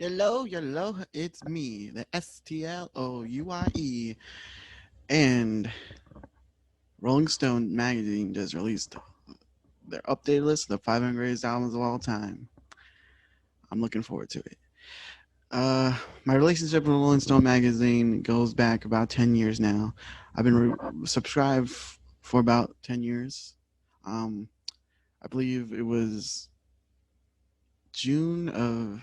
Hello, it's me, the STLOUIE, and Rolling Stone magazine just released their updated list of the 500 greatest albums of all time. I'm looking forward to it. Uh, my relationship with Rolling Stone magazine goes back about 10 years now. I've been subscribed for about 10 years. Um, I believe it was June of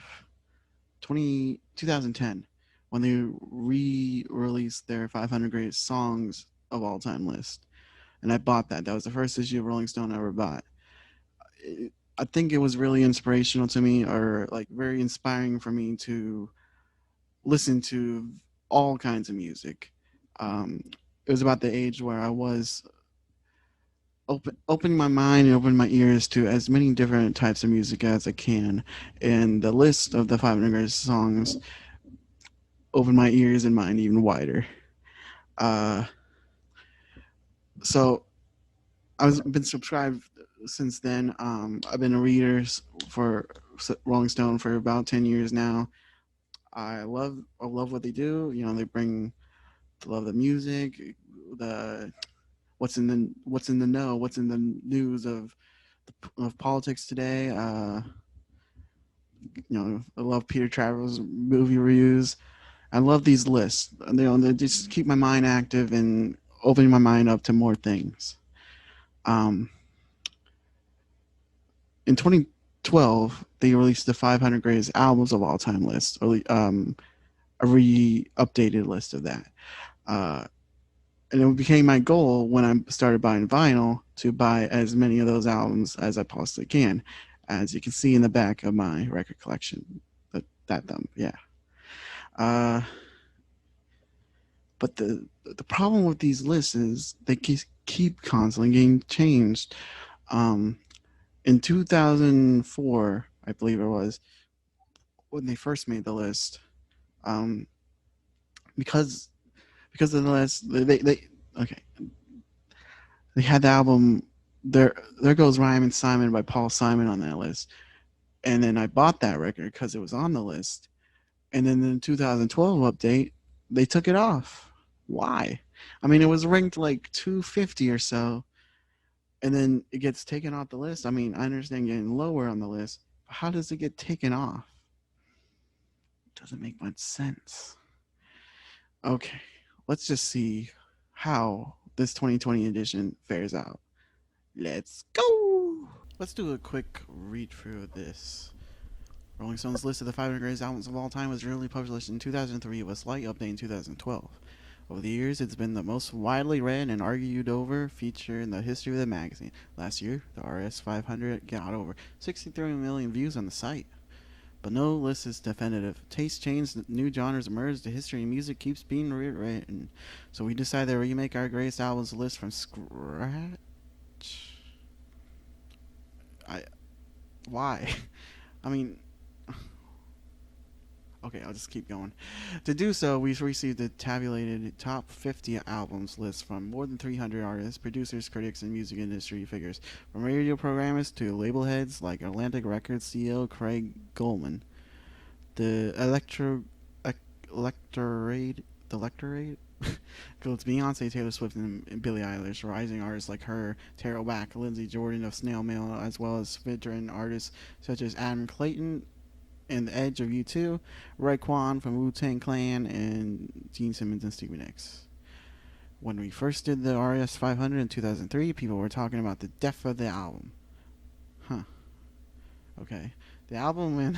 2010 when they re-released their 500 greatest songs of all time list, and I bought that. That was the first issue of Rolling Stone I ever bought. I think it was really inspirational to me, or like very inspiring for me to listen to all kinds of music. Um, it was about the age where I was opening my mind and opening my ears to as many different types of music as I can, and the list of the 500 greatest songs opened my ears and mind even wider. Uh, so I've been subscribed since then. I've been a reader for Rolling Stone for about 10 years now. I love what they do. You know, they bring the love of the music, the what's in the know, what's in the news of politics today. I love Peter Travel's movie reviews. I love these lists. They just keep my mind active and opening my mind up to more things. Um, in 2012, they released the 500 greatest albums of all time list, or a re-updated list of that. Uh, and it became my goal when I started buying vinyl to buy as many of those albums as I possibly can, as you can see in the back of my record collection. That thumb, yeah. Uh, but the problem with these lists is they keep constantly getting changed. Um, in 2004, I believe it was, when they first made the list, um, because because of the list, they okay, they had the album there goes Rhyme and Simon by Paul Simon on that list, and then I bought that record because it was on the list, and then in the 2012 update they took it off. Why? I mean, it was ranked like 250 or so, and then it gets taken off the list. I mean, I understand getting lower on the list, but how does it get taken off? It doesn't make much sense. Okay, let's just see how this 2020 edition fares out. Let's go! Let's do a quick read through of this. Rolling Stone's list of the 500 greatest albums of all time was originally published in 2003 with a slight update in 2012. Over the years, it's been the most widely read and argued over feature in the history of the magazine. Last year, the RS 500 got over 63 million views on the site. But no list is definitive. Taste change, new genres emerge, the history of music keeps being rewritten. So we decided to remake our greatest albums list from scratch. I why? I mean, okay, I'll just keep going. To do so, we've received a tabulated top 50 albums list from more than 300 artists, producers, critics, and music industry figures, from radio programmers to label heads like Atlantic Records CEO Craig Goldman. The electorate, the electorate includes Beyonce, Taylor Swift, and Billie Eilish, rising artists like her, Tara Wack, Lindsey Jordan of Snail Mail, as well as veteran artists such as Adam Clayton and The Edge of U2, Raekwon from Wu Tang Clan, and Gene Simmons and Stevie Nicks. When we first did the RS 500 in 2003, people were talking about the death of the album. Huh. Okay. The album and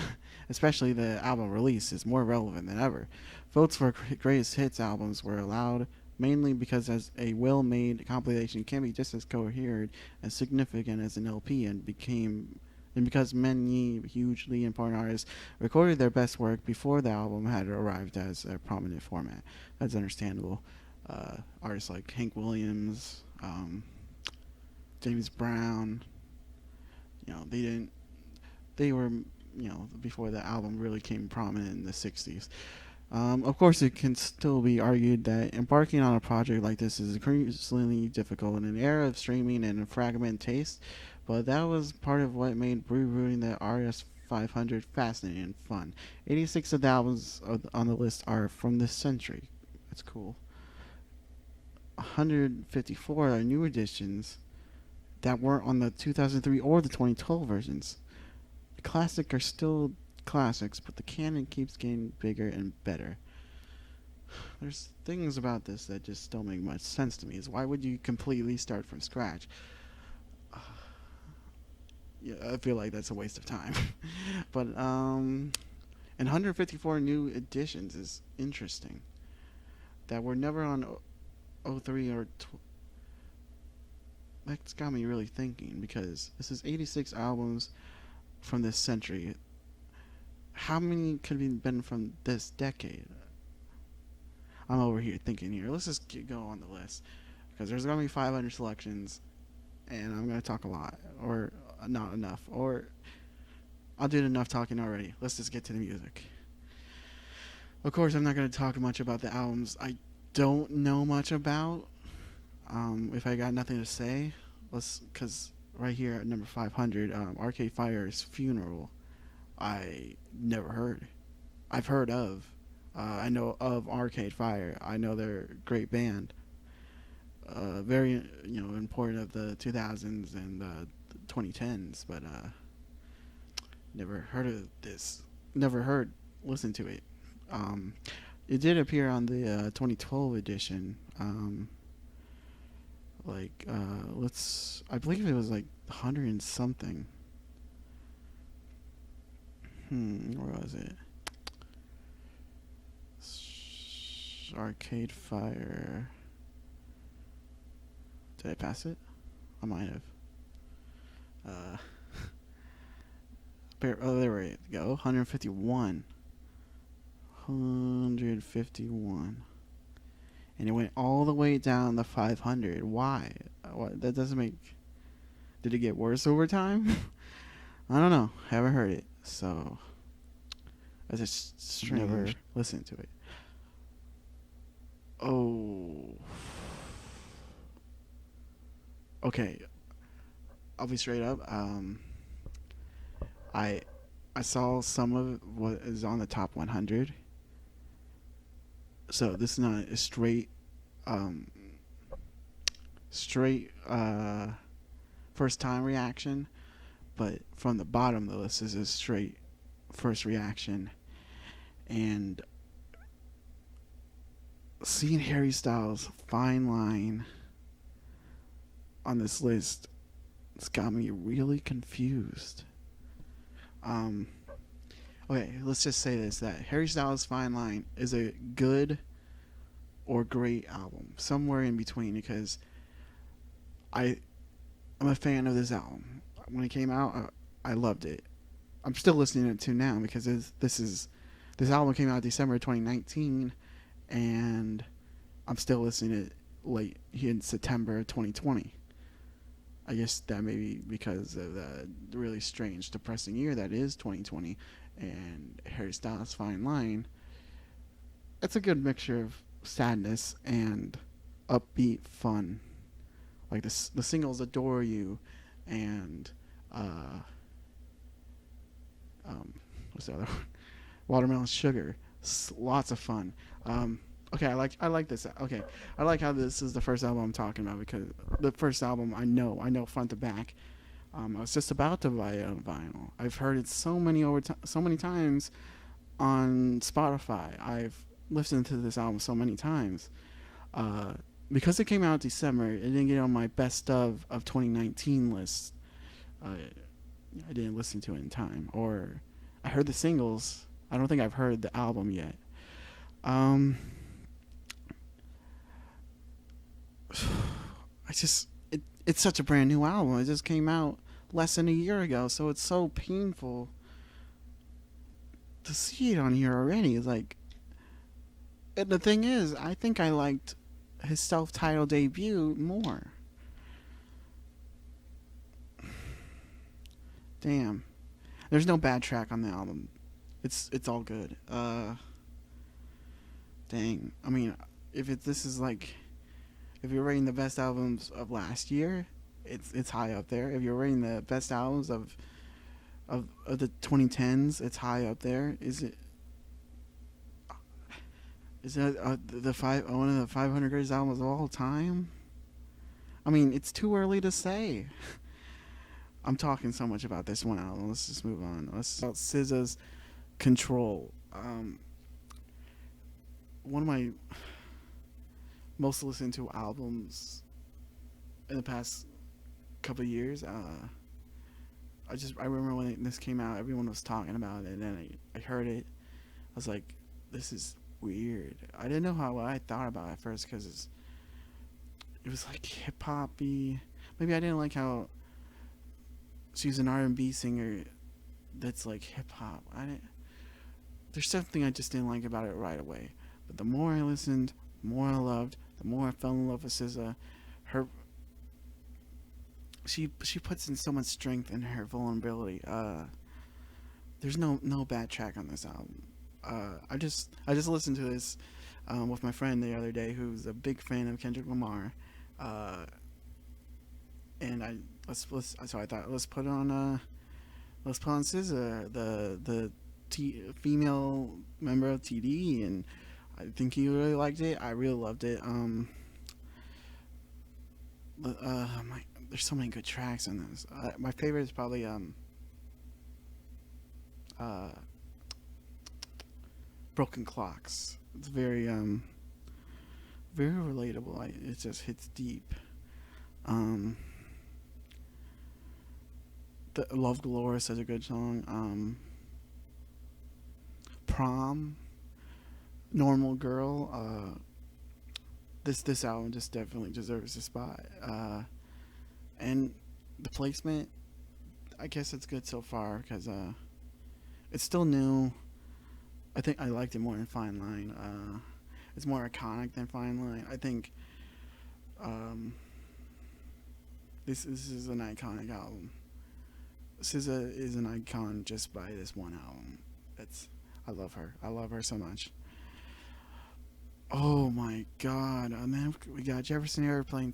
especially the album release is more relevant than ever. Votes for greatest hits albums were allowed mainly because as a well-made compilation can be just as coherent and significant as an LP and because many hugely important artists recorded their best work before the album had arrived as a prominent format. That's understandable. Artists like Hank Williams, James Brown, they didn't they were before the album really came prominent in the 60s. Of course, it can still be argued that embarking on a project like this is increasingly difficult in an era of streaming and fragmented taste, but that was part of what made rerouting the RS 500 fascinating and fun. 86 of the albums on the list are from this century. That's cool. 154 are new editions that weren't on the 2003 or the 2012 versions. The classics are still classics, but the canon keeps getting bigger and better. There's things about this that just don't make much sense to me. Is why would you completely start from scratch? Yeah, I feel like that's a waste of time. But and 154 new editions is interesting that were never on 03 or that's got me really thinking because this is 86 albums from this century. How many could have been from this decade? I'm over here thinking here. Let's just go on the list because there's gonna be 500 selections, and I'm gonna talk a lot or not enough, or I'll do enough talking already. Let's just get to the music. Of course, I'm not gonna talk much about the albums I don't know much about. If I got nothing to say, because right here at number 500, Arcade Fire's Funeral, I never heard. I've heard of. I know of Arcade Fire. I know they're a great band. Very important of the 2000s and 2010s, but never heard of this. Never heard, listened to it. Um, it did appear on the 2012 edition. I believe it was like 100 and something. Where was it? Arcade Fire. Did I pass it? I might have. Uh, there we go. 151. 151. And it went all the way down to 500. Why? What? That doesn't make. Did it get worse over time? I don't know. Haven't heard it. So. I just never listened to it. Oh. Okay. I'll be straight up. I saw some of what is on the top 100. So this is not a um, straight first time reaction, but from the bottom of the list is a straight first reaction. And seeing Harry Styles' Fine Line on this list, it's got me really confused. Okay, let's just say this, that Harry Styles' Fine Line is a good or great album, somewhere in between, because I'm a fan of this album. When it came out, I loved it. I'm still listening to it now because this album came out December 2019, and I'm still listening to it late in September 2020. I guess that may be because of the really strange, depressing year that is 2020, and Harry Styles' Fine Line. It's a good mixture of sadness and upbeat fun. Like the singles "Adore You" and what's the other one? Watermelon Sugar. Lots of fun. Okay, I like this. Okay, I like how this is the first album I'm talking about because the first album I know front to back. I was just about to buy it on vinyl. I've heard it so many times on Spotify. I've listened to this album so many times. Because it came out in December, it didn't get on my best of 2019 list. I didn't listen to it in time, or I heard the singles. I don't think I've heard the album yet. It's such a brand new album. It just came out less than a year ago, so it's so painful to see it on here already. It's like, and the thing is, I think I liked his self-titled debut more. Damn, there's no bad track on the album. It's all good. Dang. I mean, this is like, if you're rating the best albums of last year, it's high up there. If you're rating the best albums of of the 2010s. It's high up there. Is that the five one of the 500 greatest albums of all time? I mean, it's too early to say. I'm talking so much about this one album. Let's just move on. Let's about SZA's Control. One of my most listened to albums in the past couple of years. I remember when this came out, everyone was talking about it, and then I heard it. I was like, this is weird. I didn't know how what I thought about it at first because it was like hip hoppy. Maybe I didn't like how she's an R&B singer that's like hip hop. I didn't. There's something I just didn't like about it right away. But the more I listened, the more I loved, the more I fell in love with SZA. Her she puts in so much strength in her vulnerability. There's no bad track on this album. I just listened to this with my friend the other day, who's a big fan of Kendrick Lamar, uh, and let's so I thought let's put on SZA, the female member of TD, and I think he really liked it. I really loved it. There's so many good tracks on this. My favorite is probably uh, Broken Clocks. It's very relatable. It just hits deep. Um, the Love Galore is such a good song. Prom, Normal Girl. This album just definitely deserves a spot. And the placement, I guess it's good so far because it's still new. I think I liked it more than Fine Line. It's more iconic than Fine Line. I think um, this is an iconic album. SZA is an icon just by this one album. It's I love her. I love her so much. Oh my god! And then we got Jefferson Airplane,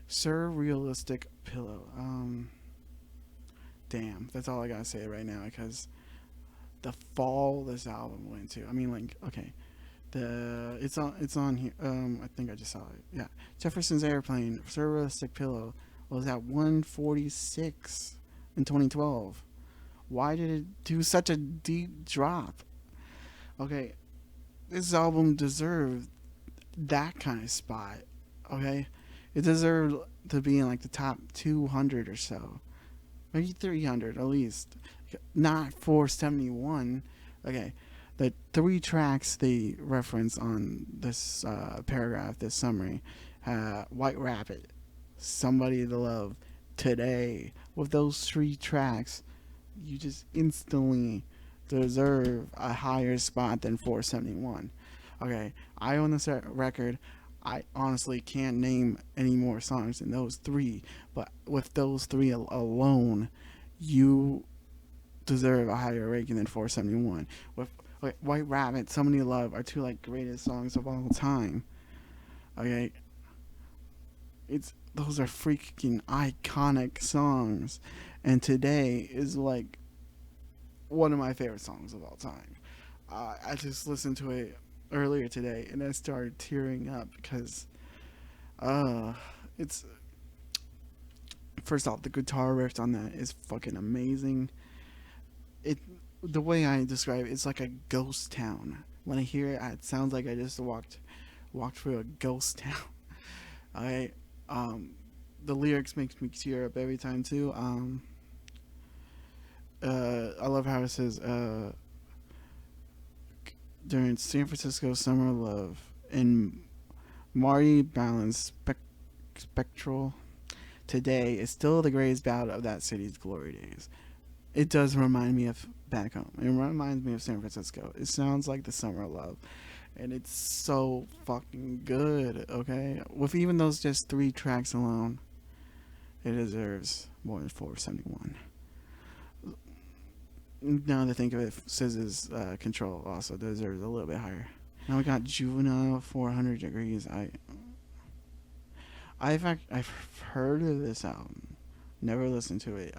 Surrealistic Pillow. Damn, that's all I gotta say right now because the fall this album went to. I mean, like, okay, it's on here. I think I just saw it. Yeah, Jefferson's Airplane, Surrealistic Pillow was at 146 in 2012. Why did it do such a deep drop? Okay, this album deserved that kind of spot. Okay, it deserved to be in like the top 200 or so, maybe 300 at least. Not 471. Okay, the three tracks they reference on this paragraph, this summary: White Rabbit, Somebody to Love, Today. With those three tracks, you just instantly deserve a higher spot than 471. Okay, I own this record. I honestly can't name any more songs than those three, but with those three alone, you deserve a higher ranking than 471. With like, White Rabbit, Somebody to Love are two like greatest songs of all time. Okay, it's those are freaking iconic songs, and Today is like one of my favorite songs of all time. I just listened to it earlier today and I started tearing up because uh, it's first off the guitar riff on that is fucking amazing. It the way I describe it, it's like a ghost town. When I hear it, it sounds like I just walked through a ghost town. I the lyrics makes me tear up every time too. I love how it says during San Francisco Summer Love and Marty Ballin's spectral today is still the greatest bout of that city's glory days. It does remind me of back home. It reminds me of San Francisco. It sounds like the summer love, and it's so fucking good. Okay, with even those just three tracks alone, it deserves more than 471. Now to think of it, SZA's Control also deserves a little bit higher. Now we got Juvenile 400 Degrees. I've heard of this album, never listened to it.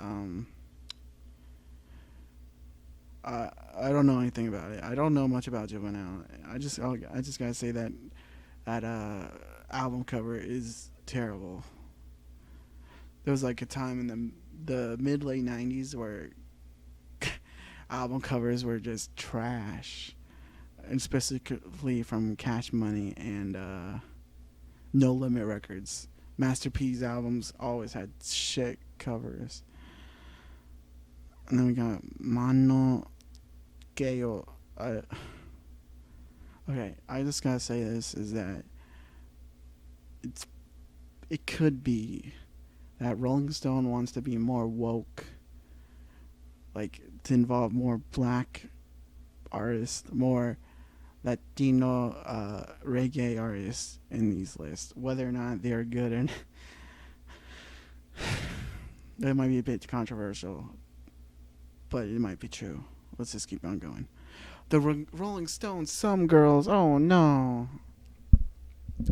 I don't know anything about it. I don't know much about Juvenile. I just gotta say that that album cover is terrible. There was like a time in the mid late '90s where album covers were just trash, and specifically from Cash Money and No Limit Records. Master P's albums always had shit covers. And then we got Mano Geo. Okay, I just gotta say this is that it's it could be that Rolling Stone wants to be more woke, like to involve more black artists, more Latino reggae artists in these lists. Whether or not they're good and it might be a bit controversial, but it might be true. Let's just keep on going. The Rolling Stones, some girls. Oh no,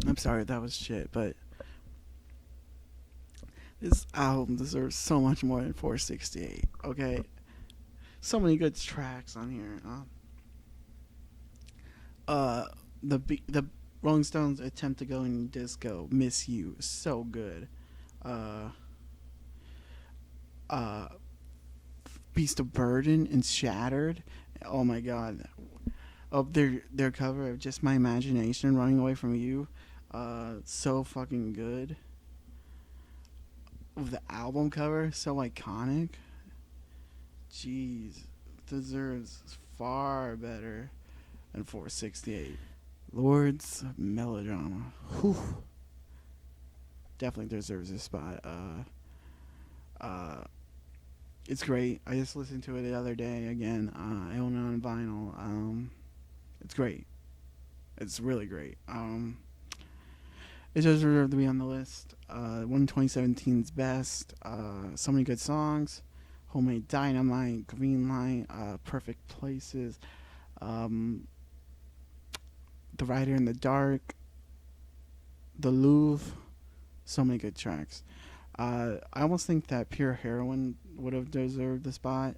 I'm sorry, that was shit. But this album deserves so much more than 468. Okay, so many good tracks on here. Uh, the Rolling Stones attempt to go in disco, "Miss You," so good. Uh, uh, "Beast of Burden" and "Shattered." Oh my god. Oh, their cover of "Just My Imagination," "Running Away from You," so fucking good. The album cover, so iconic. Jeez, deserves far better than 468. Lord's Melodrama. Whew. Definitely deserves a spot. Uh, it's great. I just listened to it the other day again. I own it on vinyl. It's great. It's really great. It does deserve to be on the list. One of 2017's best. So many good songs. Homemade Dynamite, Green Light, Perfect Places, um, The Rider in the Dark, The Louvre. So many good tracks. I almost think that Pure Heroin would have deserved the spot.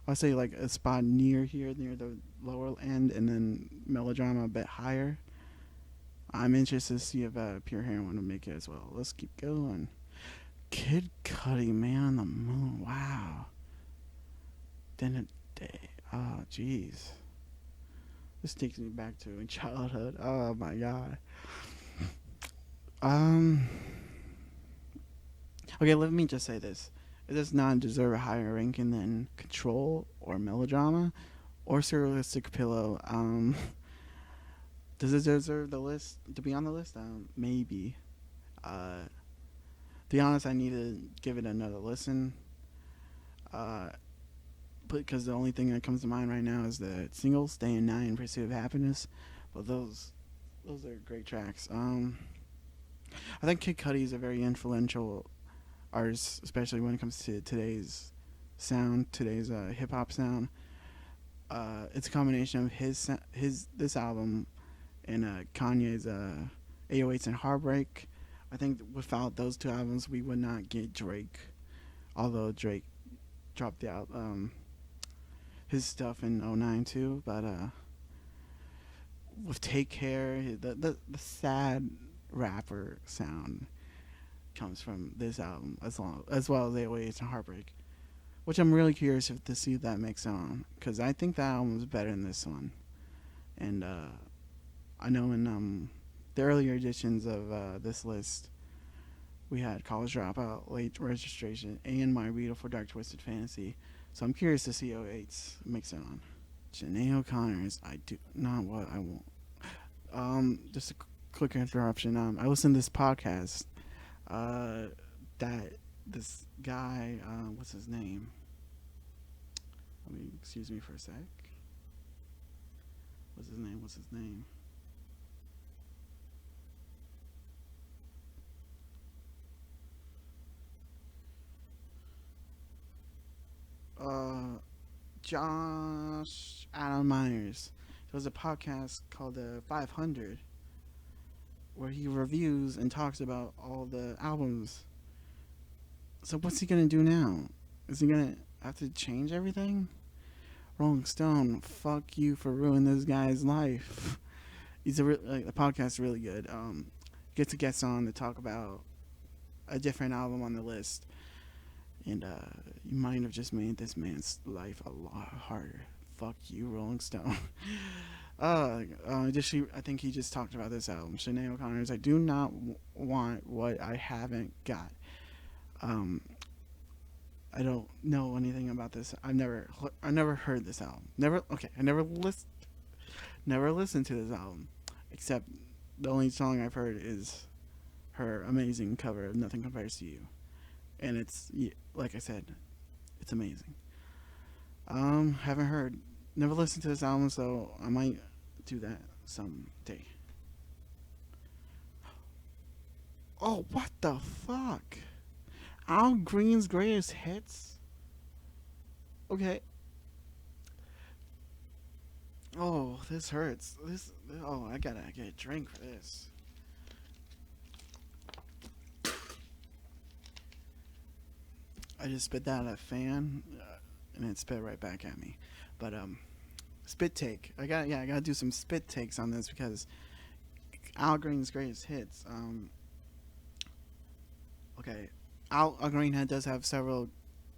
I'll say like a spot near here, near the lower end, and then Melodrama a bit higher. I'm interested to see if Pure Heroin will make it as well. Let's keep going. Kid Cudi, Man on the Moon. Wow. Then a day. Oh, jeez. This takes me back to childhood. Oh my god. Um. Okay, let me just say this. It does not deserve a higher ranking than Control or Melodrama or Surrealistic Pillow. Does it deserve the list to be on the list? Maybe. To be honest, I need to give it another listen. Uh, because the only thing that comes to mind right now is the single "Stay in Night" and "Pursuit of Happiness." But those are great tracks. I think Kid Cudi is a very influential artist, especially when it comes to today's sound, today's hip hop sound. It's a combination of his this album and Kanye's 808s and Heartbreak. I think without those two albums, we would not get Drake. Although Drake dropped his stuff in '09 too, but with Take Care, the sad rapper sound comes from this album as well as 808s and Heartbreak, which I'm really curious if to see if that makes it on because I think that album is better than this one, and I know in the earlier editions of this list we had College Dropout, Late Registration, and My Beautiful Dark Twisted Fantasy. So I'm curious to see 08's mix it on. Janae O'Connor's I Do Not What I Want. Just a quick interruption. I listened to this podcast that this guy, what's his name? Let me, excuse me for a sec. What's his name? What's his name? Uh, Josh Adam Myers. There was a podcast called 500 where he reviews and talks about all the albums. So what's he gonna do now? Is he gonna have to change everything, Rolling Stone, fuck you for ruining this guy's life. The podcast is really good. Gets a guest on to talk about a different album on the list, and you might have just made this man's life a lot harder. Fuck you, Rolling Stone. I think he just talked about this album. Sinead O'Connor's "I Do Not Want What I Haven't Got." Um, I don't know anything about this. I never heard this album. Never listened to this album, except the only song I've heard is her amazing cover of "Nothing Compares to You," and it's like I said, it's amazing. Haven't heard, never listened to this album, so I might do that someday. Oh, what the fuck? Al Green's greatest hits? Okay. Oh, this hurts. Oh, I gotta get a drink for this. I just spit that at a fan, and it spit right back at me. But spit take. I gotta do some spit takes on this because Al Green's greatest hits. Okay, Al Green does have several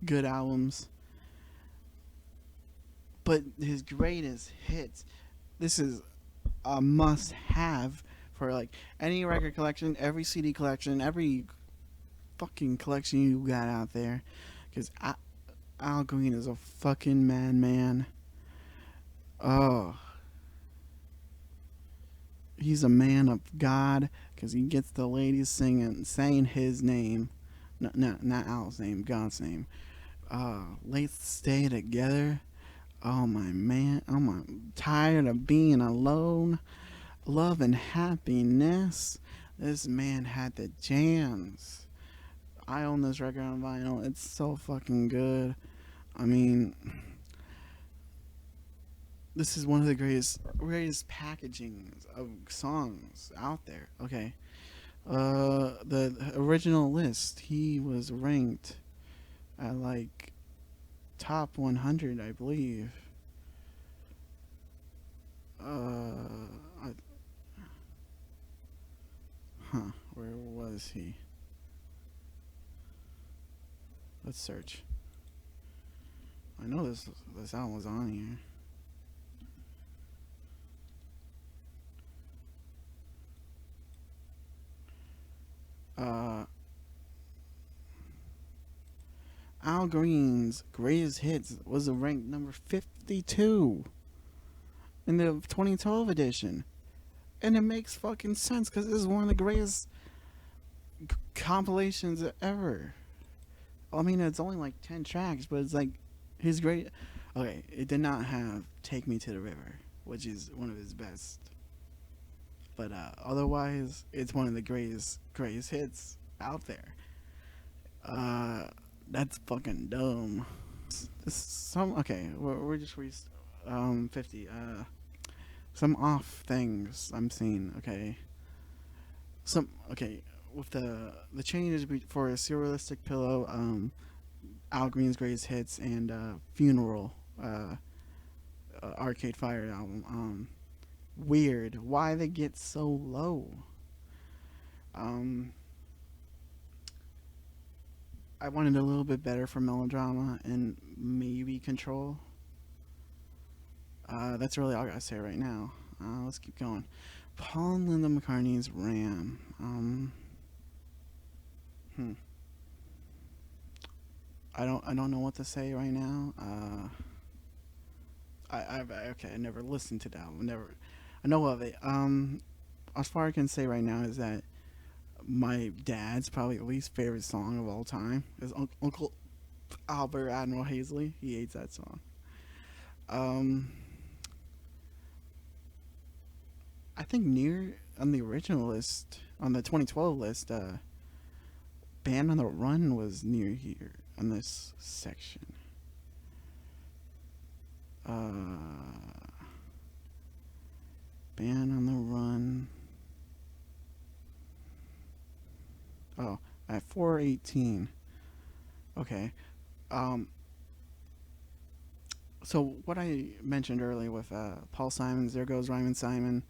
good albums, but his greatest hits. This is a must-have for like any record collection, every CD collection, every fucking collection you got out there, because Al Green is a fucking man. Oh, he's a man of God because he gets the ladies saying his name, not Al's name, God's name. Let's stay together. Oh my man, I'm tired of being alone. Love and happiness. This man had the jams. I own this record on vinyl. It's so fucking good. I mean, this is one of the greatest packagings of songs out there. Okay, the original list, he was ranked at like top 100, I believe. I, where was he? Let's search. I know this album was on here. Uh, Al Green's greatest hits was ranked number 52 in the 2012 edition, and it makes fucking sense because this is one of the greatest compilations ever. I mean, it's only like 10 tracks, but it's like his great. Okay, it did not have "Take Me to the River," which is one of his best, but otherwise, it's one of the greatest hits out there. Uh, that's fucking dumb. Some okay. We're just 50. Some off things I'm seeing. Okay, some okay with the changes for a Surrealistic Pillow, Al Green's greatest hits, and Funeral, Arcade Fire album. Weird. Why they get so low? Um, I wanted a little bit better for Melodrama and maybe Control. That's really all I gotta say right now. Let's keep going. Paul and Linda McCartney's Ram. Hmm. I don't know what to say right now. Okay. I never listened to that one. Never. I know of it. As far as I can say right now is that my dad's probably least favorite song of all time is Uncle Albert Admiral Hazley. He hates that song. Um, I think near on the original list, on the 2012 list, Band on the Run was near here on this section. Band on the Run. Oh, at 418. Okay. Um, So what I mentioned earlier with Paul Simon's "There Goes Rhymin' Simon,"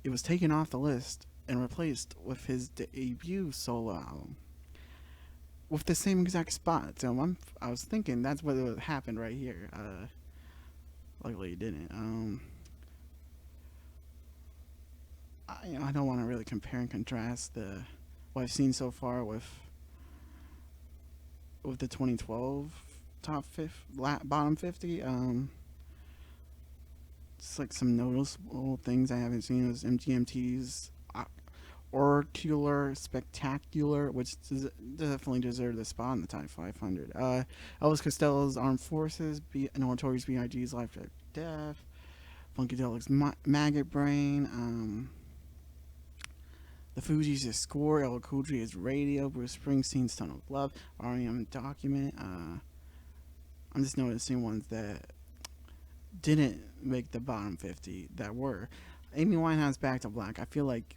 it was taken off the list and replaced with his debut solo album with the same exact spot. So I was thinking that's what happened right here. Luckily, it didn't. I don't want to really compare and contrast the what I've seen so far with the 2012 top bottom 50. Just like some noticeable things I haven't seen is MGMT's Oracular Spectacular, which definitely deserved the spot in the top 500. Elvis Costello's Armed Forces, Notorious B.I.G.'s Life After Death, Funkadelic's Maggot Brain, the Fugees' Score, El Cool J's Radio, Bruce Springsteen's Ton of Love, R.E.M. Document. I'm just noticing ones that didn't make the bottom 50 that were. Amy Winehouse Back to Black. I feel like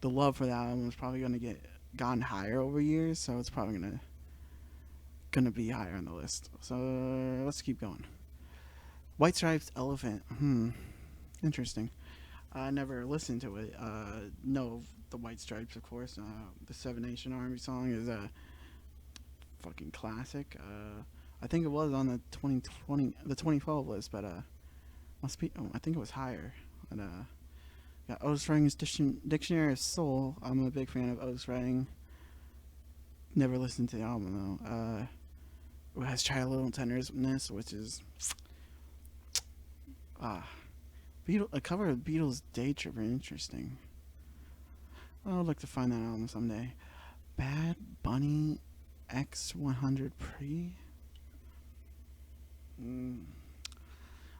the love for that album is probably going to get gotten higher over years, so it's probably gonna be higher on the list. So let's keep going. White Stripes Elephant. Interesting. I never listened to it. No, the White Stripes, of course. The Seven Nation Army song is a fucking classic. I think it was on the 2012 list, but must be. Oh, I think it was higher. And got Otis Redding's Dictionary of Soul. I'm a big fan of Otis Redding. Never listened to the album though. It has Childhood Tenderness, which is a cover of Beatles' Day Tripper. Interesting. I would like to find that album someday. Bad Bunny X100 Pre.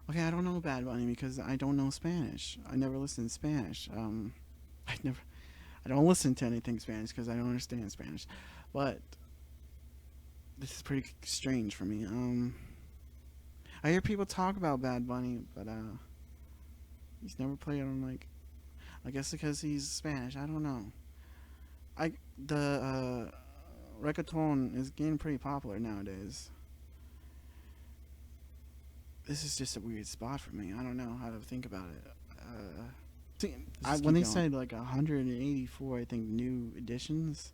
Okay, I don't know Bad Bunny because I don't know Spanish. I never listen to Spanish. I don't listen to anything Spanish because I don't understand Spanish. But this is pretty strange for me. I hear people talk about Bad Bunny, but he's never played on like. I guess because he's Spanish. I don't know. The reggaeton is getting pretty popular nowadays. This is just a weird spot for me. I don't know how to think about it. See, when they said like 184, I think new editions,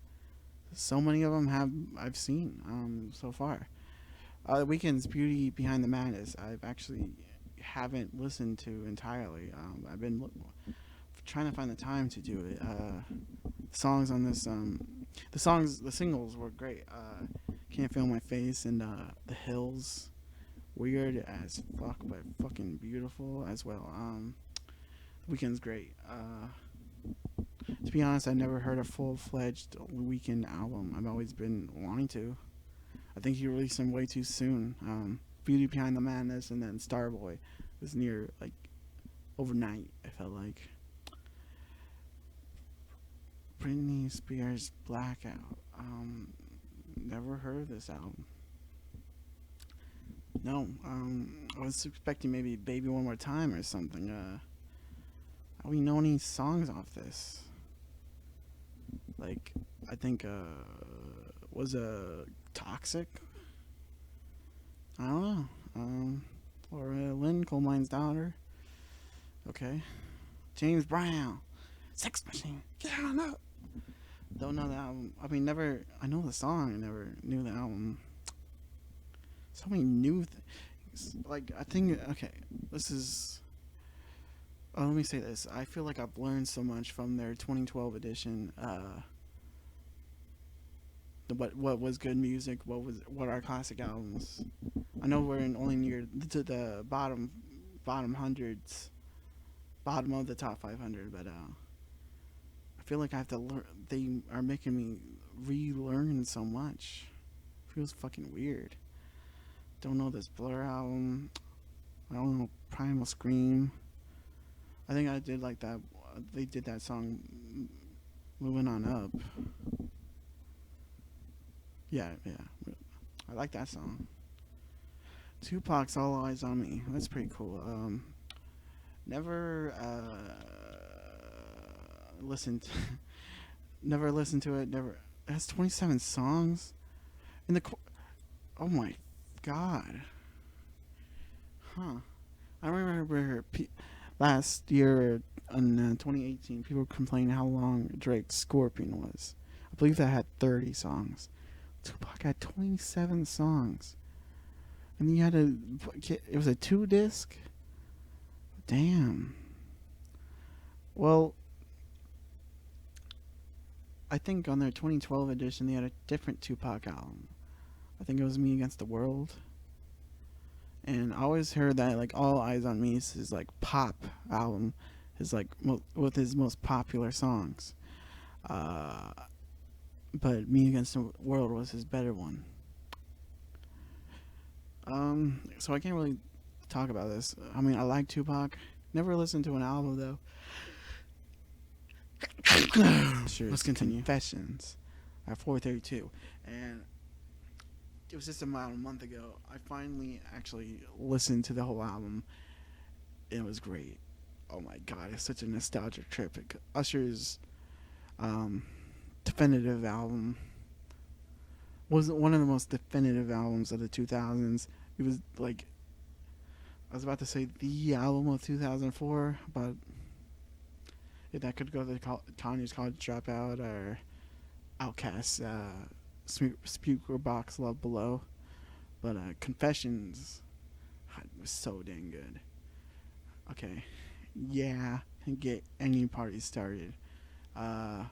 so many of them I've seen so far. The Weeknd's Beauty Behind the Madness, I've actually haven't listened to entirely. I've been trying to find the time to do it. Songs on this, the singles were great. Can't Feel My Face and The Hills, weird as fuck, but fucking beautiful as well. The Weeknd's great. To be honest, I never heard a full-fledged Weeknd album. I've always been wanting to. I think he released them way too soon. Beauty Behind the Madness and then Starboy was near like overnight. I felt like Britney Spears Blackout. Never heard of this album. No, I was expecting maybe Baby One More Time or something. How we know any songs off this? Like, I think was Toxic. I don't know. Or Lynn Coal Mine's Daughter. Okay. James Brown, Sex Machine. Get on up. Don't know the album. I mean, never. I know the song. I never knew the album. So many new things. Like, I think. Okay, this is. Oh, let me say this. I feel like I've learned so much from their 2012 edition. What was good music? What are classic albums? I know we're only near to the bottom hundreds, bottom of the top 500, but I feel like I have to learn. They are making me relearn so much. Feels fucking weird. Don't know this Blur album. I don't know Primal Scream. I think I did like that. They did that song, Moving On Up. Yeah. I like that song. Tupac's All Eyes on Me. That's pretty cool. Never listened. Never listened to it. Never. It has 27 songs. In the. Oh my god. Huh. I remember last year in 2018, people were complaining how long Drake's Scorpion was. I believe that had 30 songs. Tupac had 27 songs. And you had to. It was a 2 disc? Damn. Well, I think on their 2012 edition, they had a different Tupac album. I think it was Me Against the World. And I always heard that like All Eyes on Me is his like pop album, his like with his most popular songs. Uh, but Me Against the World was his better one. So I can't really talk about this. I mean, I like Tupac. Never listened to an album though. Sure, let's continue. Confessions at 4:32, and it was just about a month ago. I finally actually listened to the whole album. It was great. Oh my god, it's such a nostalgic trip. Usher's um, definitive album was one of the most definitive albums of the 2000s. It was like I was about to say the album of 2004, but if that could go to Kanye's College Dropout or Outkast's Speaker Box Love Below. But Confessions was so dang good. Okay, yeah, and get any party started. Uh,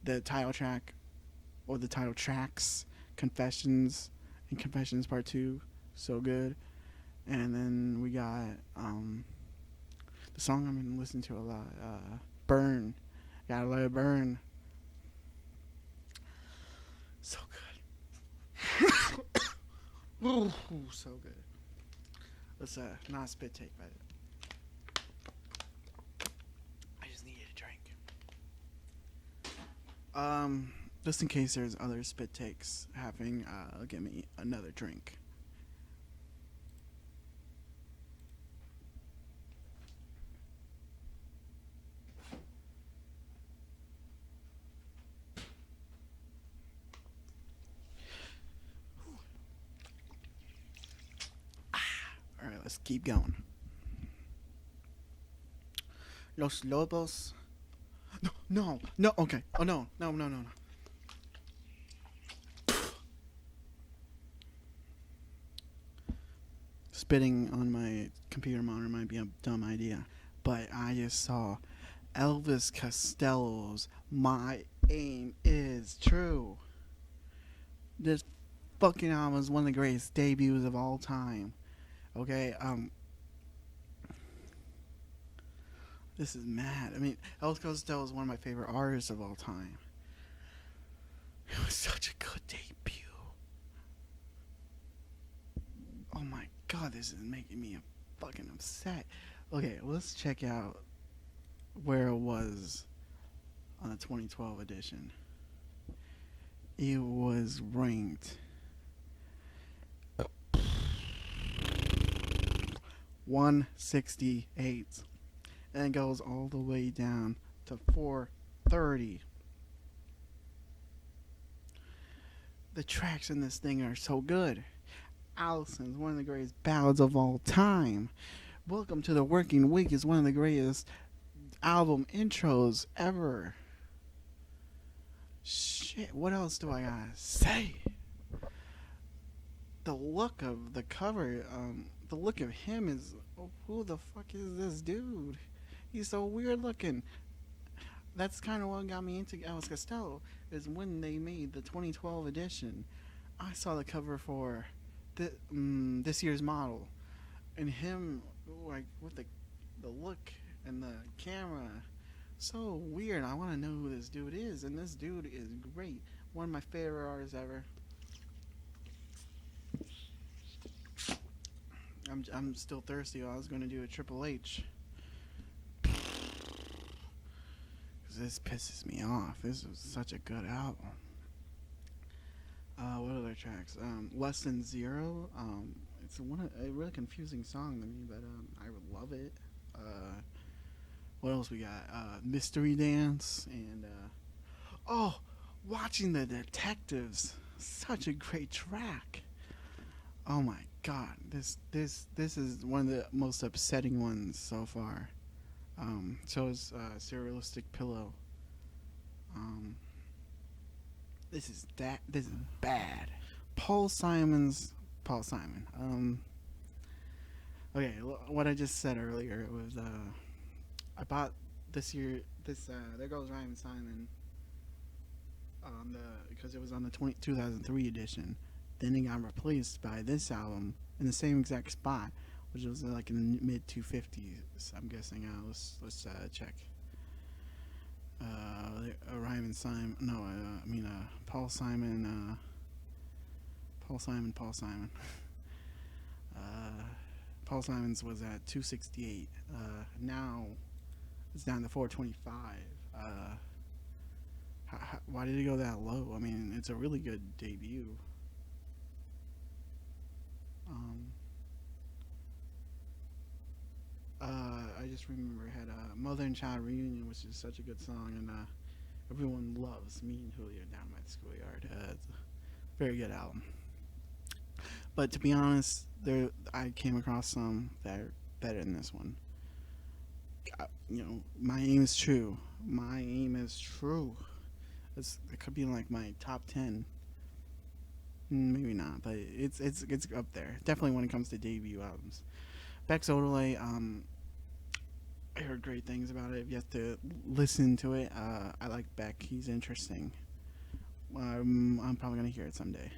the title track or the title tracks, Confessions and Confessions Part 2, so good. And then we got the song I've been listening to a lot, Burn. Gotta let it burn. So good. Ooh, so good. Let's not spit take, but I just needed a drink. Just in case there's other spit takes happening, give me another drink. All right, let's keep going. Los Lobos. No, no, no. Okay. Oh no, no, no, no, no. Spitting on my computer monitor might be a dumb idea, but I just saw Elvis Costello's "My Aim Is True." This fucking album is one of the greatest debuts of all time. Okay, this is mad. I mean, Elvis Costello is one of my favorite artists of all time. It was such a good debut. Oh my god, this is making me fucking upset. Okay, let's check out where it was on the 2012 edition. It was ranked 168 and it goes all the way down to 430. The tracks in this thing are so good. Allison's one of the greatest ballads of all time. Welcome to the Working Week is one of the greatest album intros ever. Shit, what else do I gotta say? The look of the cover, the look of him is, oh, who the fuck is this dude? He's so weird looking. That's kind of what got me into Elvis Costello, is when they made the 2012 edition. I saw the cover for this year's model, and him like with the look and the camera, so weird. I want to know who this dude is, and this dude is great. One of my favorite artists ever. I'm still thirsty. I was gonna do a Triple H. This pisses me off. This was such a good album. What other tracks? Less Than Zero. It's a really confusing song to me, but I love it. What else we got? Mystery Dance and Watching the Detectives. Such a great track. Oh my god, this is one of the most upsetting ones so far. So is Serialistic Pillow. Um, this is bad. Paul Simon's Paul Simon. Okay, what I just said earlier was I bought this year this There Goes Ryan Simon on the because it was on the 2003 edition. Then it got replaced by this album in the same exact spot, which was like in the mid 250s. I'm guessing. Let's check. Ryan Simon. No, I mean Paul Simon. Paul Simon. Paul Simon. Uh, Paul Simon's was at 268. Now it's down to 425. Why did it go that low? I mean, it's a really good debut. Um, I just remember it had a Mother and Child Reunion, which is such a good song, and everyone loves Me and Julio down by the schoolyard. It's a very good album. But to be honest, I came across some that are better than this one. My aim is true. My aim is true. It could be like my top 10. Maybe not, but it's up there. Definitely when it comes to debut albums. Beck's Odelay, I heard great things about it. If you have to listen to it, I like Beck. He's interesting. I'm probably gonna hear it someday.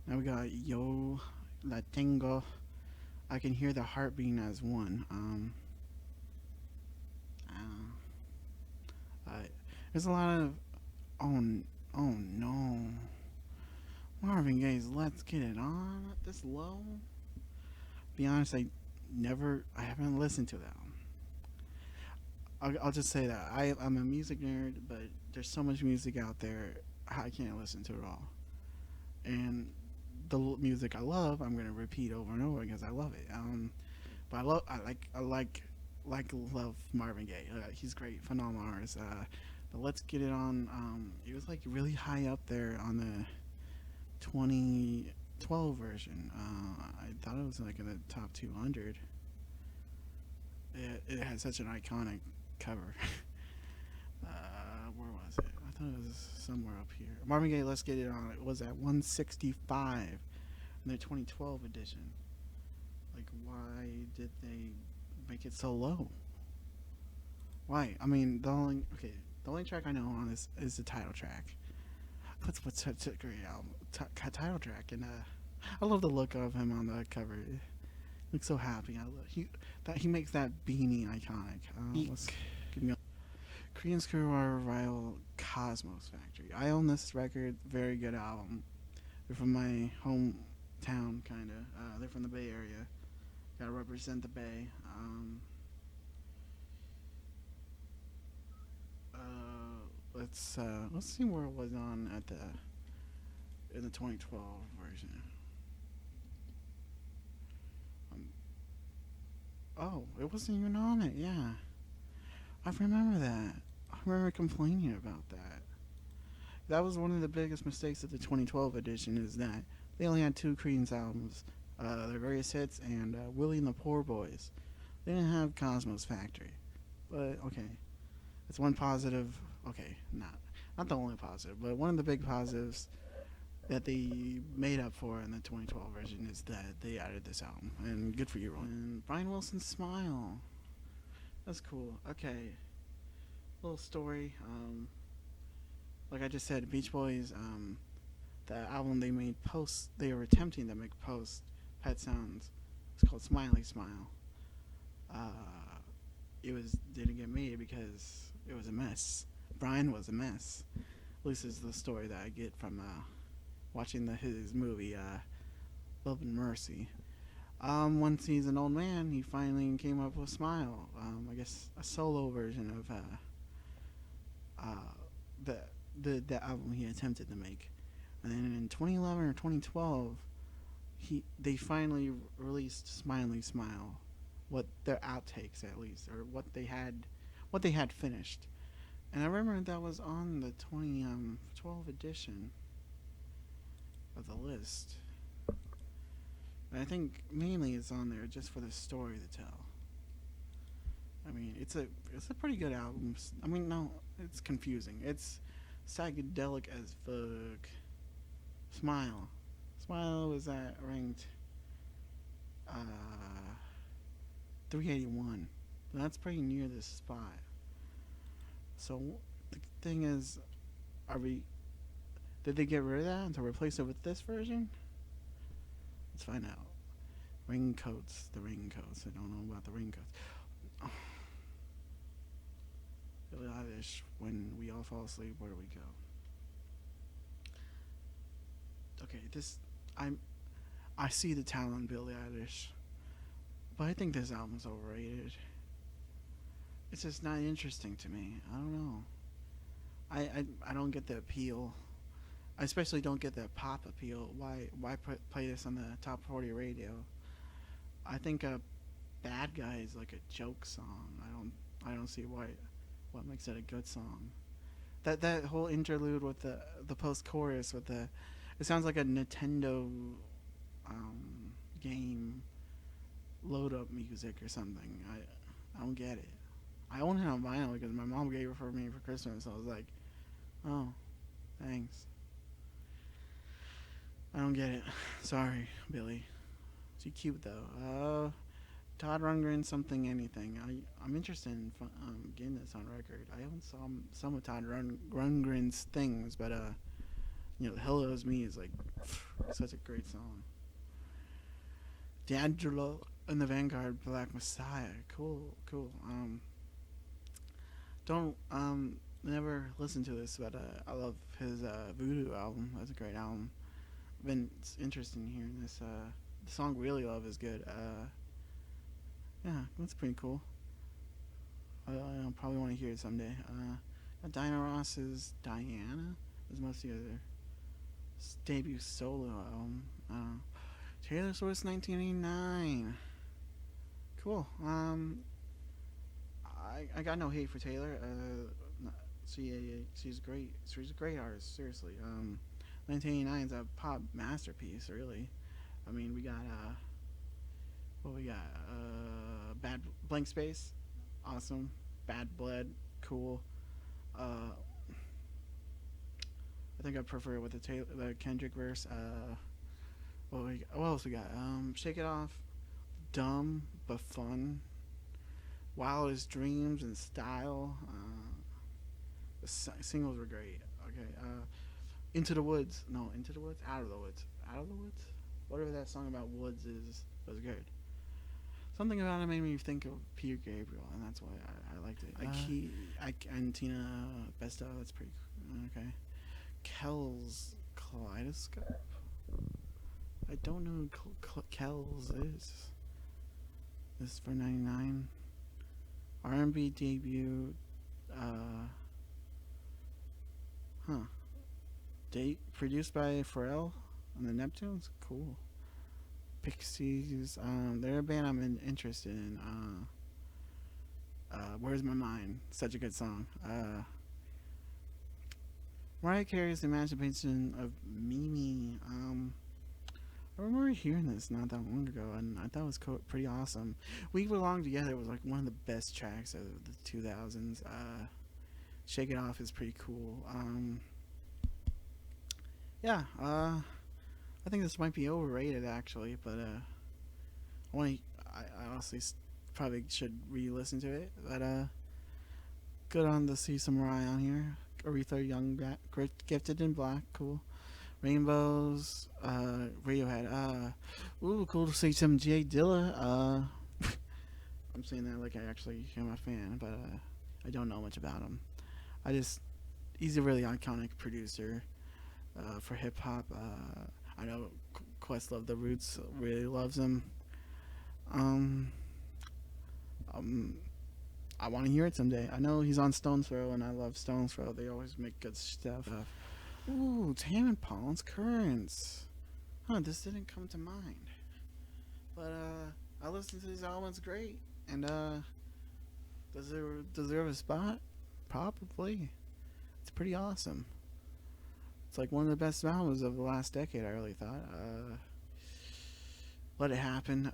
Now we got Yo La Tengo. I can hear the heart beating as one. Uh, there's a lot of oh oh no. Marvin Gaye's "Let's Get It On" this low. Be honest, I haven't listened to that. I'll just say that I'm a music nerd, but there's so much music out there I can't listen to it all. And the music I love, I'm gonna repeat over and over because I love it. But love Marvin Gaye. He's great, phenomenal artist. But Let's Get It On. It was like really high up there on the 2012 version. I thought it was like in the top 200. It had such an iconic cover. Where was it? I thought it was somewhere up here. Marvin Gaye, Let's Get It On. It was at 165 in their 2012 edition. Like, why did they make it so low? Why? I mean, the only track I know on this is the title track. What's such a great album title track, and I love the look of him on the cover. He looks so happy. He makes that beanie iconic. Let's give me Korean Screwdriver Rival Cosmos Factory. I own this record. Very good album. They're from my hometown, kind of. They're from the Bay Area. Gotta represent the Bay. Let's see where it was on at the in the 2012 version. Um, oh, it wasn't even on it. Yeah, I remember that. I remember complaining about that. That was one of the biggest mistakes of the 2012 edition is that they only had two Creedence albums, their various hits, and Willie and the Poor Boys. They didn't have Cosmos Factory, but okay, it's one positive. Okay, not the only positive, but one of the big positives that they made up for in the 2012 version is that they added this album, and good for you, Ron. And Brian Wilson's Smile. That's cool. Okay, little story. Like I just said, Beach Boys. The album they made post. They were attempting to make post Pet Sounds. It's called Smiley Smile. Uh, it was didn't get made because it was a mess. Brian was a mess. At least is the story that I get from watching his movie Love and Mercy. Once he's an old man, he finally came up with Smile. I guess a solo version of uh, the the album he attempted to make. And then in 2011 or 2012, they finally released Smiley Smile, what their outtakes at least, or what they had finished. And I remember that was on the 2012 edition of the list. I think mainly it's on there just for the story to tell. I mean, it's a pretty good album. I mean, no, it's confusing. It's psychedelic as fuck. Smile, Smile was at ranked uh 381. That's pretty near this spot. So the thing is, are we? Did they get rid of that to replace it with this version? Let's find out. Raincoats, the raincoats. I don't know about the raincoats. Oh, Billie Eilish. When we all fall asleep, where do we go? Okay, this I see the talent, Billie Eilish, but I think this album's overrated. It's just not interesting to me. I don't know. I don't get the appeal. I especially don't get the pop appeal. Play this on the top 40 radio? I think a bad guy is like a joke song. I don't see what makes it a good song. That whole interlude with the post chorus with the it sounds like a Nintendo game load up music or something. I don't get it. I own it on vinyl because my mom gave it for me for Christmas. So I was like, oh, thanks. I don't get it. Sorry, Billy. She cute though. Todd Rundgren, something, anything. I'm interested in getting this on record. I own some of Rundgren's things, but "Hello's Me" is like such a great song. D'Angelo and the Vanguard, Black Messiah, cool, cool. Don't never listen to this, but I love his Voodoo album. That's a great album. Been interested in hearing this. The song "Really Love" is good. Yeah, that's pretty cool. I'll probably want to hear it someday. Diana Ross's "Diana" is mostly their debut solo album. Taylor Swift's 1989. Cool. I got no hate for Taylor. She's great. She's a great artist. Seriously. 1989 is a pop masterpiece. Really. I mean, we got what we got? Bad Blank Space, awesome. Bad Blood, cool. Uh, I think I prefer it with the Kendrick verse. What else we got? Shake It Off, dumb but fun. Wildest Dreams and Style. The singles were great. Okay. Into the Woods. No, Into the Woods. Out of the Woods. Out of the Woods. Whatever that song about woods is was good. Something about it made me think of Peter Gabriel, and that's why I liked it. And Tina Besta. That's pretty cool. Okay. Kells Kaleidoscope. I don't know who Kells is. This is for 99. R&B debut. Huh. Date produced by Pharrell on the Neptunes. Cool. Pixies. They're a band I'm interested in. Where's My Mind? Such a good song. Mariah Carey's Emancipation of Mimi. I remember hearing this not that long ago, and I thought it was pretty awesome. We Belong Together was like one of the best tracks of the 2000s. Shake It Off is pretty cool. Yeah, I think this might be overrated actually, but I honestly probably should re-listen to it. But good on to see some Mariah on here. Aretha Young, Gifted in Black, cool. Rainbows, Radiohead. Ooh, cool to see some Jay Dilla. I'm saying that like I actually am a fan, but I don't know much about him. I just he's a really iconic producer for hip hop. I know Questlove the Roots really loves him. Um, um, I want to hear it someday. I know he's on Stone's Throw, and I love Stone's Throw. They always make good stuff. Ooh, Tame Impala's Currents. Huh, this didn't come to mind. But I listened to this album. It's great, and does it deserve a spot? Probably. It's pretty awesome. It's like one of the best albums of the last decade. I really thought. Let It Happen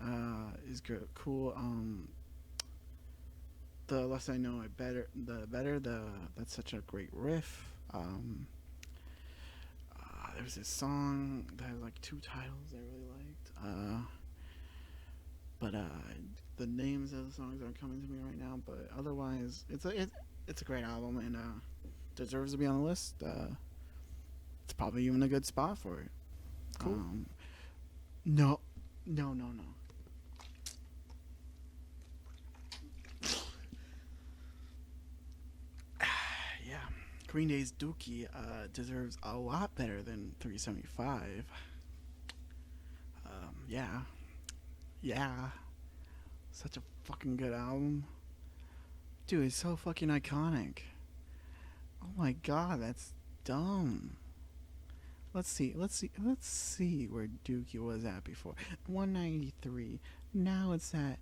is cool. The less I know, it better. The better. That's such a great riff. There's this song that has like two titles I really liked. But the names of the songs aren't coming to me right now. But otherwise, it's a great album and deserves to be on the list. It's probably even a good spot for it. Cool. No, no, no, no. Yeah, Green Day's Dookie deserves a lot better than 375. Yeah, yeah, such a fucking good album, dude. It's so fucking iconic. Oh my god, that's dumb. Let's see where Dookie was at before. 193. Now it's at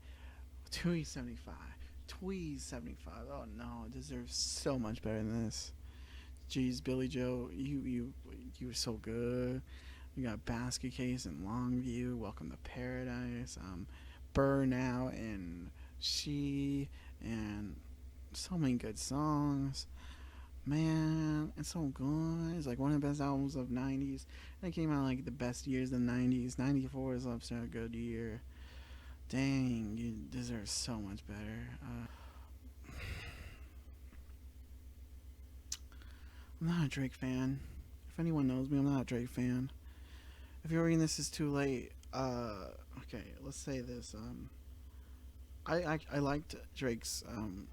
275. 275. Oh no, it deserves so much better than this. Jeez, Billy Joe, you were so good. We got Basket Case and Longview, Welcome to Paradise, Burnout and She, and so many good songs. Man, it's so good. It's like one of the best albums of '90s. And it came out like the best years of the '90s. '94 is such a good year. Dang, you deserve so much better. I'm not a Drake fan. If anyone knows me, I'm not a Drake fan. If you're reading this is too late, okay, let's say this. I liked Drake's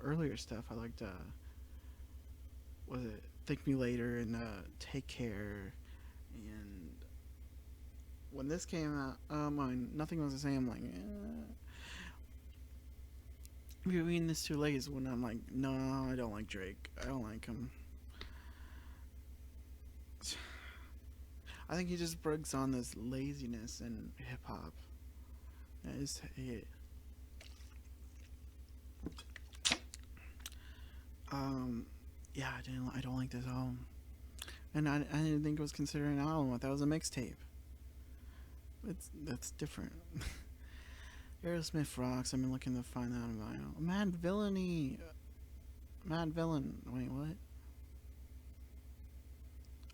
earlier stuff. I liked was it Thank Me Later and Take Care, and when this came out, nothing was the same. I'm like, if you're reading this too late is when I'm like, no, I don't like Drake. I don't like him. I think he just brings on this laziness in hip hop. I just hate it. Um, yeah, I don't like this album, and I didn't think it was considered an album. I thought it was a mixtape. That's different. Aerosmith rocks. I've been looking to find that on vinyl. Mad Villainy. Mad Villain. Wait, what?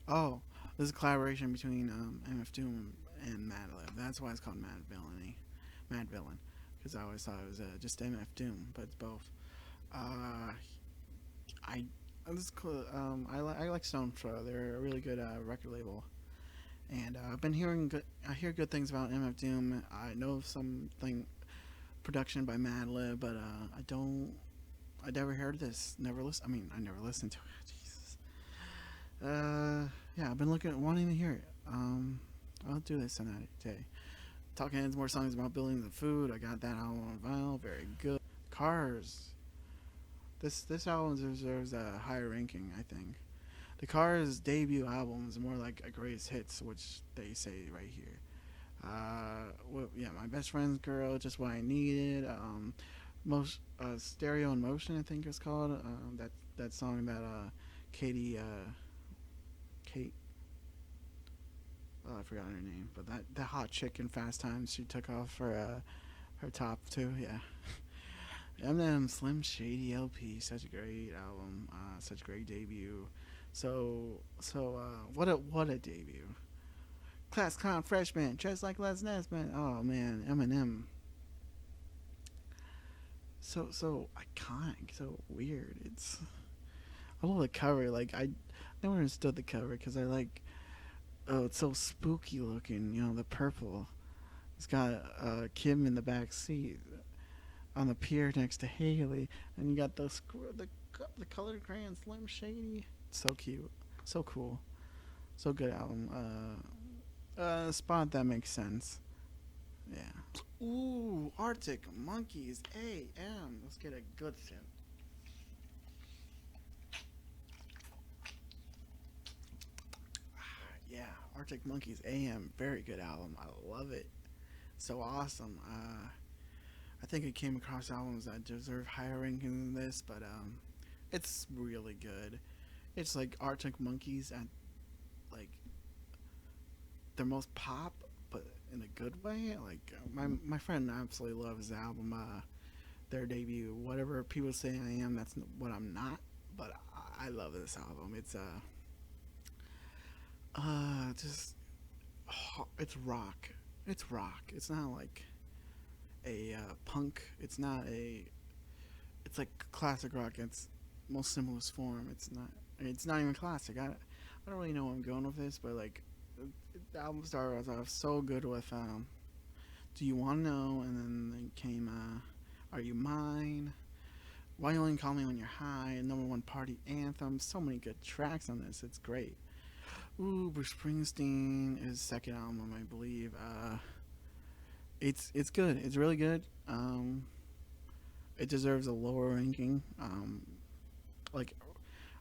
Oh, this is a collaboration between MF Doom and Madlib. That's why it's called Mad Villainy. Mad Villain. Because I always thought it was just MF Doom, but it's both. Uh, I this is cool. I like Stone Throw. They're a really good record label, and I've been hearing good. I hear good things about MF Doom. I know something production by Madlib, but I don't. I never heard this. Never listen. I mean, I never listened to it. Jesus. Yeah, I've been wanting to hear it. I'll do this tonight today. Talking Heads, more songs about building the food. I got that album on vinyl. Very good. Cars. This album deserves a higher ranking, I think. The Cars debut album is more like a greatest hits, which they say right here. Well, yeah, my best friend's girl, just what I needed. Most stereo in motion, I think it's called. That song that Katie, Kate, I forgot her name, but that hot chick in Fast Times, she took off her top too. Yeah. Eminem Slim Shady LP, such a great album, such a great debut. What a debut. Class clown freshman, dressed like Les Nesman. Oh man, Eminem, so iconic, so weird. I love the cover. Like I never understood the cover because I like, oh, it's so spooky looking. You know, the purple. It's got Kim in the back seat on the pier next to Haley, and you got the colored crayon Slim Shady. So cute, so cool, so good album. Spot that makes sense. Yeah. Ooh, Arctic Monkeys AM. Let's get a good sip. Yeah, Arctic Monkeys AM. Very good album. I love it. So awesome. I think it came across albums that deserve higher ranking than this, but it's really good. It's like Arctic Monkeys at like their most pop, but in a good way. Like my friend absolutely loves the album, their debut. Whatever people say I am, that's what I'm not. But I love this album. Just it's rock. It's rock. It's not like a punk. It's not a. It's like classic rock. It's most simplest form. It's not. It's not even classic. I don't really know where I'm going with this, but like the album started off so good with "Do You Want to Know," and then they came "Are You Mine?" "Why You Only Call Me When You're High," number one party anthem. So many good tracks on this. It's great. Ooh, Bruce Springsteen, his second album, I believe. It's good. It's really good. It deserves a lower ranking. Like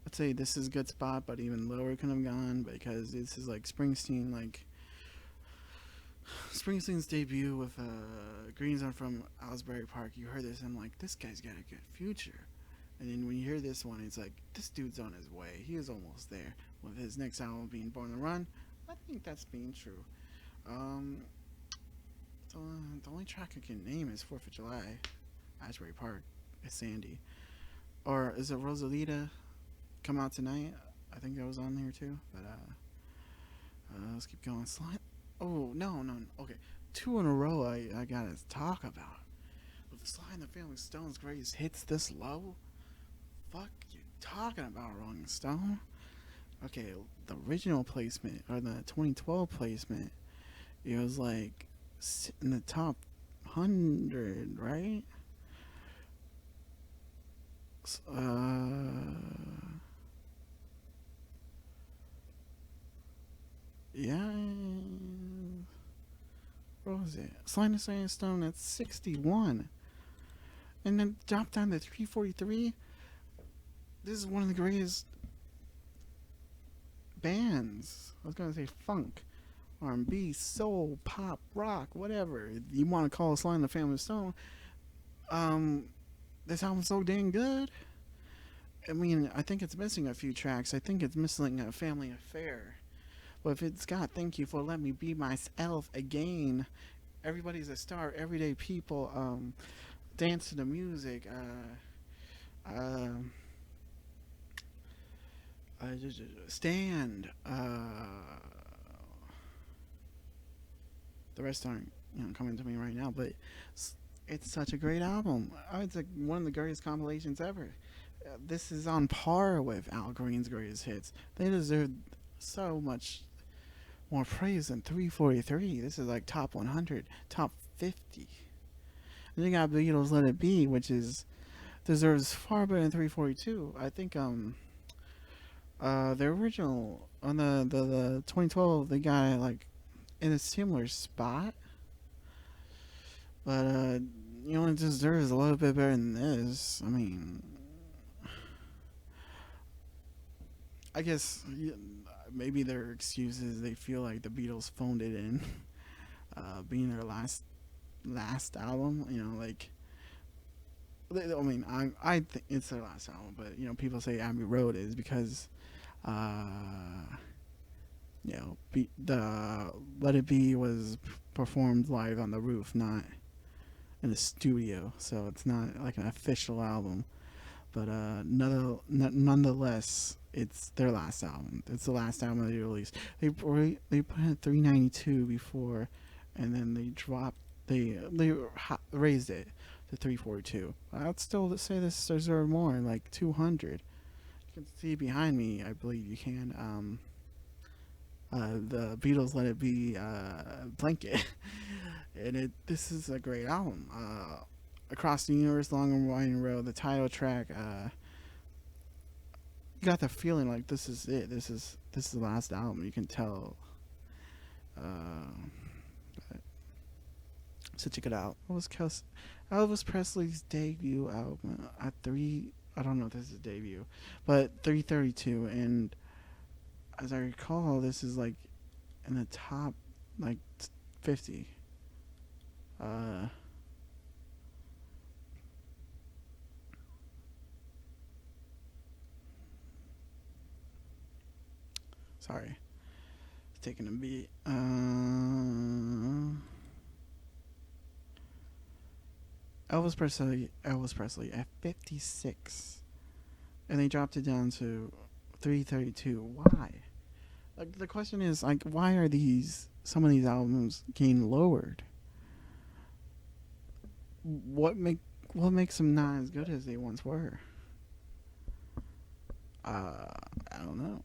I'd say this is a good spot, but even lower could have gone because this is like Springsteen, like Springsteen's debut with Green Zone from Asbury Park. You heard this, and I'm like, this guy's got a good future. And then when you hear this one, it's like, this dude's on his way. He is almost there. With his next album being Born to Run, I think that's being true. Um, the only track I can name is 4th of July, Asbury Park. It's Sandy. Or is it Rosalita come out tonight? I think that was on there too. But let's keep going. Slide. Oh no. Okay, two in a row. I gotta talk about. With Sly and the Family Stone's greatest hits this low. Fuck you talking about, Rolling Stone? Okay, the original placement or the 2012 placement, it was like in the top 100, right? Yeah. What was it? Sly and the Family Stone at 61, and then dropped down to 343. This is one of the greatest bands. I was gonna say funk, R&B, soul, pop, rock, whatever you want to call Sly and the Family Stone. Um, this album's so dang good. I mean, I think it's missing a few tracks. I think it's missing a Family Affair. But if it's got Thank You for Letting Me Be Myself Again, Everybody's a Star, Everyday People, Dance to the Music, Stand, the rest aren't coming to me right now, but it's such a great album. It's like one of the greatest compilations ever. This is on par with Al Green's greatest hits. They deserve so much more praise than 343. This is like top 100, top 50. And you got Beatles Let It Be, which is deserves far better than 342. I think the original on the 2012 they got it like in a similar spot, but it deserves a little bit better than this. I mean, I guess maybe their excuse is they feel like the Beatles phoned it in, being their last album. Like I mean, I think it's their last album, but people say Abbey Road is because the Let It Be was performed live on the roof, not in a studio, so it's not like an official album. But nonetheless, it's their last album. It's the last album they released. They put it 392 before, and then they dropped. They raised it to 342. I'd still say this deserves more, like 200. You can see behind me. I believe you can. The Beatles Let It Be blanket, and this is a great album. Across the Universe, Long and Winding Road, the title track. You got the feeling like this is it. This is the last album. You can tell. But such a good album. Elvis Presley's debut album at three. I don't know if this is debut, but 332. And as I recall, this is like in the top like 50. Uh, Sorry, it's taking a beat. Elvis Presley at 56, and they dropped it down to 332. Why? Like the question is like, why are these some of these albums getting lowered? What make what makes them not as good as they once were? Uh, I don't know.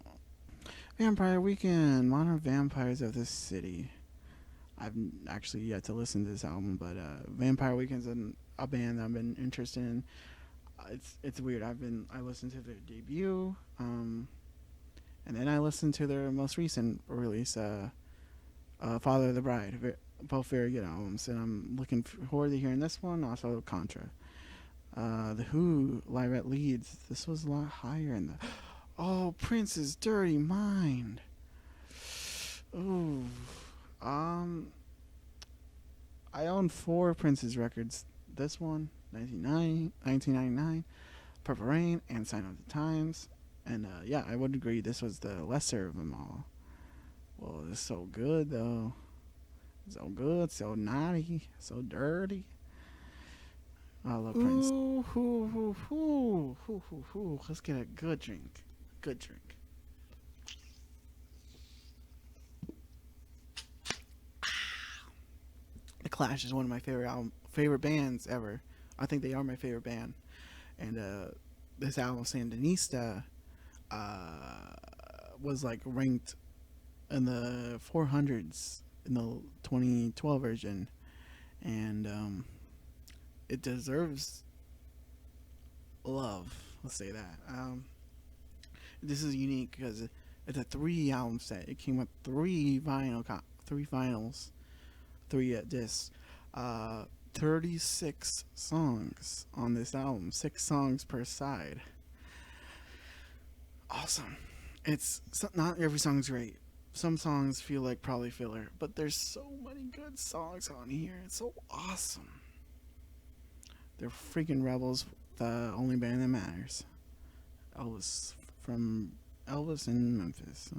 Vampire Weekend, Modern Vampires of this City. I've actually yet to listen to this album, but Vampire Weekend's a band that I've been interested in. It's weird. I listened to their debut, and then I listened to their most recent release, Father of the Bride. Both very good albums, and I'm looking forward to hearing this one. Also, Contra. The Who live at Leeds. This was a lot higher in the. Oh, Prince's Dirty Mind. Ooh, um, I own four Prince's records. This one, 1999, Purple Rain, and Sign of the Times. And yeah, I would agree this was the lesser of them all. Well, it's so good though. So good, so naughty, so dirty. I love Prince. Ooh, hoo, hoo, hoo, hoo, hoo, hoo. Let's get a good drink. Good drink. The Clash is one of my favorite bands ever. I think they are my favorite band. And this album, Sandinista, uh, was like ranked in the 400s in the 2012 version, and it deserves love. Let's say that. This is unique because it's a three-album set. It came with three vinyls, three discs, 36 songs on this album, 6 songs per side. Awesome. Not every song's great. Some songs feel like probably filler, but there's so many good songs on here. It's so awesome. They're freaking rebels, the only band that matters. Elvis from Elvis in Memphis.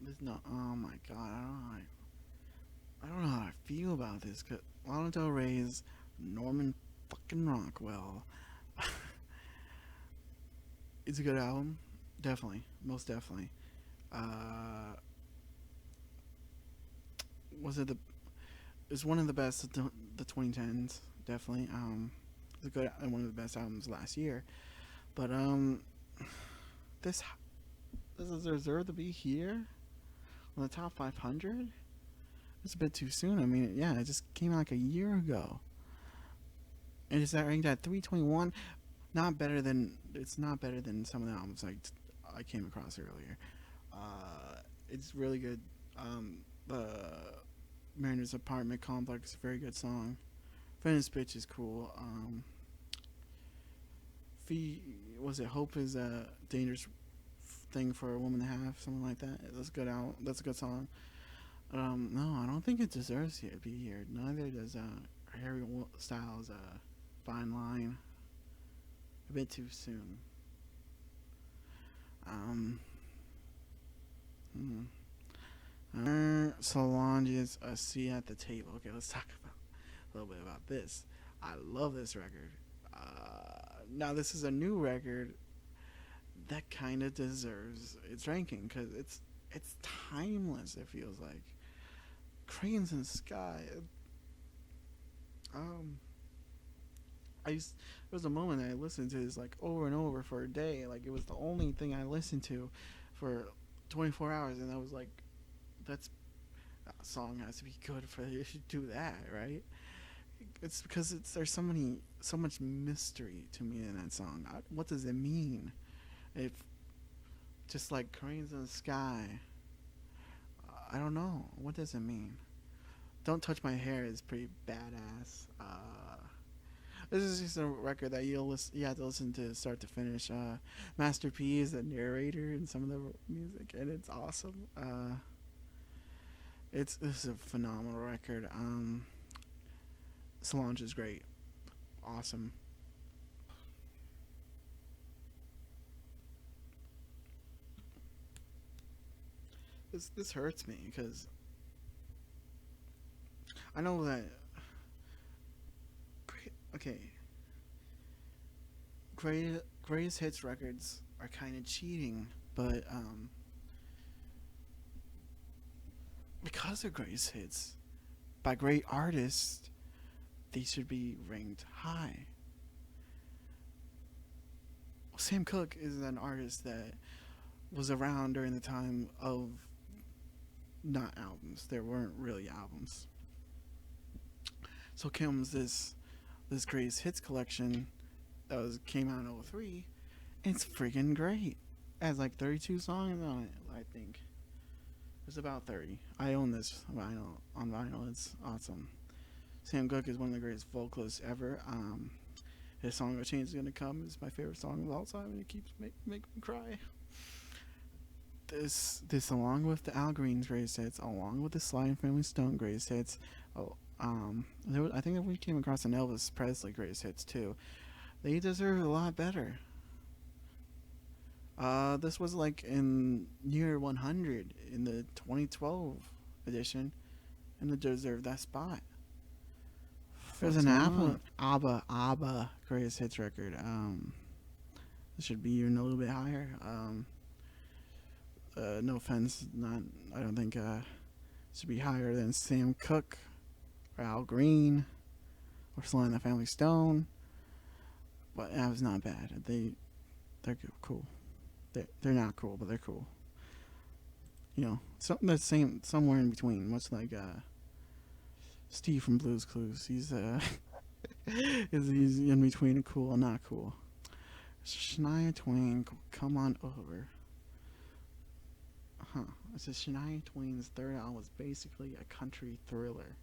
This no. Oh my god, I don't know how I feel about this. Cause Lana Del Rey's Norman fucking Rockwell. It's a good album, definitely, most definitely. Uh, was it the? It's one of the best of the 2010s, definitely. It's a good one of the best albums last year. But this this is deserved to be here on the top 500. It's a bit too soon. I mean, yeah, it just came out like a year ago, and it's that ranked at 321. Not better than It's not better than some of the albums I came across earlier. It's really good. The Mariner's Apartment Complex, very good song. Venice Bitch is cool. Fee was it Hope is a dangerous thing for a woman to have, something like that. That's a good out. That's a good song. No, I don't think it deserves to be here. Neither does Harry Styles. Fine Line. A bit too soon. Um, hmm. Solange's A Seat at the Table. Okay, let's talk about a little bit about this. I love this record. Now this is a new record that kind of deserves its ranking because it's timeless. It feels like Cranes in the Sky. Um, there was a moment that I listened to this like over and over for a day. Like it was the only thing I listened to for 24 hours, and I was like, that's that song has to be good for you should do that, right? It's because there's so much mystery to me in that song. What does it mean? If just like Cranes in the Sky, I don't know. What does it mean? Don't Touch My Hair is pretty badass. This is just a record that you have to listen to start to finish. Master P is the narrator in some of the music, and it's awesome. This is a phenomenal record. Solange is great, awesome. this hurts me because I know that okay, greatest hits records are kind of cheating, but because they're greatest hits by great artists, they should be ranked high. Sam Cooke is an artist that was around during the time of not albums. There weren't really albums. So comes this greatest hits collection that came out in '03. It's freaking great. It has like 32 songs on it, I think. There's about 30. I own this vinyl on vinyl. It's awesome. Sam Cooke is one of the greatest vocalists ever. His song "A Change Is Gonna Come" is my favorite song of all time, and it keeps make me cry. This along with the Al Green's greatest hits, along with the Sly and Family Stone greatest hits. Oh, I think that we came across an Elvis Presley greatest hits too. They deserve a lot better. This was like in year 100 in the 2012 edition, and it deserved that spot. There's an ABBA greatest hits record. It should be even a little bit higher. No offense, not I don't think it should be higher than Sam Cooke or Al Green or Sly and the Family Stone. But that was not bad. They're cool. They're not cool, but they're cool. You know, something that's same somewhere in between. Much like Steve from Blue's Clues. He's in between cool and not cool. Shania Twain, come on over. Huh. It says Shania Twain's third album was basically a country thriller.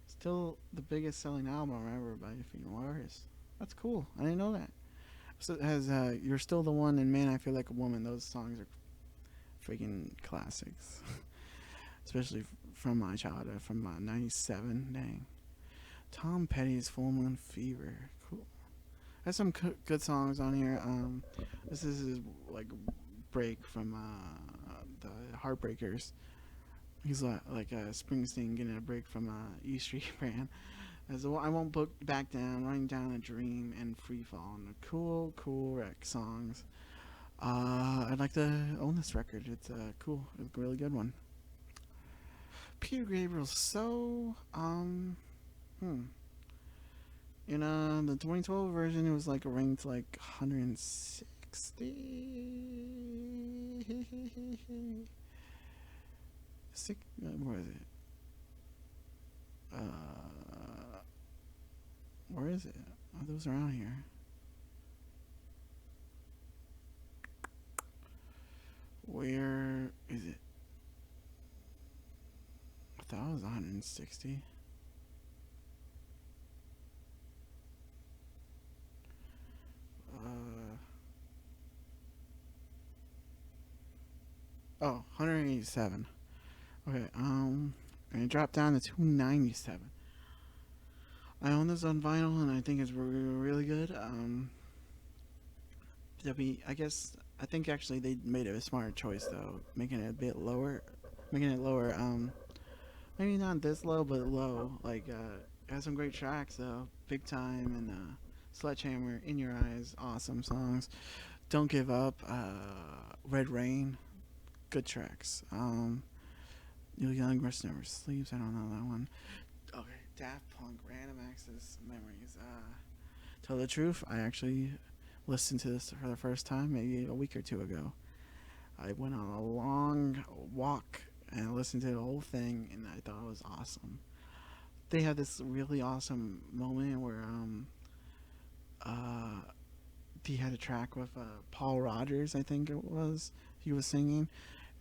Still the biggest selling album ever by a female artist. That's cool. I didn't know that. So it has "You're Still the One" and "Man, I Feel Like a Woman." Those songs are freaking classics, especially from my childhood, from '97. Dang. Tom Petty's "Full Moon Fever." Cool. Has some good songs on here. This is his like break from the Heartbreakers. He's like Springsteen getting a break from E Street Band. As I won't book back down, running down a dream, and free fall. And cool wreck songs. I'd like to own this record. It's it's a really good one. Peter Gabriel's "So," in the 2012 version, it was like ranked like 160. Where is it? Where is it? Are those around here? Where is it? I thought it was 160. Oh, 187. Okay, and it dropped down to 297. I own this on vinyl, and I think it's really good. I guess I think actually they made a smart choice though, making it a bit lower, making it lower. Maybe not this low, but low. Like, it has some great tracks though. "Big Time" and "Sledgehammer," "In Your Eyes," awesome songs. "Don't Give Up," "Red Rain," good tracks. "Neil Young," "Rest Never Sleeps." I don't know that one. Okay, Daft Punk, "Random Access Memories." Tell the truth, I actually listened to this for the first time maybe a week or two ago. I went on a long walk and listened to the whole thing, and I thought it was awesome. They had this really awesome moment where uh, he had a track with Paul Rogers, I think it was. He was singing,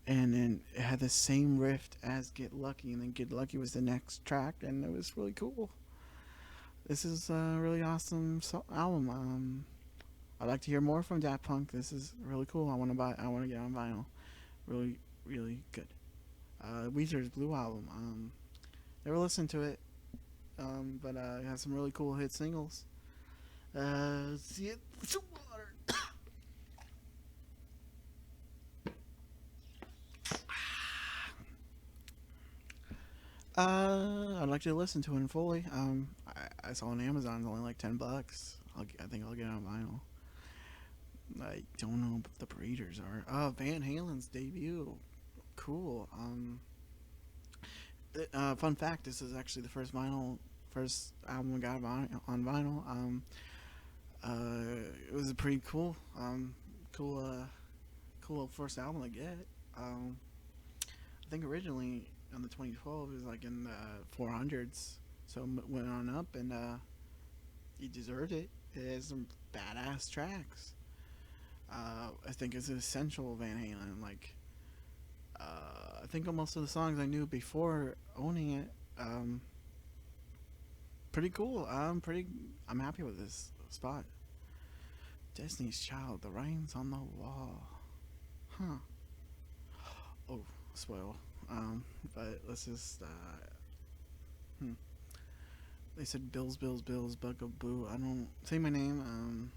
and then it had the same riff as "Get Lucky," and then "Get Lucky" was the next track, and it was really cool. This is a really awesome album. I'd like to hear more from Daft Punk. This is really cool. I want to buy. I want to get on vinyl. Really good. Weezer's "Blue" album. Never listened to it, but it has some really cool hit singles. See it. I'd like to listen to it in fully. I saw on Amazon it's only like $10. I think I'll get it on vinyl. I don't know what the Breeders are. Van Halen's debut. Cool. Fun fact: this is actually the first album I got on vinyl. It was a pretty cool, cool first album to get. Um, I think originally on the 2012 it was like in the 400s, so went on up and he deserved it. It has some badass tracks. I think it's essential Van Halen. Like, I think most of the songs I knew before owning it. Pretty cool. I'm happy with this spot. Destiny's Child. The writing's on the wall. Huh. Oh, spoil. But let's just. Hmm. They said Bills, Bills, Bills, Bugaboo. I don't say my name.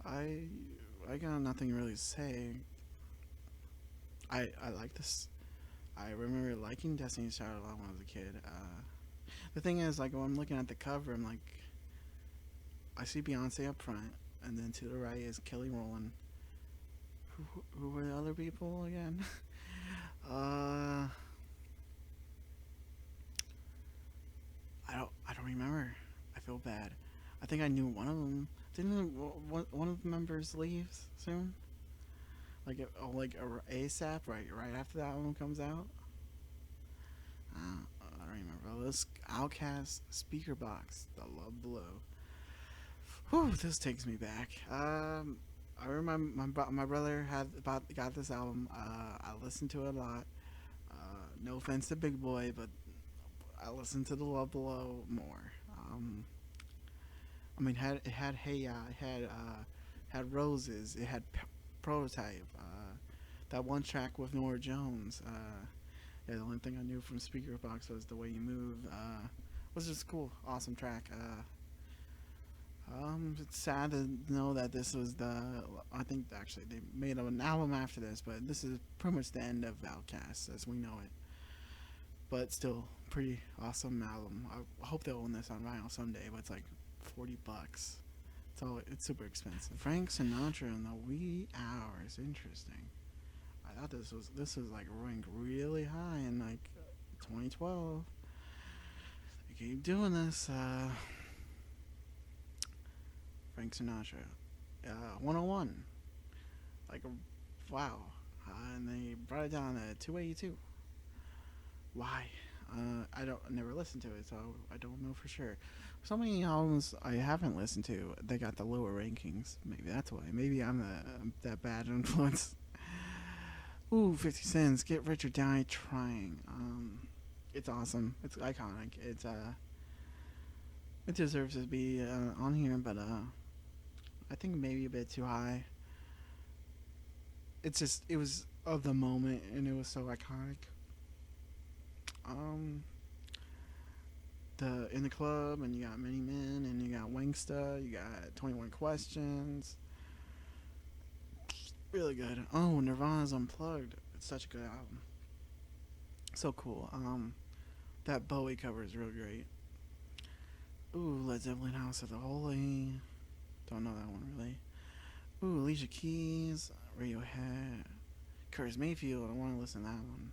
I I got nothing really to say. I like this. I remember liking Destiny's Child a lot when I was a kid. The thing is, like when I'm looking at the cover, I'm like, I see Beyonce up front, and then to the right is Kelly Rowland. Who were the other people again? uh, I don't remember. I feel bad. I think I knew one of them. Didn't one of the members leave soon? Like ASAP, right after the album comes out. I don't remember. This Outcast Speaker Box, The Love Below. Whew, this takes me back. I remember my brother got this album. I listened to it a lot. No offense to Big Boy, but I listened to The Love Below more. I mean, it had Hey Ya, it had Roses, it had Prototype. That one track with Nora Jones. Yeah, the only thing I knew from Speaker Box was The Way You Move. Was just cool, awesome track. It's sad to know that this was the. I think actually they made an album after this, but this is pretty much the end of Outkast as we know it. But still, pretty awesome album. I hope they'll own this on vinyl someday, but it's like $40. It's super expensive. Frank Sinatra in the wee hours. Interesting. I thought this was like ranked really high in like 2012. They keep doing this. Frank Sinatra. 101. Like, wow. And they brought it down to 282. Why? I never listened to it, so I don't know for sure. So many albums I haven't listened to, they got the lower rankings. Maybe that's why. Maybe I'm that bad influence. Ooh, 50 Cents, Get Rich or Die Trying. It's awesome. It's iconic. It deserves to be on here, but I think maybe a bit too high. It was of the moment, and it was so iconic. Um, the In the Club, and you got Many Men, and you got Wangsta, you got 21 Questions. Really good. Oh, Nirvana's Unplugged. It's such a good album. So cool. That Bowie cover is real great. Ooh, Led Zeppelin House of the Holy. Don't know that one really. Ooh, Alicia Keys, Radiohead, Curtis Mayfield. I want to listen to that one.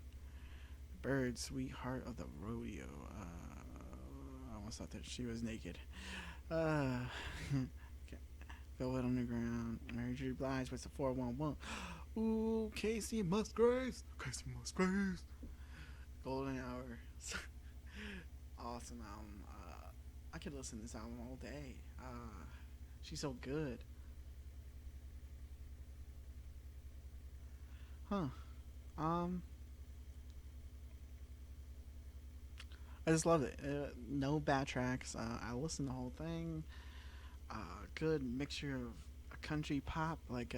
Bird, Sweetheart of the Rodeo. I almost thought that she was naked. Uh, Velvet Underground, Mary J. Blige with the 411. Ooh, Casey Musgraves. Casey Musgraves. Golden Hour. Awesome album. I could listen to this album all day. She's so good. Huh. Um, I just love it. No bad tracks. I listened to the whole thing. Good mixture of a country pop, like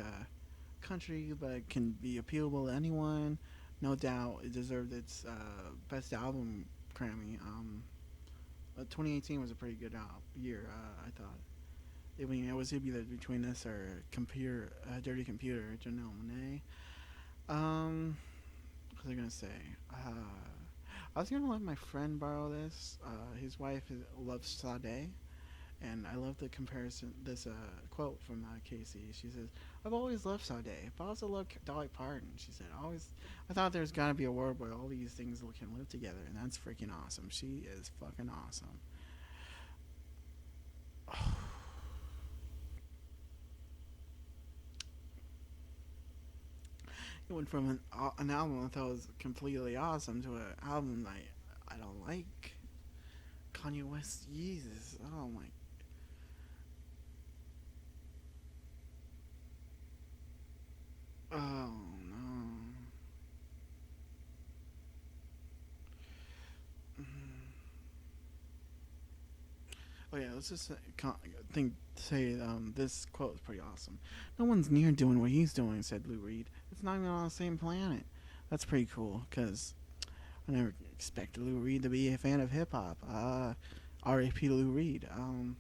country, but it can be appealable to anyone. No doubt, it deserved its best album Grammy. 2018 was a pretty good year. I thought. I mean, it was either between this or Dirty Computer, Janelle Monáe. What was I gonna say? I was gonna let my friend borrow this. His wife loves Sade, and I love the comparison. This quote from Casey. She says, "I've always loved Sade, but I also love Dolly Parton." She said, "Always, I thought there's gotta be a world where all these things can live together, and that's freaking awesome. She is fucking awesome." It went from an album I thought was completely awesome to an album I don't like. Kanye West, Jesus, oh my, oh no. Oh yeah, let's just say this quote is pretty awesome. No one's near doing what he's doing," said Lou Reed. "It's not even on the same planet." That's pretty cool because I never expected Lou Reed to be a fan of hip hop. R.A.P. Lou Reed. Um,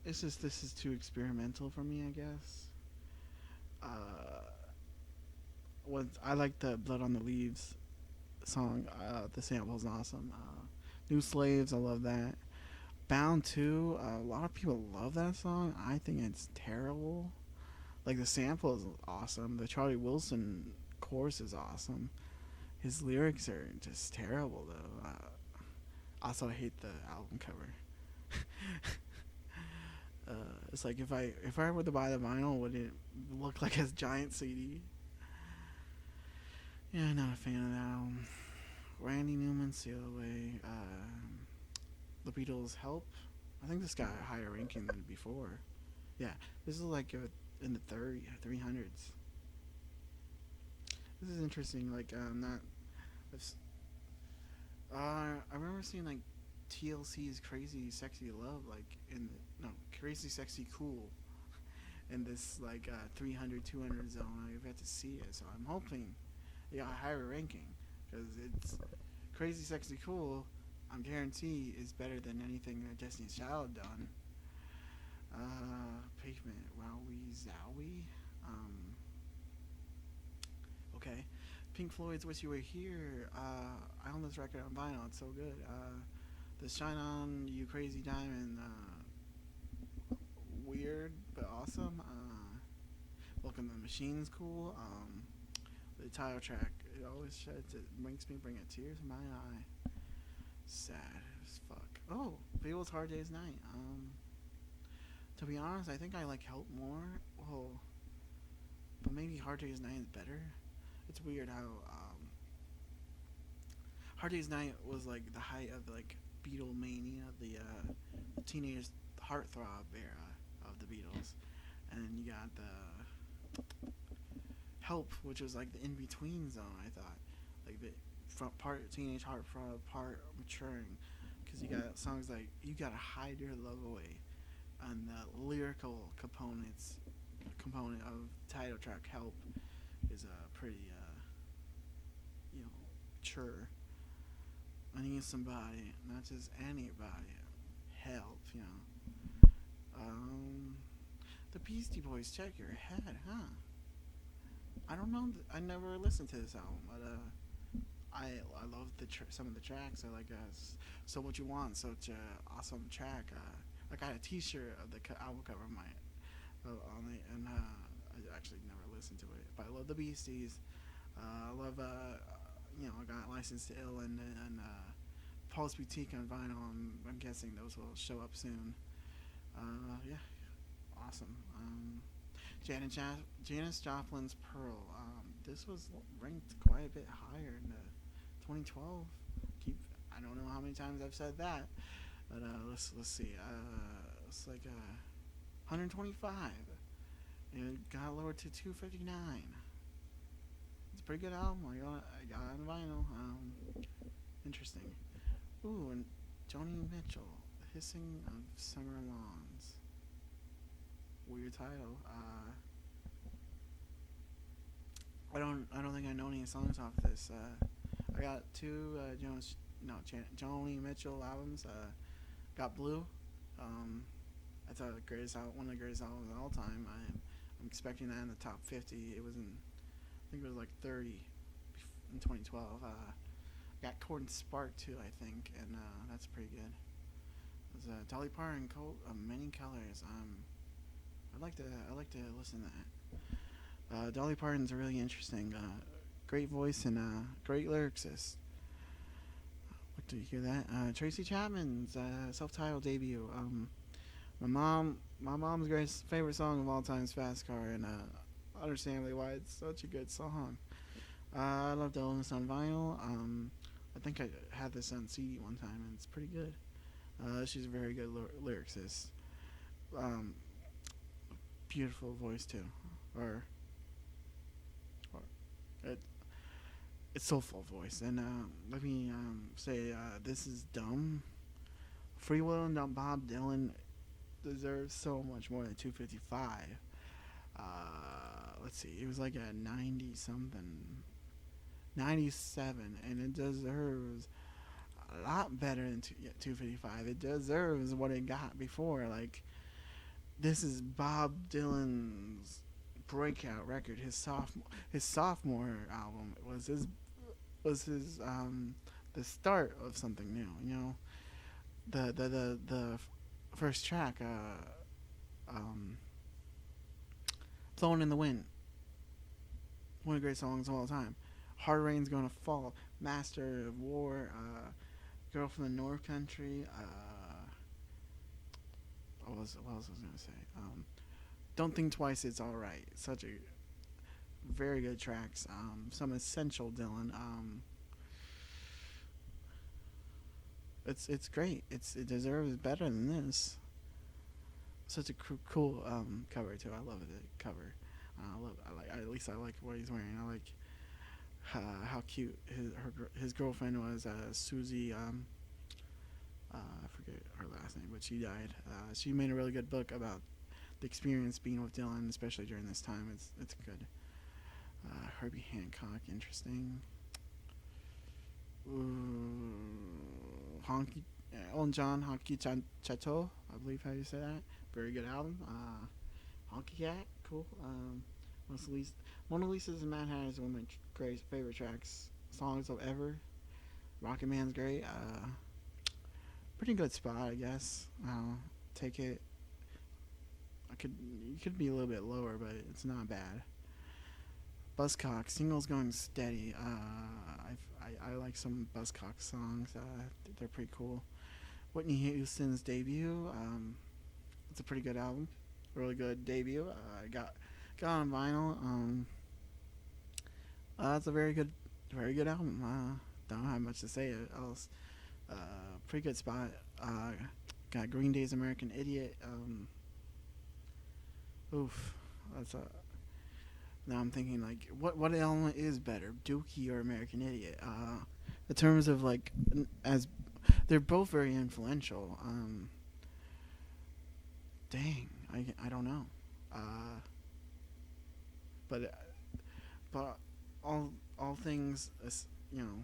it's just this is too experimental for me, I guess. Uh, what I like the Blood on the Leaves song. The sample's awesome. New Slaves, I love that. Bound 2, a lot of people love that song. I think it's terrible. Like the sample is awesome. The Charlie Wilson chorus is awesome. His lyrics are just terrible though. Also, I hate the album cover. It's like if I were to buy the vinyl, would it look like a giant CD? Yeah, I'm not a fan of that album. Randy Newman, Sail Away. The Beatles, Help. I think this got a higher ranking than before. Yeah, this is like in the 300s. This is interesting. Like, not. I remember seeing like TLC's Crazy Sexy Love, like in no Crazy Sexy Cool, in this like 300 200 zone. I've had to see it, so I'm hoping it got a higher ranking because it's Crazy Sexy Cool. I'm guarantee is better than anything that Destiny's Child done. Pavement, wowie zowie. Um, okay. Pink Floyd's "Wish You Were Here." I own this record on vinyl. It's so good. The "Shine On You Crazy Diamond." Weird but awesome. Welcome to the Machine's cool. The title track, it always sheds. It makes me bring a tear to my eye. Sad as fuck. Oh, Beatles' "Hard Day's Night." To be honest, I think I like "Help" more. Well, but maybe "Hard Day's Night" is better. It's weird how "Hard Day's Night" was like the height of like Beatlemania, the teenage heartthrob era of the Beatles, and then you got the "Help," which was like the in between zone. I thought, like the front part teenage heartthrob, part maturing, because you got songs like "You Gotta Hide Your Love Away," and the lyrical component of title track "Help" is pretty mature. I need somebody, not just anybody. Help, Um, the Beastie Boys, "Check Your Head," huh? I don't know. I never listened to this album, but I love some of the tracks. I like "So What You Want," such a awesome track. I got a T-shirt of the album cover of my on it, and I actually never listened to it, but I love the Beasties. I love I got "License to Ill" and Paul's Boutique on vinyl. I'm guessing those will show up soon. Yeah, awesome. Janis Joplin's "Pearl." This was ranked quite a bit higher in the 2012. Keep I don't know how many times I've said that, but let's see. It's like 125. It got lowered to 259. It's a pretty good album. I got it on vinyl. Interesting. Ooh, and Joni Mitchell, "The Hissing of Summer Lawns." Weird title. I don't think I know any songs off this. I got two Joni Mitchell albums. Got "Blue." Um, that's one of the greatest albums of all time. I'm expecting that in the top 50. It was in think it was like 30 in 2012. Got Corn Spark too, I think, and that's pretty good. It was Dolly Parton, Coat of Many Colors. I like to listen to that. Dolly Parton's really interesting. Great voice and great lyricist. What do you hear that? Tracy Chapman's self-titled debut. My mom's greatest favorite song of all time is "Fast Car," and understandably why it's such a good song. I love to own this on vinyl. I think I had this on CD one time, and it's pretty good. She's a very good lyricist. Um, Beautiful voice too, or, or it, it's soulful voice. And let me say, this is dumb. Free Will and Bob Dylan deserves so much more than 255. Let's see, it was like a 90 something, 97, and it deserves a lot better than 255. It deserves what it got before. Like, this is Bob Dylan's breakout record. His sophomore album was his the start of something new. You know, the first track, um, "Blowing in the Wind," one of the great songs of all time. "Hard Rain's Gonna Fall," "Master of War," "Girl from the North Country." What else was I gonna say? "Don't Think Twice, It's All Right." Such a very good tracks. Some essential Dylan. It's great. It deserves better than this. Such a cool cover too. I love the cover. At least I like what he's wearing. I like how cute his girlfriend was. Susie. I forget her last name, but she died. She made a really good book about the experience being with Dylan, especially during this time. It's good. Herbie Hancock, interesting. Honky, Elton John, Honky Chateau, I believe how you say that. Very good album. Honky Cat, cool. Mona Lisa's in Manhattan is one of my great favorite tracks, songs of ever. Rocket Man's great. Pretty good spot, I guess. Take it. You could be a little bit lower, but it's not bad. Buzzcock, singles going steady. I like some Buzzcock songs. They're pretty cool. Whitney Houston's debut. It's a pretty good album. Really good debut. I got on vinyl. It's a very good album. Don't have much to say else. Pretty good spot. Got Green Day's American Idiot. Oof, that's a. Now I'm thinking like, what element is better, Dookie or American Idiot? In terms of like, as they're both very influential. Dang, I don't know. Uh, but but all things, you know,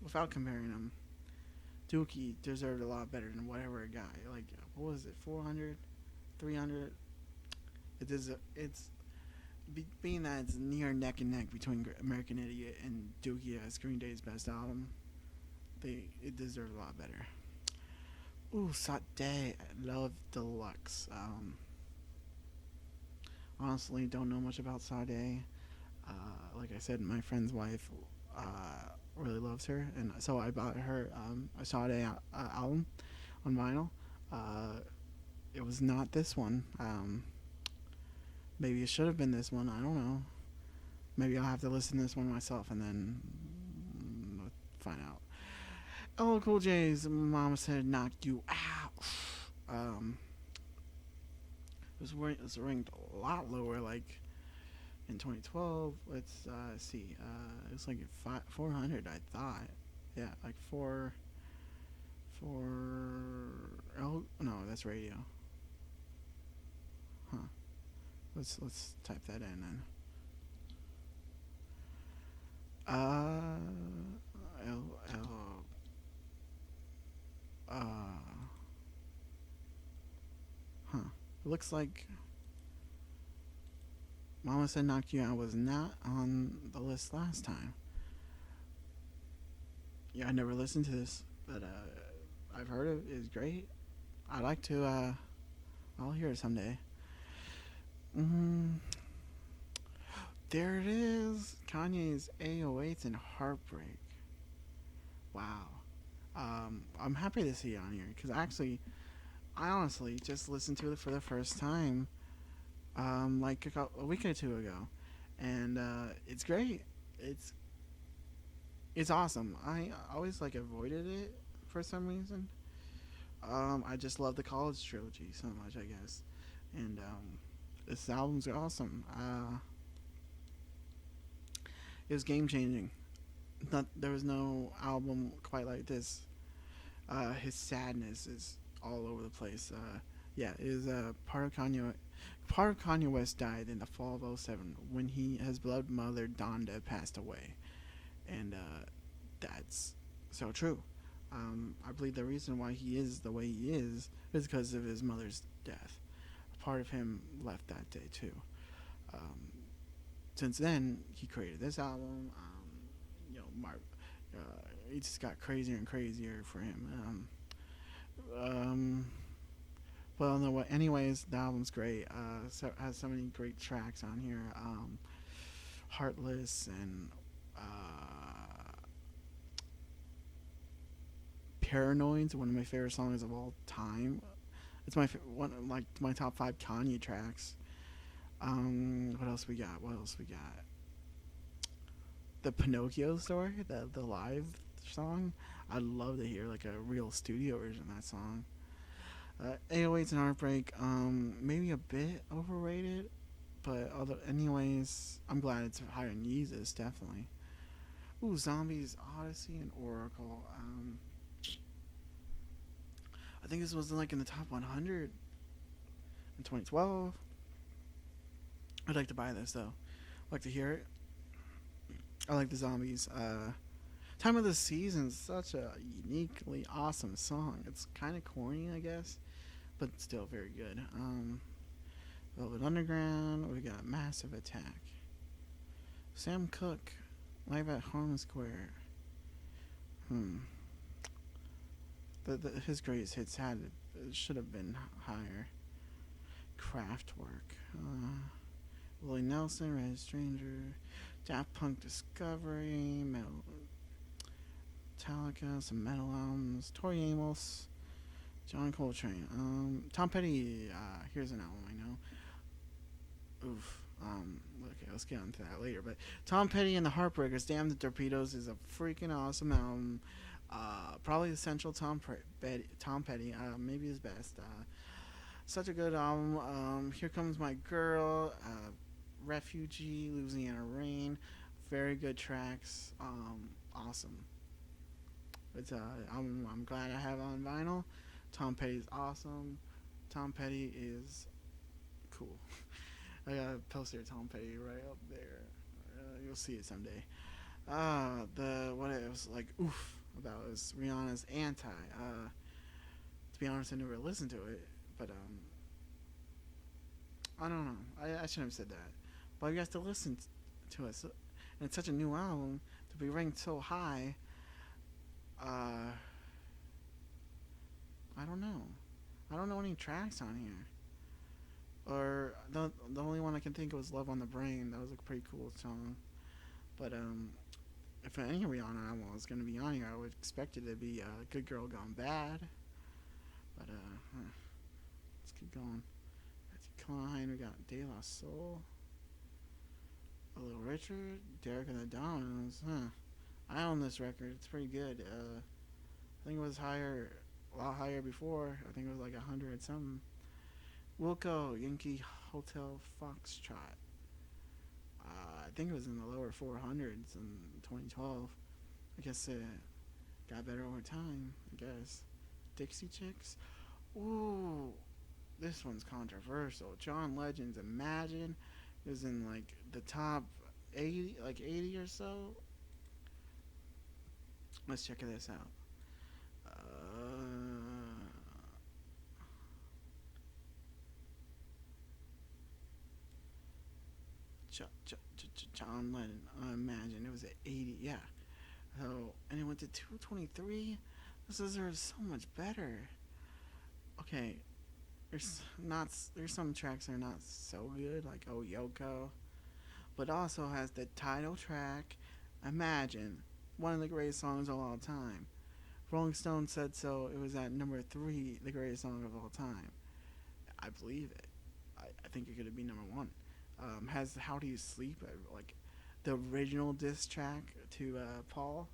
without comparing them, Dookie deserved a lot better than whatever it got. Like, what was it, 400, 300? It's being that it's near neck and neck between American Idiot and Dookie as Green Day's best album. It deserved a lot better. Ooh, Sade, I love Deluxe. Honestly, don't know much about Sade. Like I said, my friend's wife really loves her, and so I bought her a Sade album on vinyl. Uh, it was not this one. Maybe it should have been this one. I don't know. Maybe I'll have to listen to this one myself and then find out. Oh, Cool J's Mama Said Knock You Out. Um, it was ranked a lot lower, like in 2012. Let's see. It was like 400, I thought. Yeah, like four. Oh no, that's radio. Huh. Let's type that in then. L L huh. It looks like Mama Said Knock You Out was not on the list last time. Yeah, I never listened to this, but I've heard it is great. I'd like to. I'll hear it someday. Mm, there it is. Kanye's 808s and Heartbreak. Wow. I'm happy to see it on here because actually, I honestly just listened to it for the first time, like a week or two ago, and it's great. It's it's awesome. I always like avoided it for some reason. I just love the college trilogy so much, I guess, and this album's awesome. It was game changing. Not there was no album quite like this. His sadness is all over the place. Yeah, it is part of Kanye. Part of Kanye West died in the fall of '07 when his beloved mother Donda passed away, and that's so true. I believe the reason why he is the way he is because of his mother's death. Part of him left that day too. Um, since then, he created this album. Mark, it just got crazier and crazier for him. Well, no, what? Anyways, the album's great. So has so many great tracks on here. Heartless and Paranoid's one of my favorite songs of all time. It's one like my top five Kanye tracks. What else we got? What else we got? The Pinocchio story, the live song. I'd love to hear like a real studio version of that song. 808s and Heartbreak, maybe a bit overrated, but anyways, I'm glad it's higher than Yeezus, definitely. Ooh, Zombies, Odyssey, and Oracle. I think this was like in the top 100 in 2012. I'd like to buy this though. I'd like to hear it. I like the Zombies. Time of the Season is such a uniquely awesome song. It's kind of corny, I guess, but still very good. Velvet Underground. We got Massive Attack. Sam Cooke, live at Harlem Square. Hmm. His greatest hits should have been higher. Kraftwerk. Willie Nelson, Red Stranger, Daft Punk Discovery, Metallica, some metal albums, Tori Amos, John Coltrane. Tom Petty, here's an album I know. Oof. Okay, let's get onto that later. But Tom Petty and the Heartbreakers, Damn the Torpedoes is a freaking awesome album. Probably the central Tom Petty, maybe his best. Such a good album. Here Comes My Girl, Refugee, Louisiana Rain, very good tracks. Awesome. It's I'm glad I have it on vinyl. Tom Petty's awesome. Tom Petty is cool. I got a poster of Tom Petty right up there. You'll see it someday. The what it was like oof about was Rihanna's Anti. To be honest, I never listened to it, but I don't know. I shouldn't have said that, but you have to listen to it. So, and it's such a new album to be ranked so high. Uh, I don't know. I don't know any tracks on here. Or the only one I can think of was Love on the Brain. That was a pretty cool song. But if any Rihanna album was gonna be on here, I would expect it to be Good Girl Gone Bad. But let's keep going. Klein, we got De La Soul, A Little Richard, Derek and the Dominoes. I own this record. It's pretty good. I think it was higher, a lot higher before. I think it was like 100 something. Wilco, Yankee Hotel Foxtrot. I think it was in the lower 400s in 2012. I guess it got better over time. I guess. Dixie Chicks. Ooh, this one's controversial. John Legend's Imagine is in like the top 80, like 80 or so. Let's check this out. John Lennon. I imagine it was at 80. Yeah. So and it went to 223. This deserves so much better. Okay, there's some tracks that are not so good, like Oh Yoko, but also has the title track, Imagine, one of the greatest songs of all time. Rolling Stone said so. It was at number three, the greatest song of all time. I believe it. I think it could be number one. Has How Do You Sleep? Like the original diss track to Paul.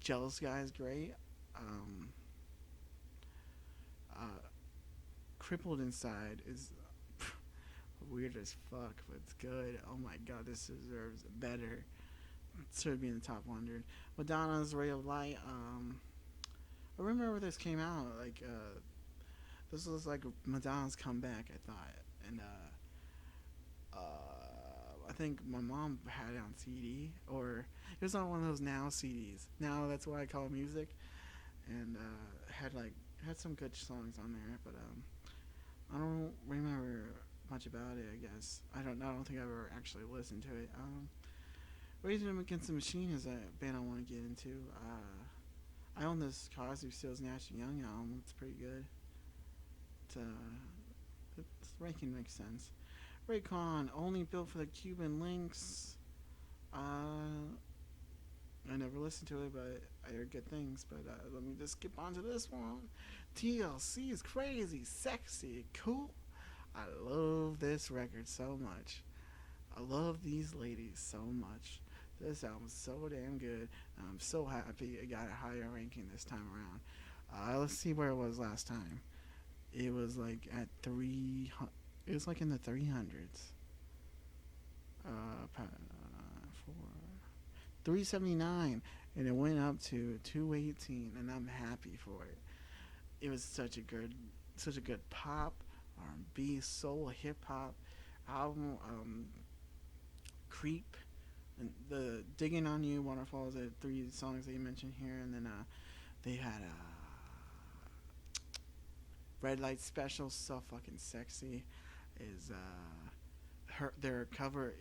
Jealous Guy is great. Um, uh, Crippled Inside is weird as fuck, but it's good. Oh my god, this deserves better. It should be in the top 100. Madonna's Ray of Light. I remember this came out. This was like Madonna's comeback. I thought, and I think my mom had it on CD, or it was on one of those Now CDs. Now that's what I call music, and had some good songs on there, but I don't remember much about it. I guess I don't think I ever actually listened to it. Rage Against the Machine is a band I want to get into. I own this Cosby, Stills, Nash and Young album. It's pretty good. It's, its ranking makes sense. Raycon, only built for the Cuban links. I never listened to it, but I heard good things. But let me just skip on to this one. TLC is crazy, sexy, cool. I love this record so much. I love these ladies so much. This album's so damn good. I'm so happy it got a higher ranking this time around. Let's see where it was last time. It was like at 300. It was like in the 300s. For 379, and it went up to 218, and I'm happy for it. It was such a good pop, R&B, soul, hip hop album. Creep, and the Digging on You, Waterfalls, the three songs that you mentioned here, and then they had Red Light Special, so fucking sexy. Is their cover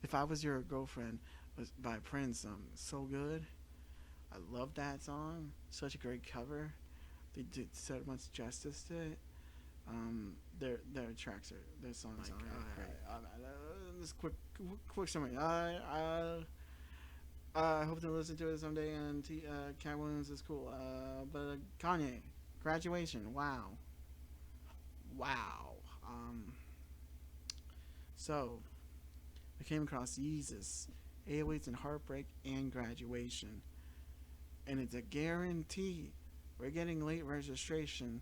if I was your girlfriend was by Prince. So good. I love that song. Such a great cover. They did so much justice to it. Their tracks are their songs are great. This quick summary. I hope to listen to it someday. And Cat Williams is cool. But Kanye, Graduation. Wow, wow. So I came across Jesus, 808s and Heartbreak, and Graduation, and it's a guarantee. We're getting late registration.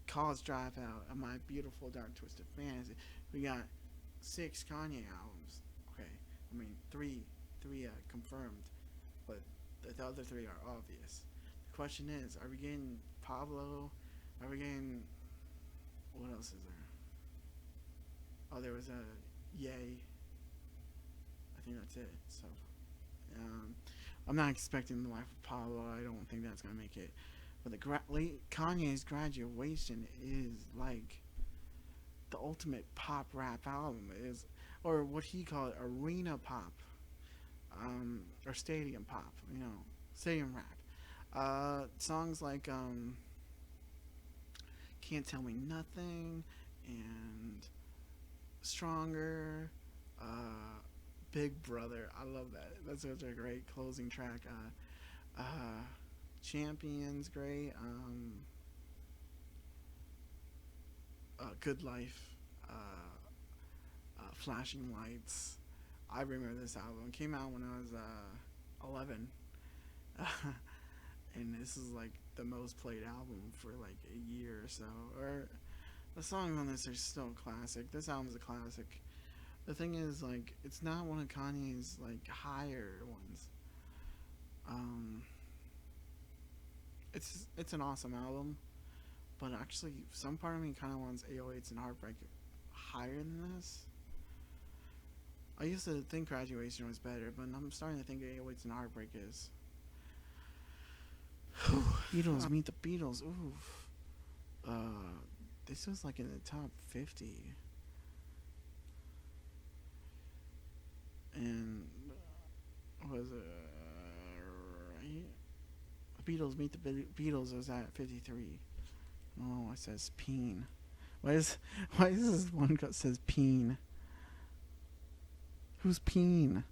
College Dropout, and My Beautiful Dark Twisted Fantasy. We got 6 Kanye albums. Okay, I mean three confirmed, but the other 3 are obvious. The question is, are we getting Pablo? Are we getting what else is there? Oh, there was a Yay. I think that's it. So, um, I'm not expecting the life of Pablo. I don't think that's gonna make it. But Kanye's Graduation is like the ultimate pop rap album. It is, or what he called arena pop, or stadium pop. Stadium rap. Songs like Can't Tell Me Nothing and Stronger. Big Brother. I love that. That's such a great closing track. Champions, great. Good Life. Flashing Lights. I remember this album. It came out when I was 11. And this is like the most played album for like a year or so. Or the songs on this are still classic. This album's a classic. The thing is, like, it's not one of Kanye's like higher ones. Um, it's an awesome album, but actually, some part of me kind of wants 808s and Heartbreak higher than this. I used to think Graduation was better, but I'm starting to think 808s and Heartbreak is. Beatles meet the Beatles. Oof. This was like in the top 50. and was right? Beatles Meet the Beatles was at 53. Oh, it says peen. Why is why is this one that says peen? Who's peen?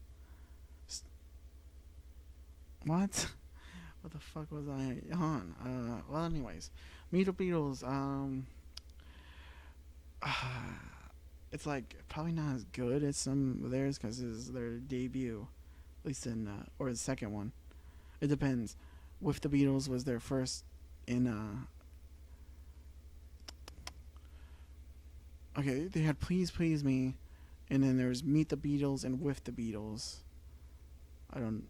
What? What the fuck was I on? Well, anyways, Meet the Beatles. It's like probably not as good as some of theirs because it's their debut, at least in or the second one. It depends. With the Beatles was their first in okay, they had Please Please Me, and then there was Meet the Beatles and With the Beatles. I don't.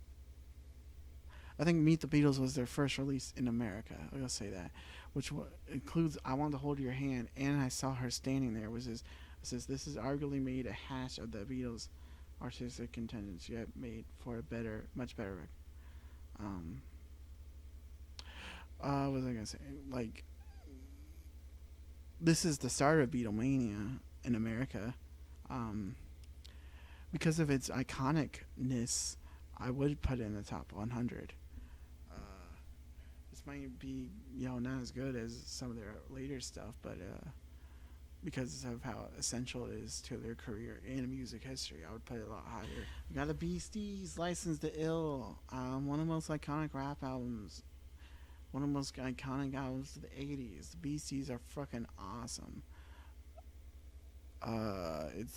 I think Meet the Beatles was their first release in America. I'll say that, which includes I Want to Hold Your Hand, and I Saw Her Standing There. Was this? It says this is arguably made a hash of the Beatles' artistic contenders, yet made for a better, much better record. Um, what was I gonna say? Like this is the start of Beatlemania in America. Um, because of its iconicness, I would put it in the top 100. Uh, this might be, not as good as some of their later stuff, but because of how essential it is to their career in music history, I would put it a lot higher. You got the Beasties, License to Ill, one of the most iconic rap albums, one of the most iconic albums of the 80s. The Beasties are fucking awesome. It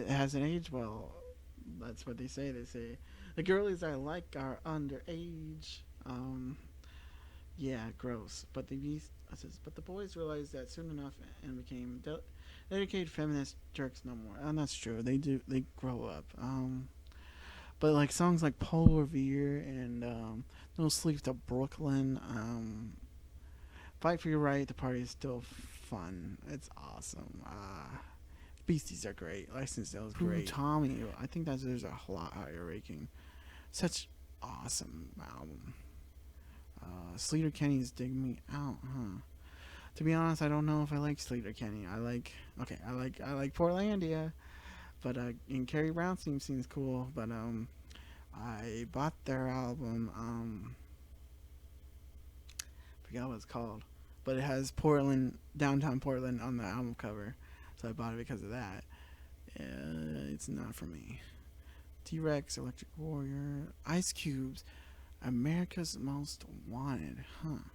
hasn't aged well. That's what they say. They say the girlies I like are underage. Yeah, gross. But the boys realized that soon enough and became dedicated feminist jerks no more. And that's true. They do. They grow up. But like songs like Paul Revere and No Sleep to Brooklyn, Fight for Your Right, the party is still fun. It's awesome. Beasties are great. License Sale is great. Tommy, I think that there's a lot higher ranking. Such awesome album. Sleater Kenny's Dig Me Out, huh? To be honest, I don't know if I like Sleater Kenny. I like Portlandia, but and Carrie Brown seems cool. But I bought their album. Forgot what it's called, but it has Portland, downtown Portland, on the album cover, so I bought it because of that. It's not for me. T Rex, Electric Warrior, Ice Cubes, America's Most Wanted, huh?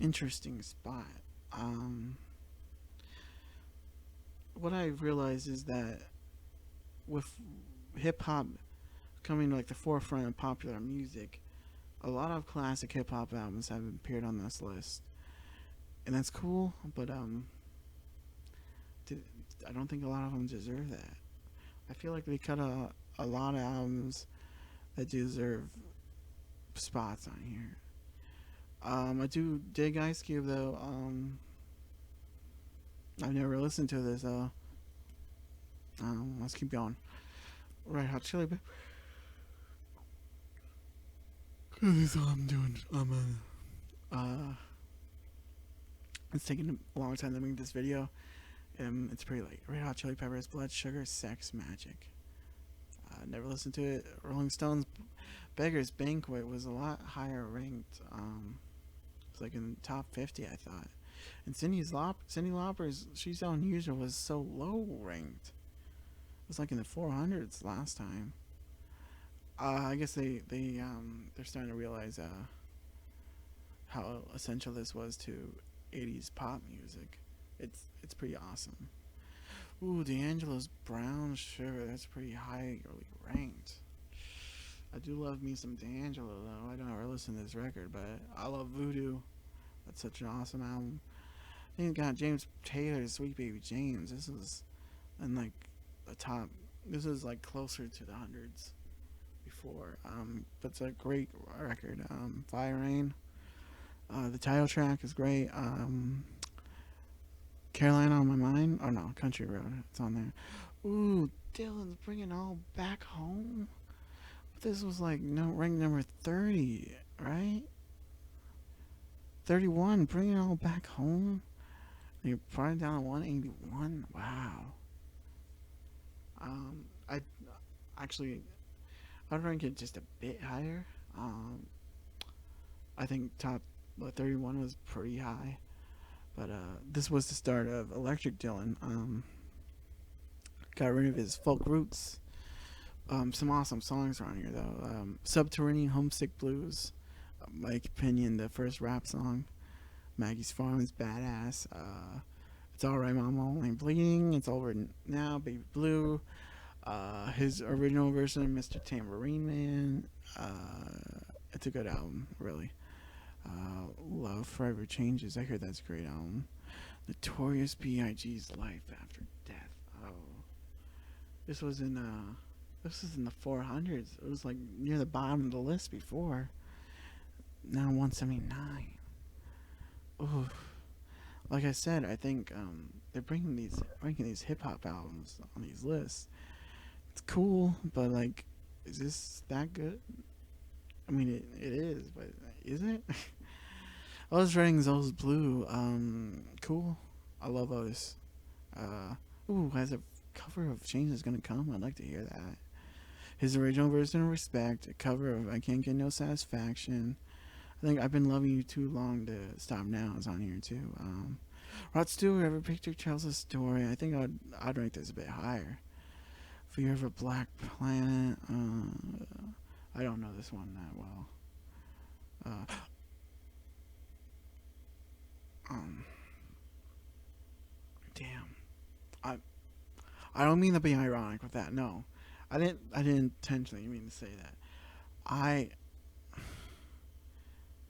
Interesting spot. Um, what I realized is that with hip hop coming to like the forefront of popular music, a lot of classic hip hop albums have appeared on this list, and that's cool. But I don't think a lot of them deserve that. I feel like they cut a lot of albums that deserve spots on here. I do dig Ice Cube though. I've never listened to this. Let's keep going. Right, Hot Chili Peppers. This is all I'm doing. It's taking a long time to make this video. It's pretty late. Red Hot Chili Peppers, Blood Sugar Sex Magic. Never listened to it. Rolling Stones, Beggar's Banquet was a lot higher ranked. It's like in the top 50, I thought. And Cyndi Lauper's She's So Unusual was so low ranked. It was like in the 400s last time. I guess they're starting to realize how essential this was to 80s pop music. It's pretty awesome. Ooh, D'Angelo's Brown Sugar. That's pretty highly ranked. I do love me some D'Angelo though. I don't ever listen to this record, but I love Voodoo. That's such an awesome album. Then you got James Taylor's Sweet Baby James. This is in like the top. This is like closer to the hundreds before. But it's a great record. Fire Rain. The title track is great. Carolina on My Mind. Oh no, Country Road. It's on there. Ooh, Dylan's Bringing All Back Home. This was like ranked number 30, right? 31. Bring It All Back Home. You brought it down to 181. Wow. I actually I'd rank it just a bit higher. Um, I think top 31 was pretty high, but this was the start of Electric Dylan. Got rid of his folk roots. Some awesome songs are on here though. Subterranean Homesick Blues, my opinion, the first rap song. Maggie's Farm is badass. It's alright, Mama, only bleeding. It's over now, Baby Blue. His original version of Mr. Tambourine Man. It's a good album, really. Love Forever Changes. I heard that's a great album. Notorious B.I.G.'s Life After Death. Oh, this was in the 400s. It was like near the bottom of the list before. Now 179. Ooh. Like I said, I think they're bringing these hip hop albums on these lists. It's cool, but like, is this that good? I mean, it is, but is it? Otis Redding's Otis Blue. Cool. I love Otis. Ooh, has a cover of Change Is Gonna Come. I'd like to hear that. His original version of Respect, a cover of I Can't Get No Satisfaction. I think I've Been Loving You Too Long to Stop Now is on here too. Rod Stewart, Every Picture Tells a Story. I think I'd rank this a bit higher. Fear of a Black Planet. I don't know this one that well. Uh, um, damn. I I don't mean to be ironic with that. No, I didn't intentionally mean to say that. I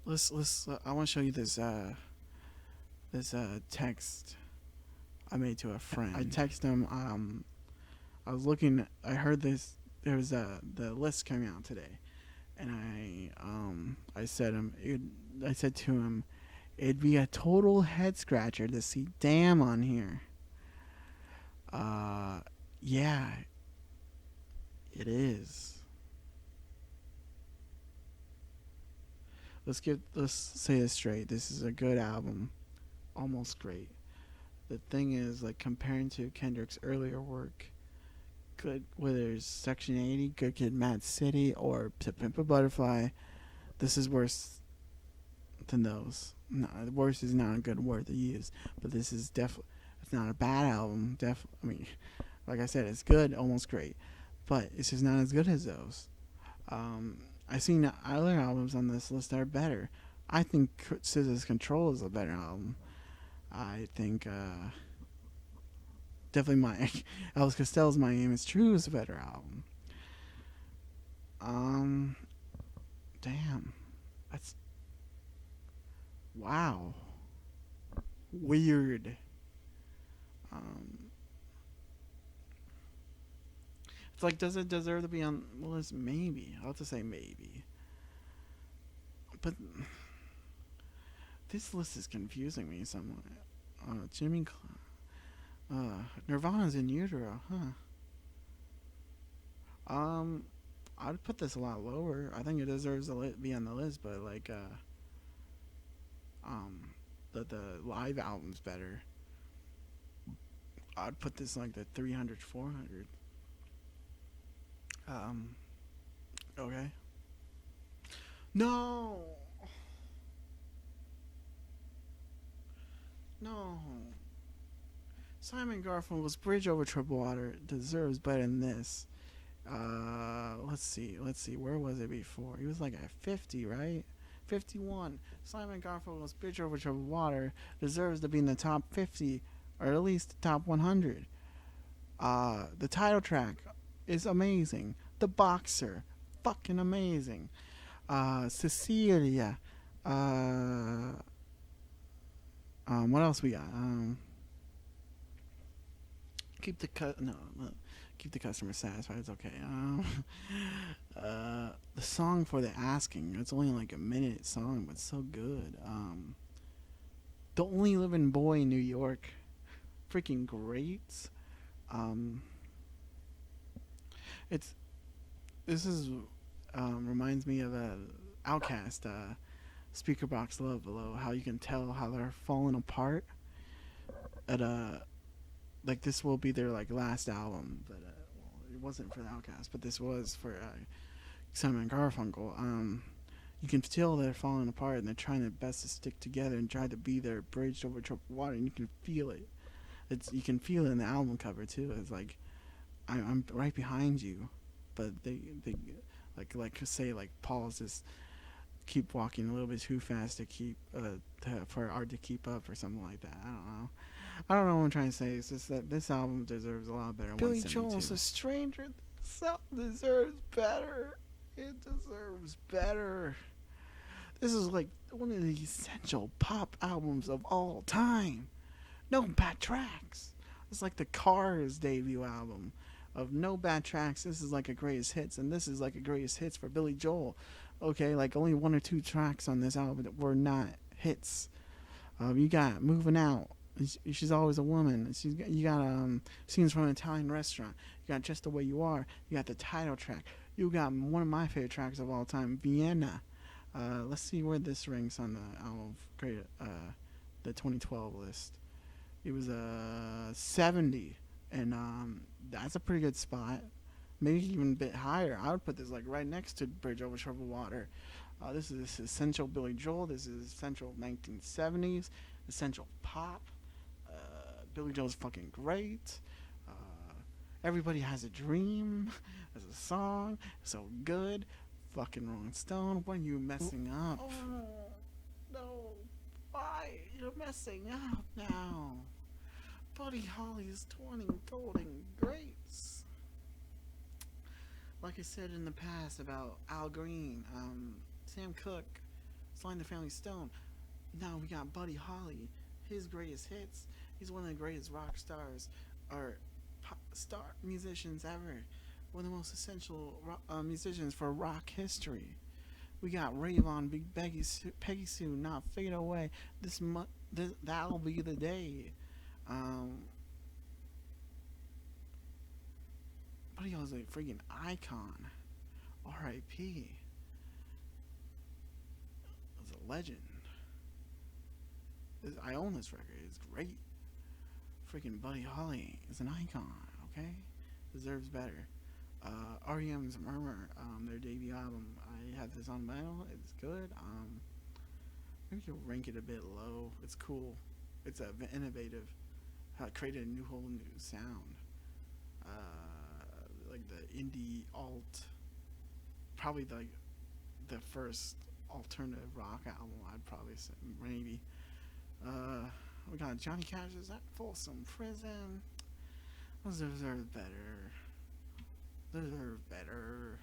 let's I want to show you this text I made to a friend. I text him. I was looking. I heard this. There was the list coming out today, and I said to him, it'd be a total head scratcher to see "damn" on here. Uh, yeah, it is. Let's say this straight. This is a good album, almost great. The thing is, like comparing to Kendrick's earlier work, good whether it's Section 80, Good Kid, Mad City, or To Pimp a Butterfly, this is worse than those. No, worse is not a good word to use, but this is definitely it's not a bad album. I mean, like I said, it's good, almost great, but it's just not as good as those. I've seen other albums on this list that are better. I think Scissors Control is a better album. I think definitely my Elvis Costello's My Aim Is True is a better album. Um, damn, that's wow, weird. Um, it's like, does it deserve to be on the list? Maybe. I'll have to say maybe. But this list is confusing me somewhat. Nirvana's In Utero, huh? Um, I'd put this a lot lower. I think it deserves to be on the list, but like, um, the live album's better. I'd put this like the 300, 400. Um, okay. No, no. Simon Garfunkel's Bridge Over Troubled Water deserves better than this. Let's see. Where was it before? He was like at 50, right? 51. Simon Garfunkel's Bridge Over Troubled Water deserves to be in the top 50, or at least the top 100. The title track is amazing. The Boxer, fucking amazing. Cecilia. Uh, what else we got? Keep the no, keep the customer satisfied. It's okay. The song for the asking. It's only like a minute song, but so good. The Only Living Boy in New York, freaking great. Um, it's this is reminds me of a Outcast. Speaker Box Love Below. How you can tell how they're falling apart at like this will be their like last album, but it wasn't for the Outcast, but this was for Simon and Garfunkel. You can tell they're falling apart and they're trying their best to stick together and try to be their bridge over troubled water, and you can feel it. It's you can feel it in the album cover too. It's like I'm right behind you, but they like say like Paul's just keep walking a little bit too fast to keep for art to keep up or something like that. I don't know. I don't know what I'm trying to say. It's just that this album deserves a lot better. Billy Joel's a 172. stranger. This album deserves better. It deserves better. This is like one of the essential pop albums of all time. No bad tracks. It's like the Cars debut album of no bad tracks. This is like a greatest hits, and this is like a greatest hits for Billy Joel. Okay, like only one or two tracks on this album that were not hits. You got Moving Out. She's always a woman. You got scenes from an Italian restaurant. You got Just the Way You Are. You got the title track. You got one of my favorite tracks of all time, Vienna. Let's see where this ranks on the album great the 2012 list. It was a 70, and that's a pretty good spot. Maybe even a bit higher. I would put this like right next to Bridge Over Troubled Water. This is essential Billy Joel. This is essential 1970s, essential pop. Billy Joel's fucking great. Uh, Everybody Has a Dream as a song. So good. Fucking Rolling Stone. When you messing up? Oh, no. Why? You're messing up now. Buddy Holly's 20 Golden Grapes. Like I said in the past about Al Green, Sam Cooke, Sly and the Family Stone. Now we got Buddy Holly, his greatest hits. He's one of the greatest rock stars or pop star musicians ever. One of the most essential musicians for rock history. We got Rayvon, Big Peggy Sue, Not Fade Away. That'll be the day. Um, Buddy Holly's a freaking icon. R.I.P. Was a legend. I own this record. It's great. Freaking Buddy Holly is an icon. Okay, deserves better. REM's Murmur, their debut album. I have this on vinyl. It's good. Maybe you'll rank it a bit low. It's cool. It's innovative. Created a whole new sound. Like the indie alt, probably the first alternative rock album. I'd probably say maybe. We got Johnny Cash's That Folsom Prison. Those deserve better. Deserve better.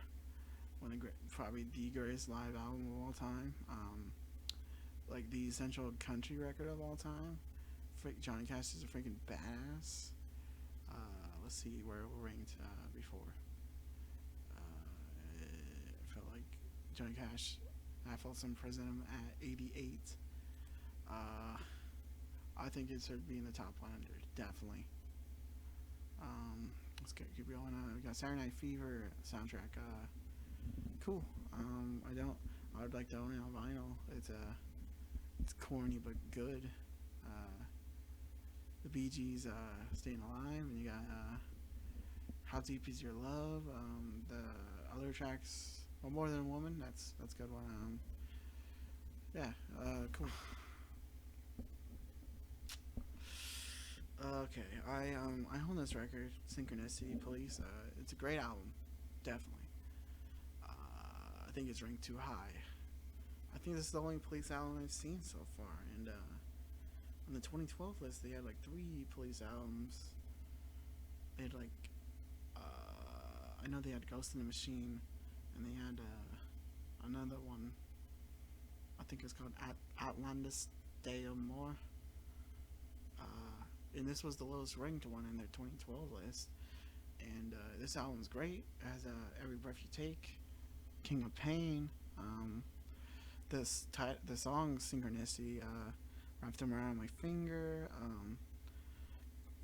Probably the greatest live album of all time. Like the essential country record of all time. Johnny Cash is a freaking badass. Let's see where it ranked before. I felt like Johnny Cash. I felt some Prison at 88. I think it should be in the top 100, definitely. Keep going. We got Saturday Night Fever soundtrack. Cool. I would like to own it on vinyl. It's corny but good. The Bee Gees, Staying Alive, and you got How Deep Is Your Love. The other tracks, well, More Than a Woman. That's a good one. Yeah. Cool. Okay, I own this record, Synchronicity Police. It's a great album, definitely. I think it's ranked too high. I think this is the only Police album I've seen so far, and on the 2012 list they had like 3 Police albums. They had like I know they had Ghost in the Machine, and they had another one. I think it's called Atlantis Day or More. And this was the lowest ranked one in their 2012 list. And this album's great. It has Every Breath You Take, King of Pain. The song Synchronicity, Wrapped Them Around My Finger.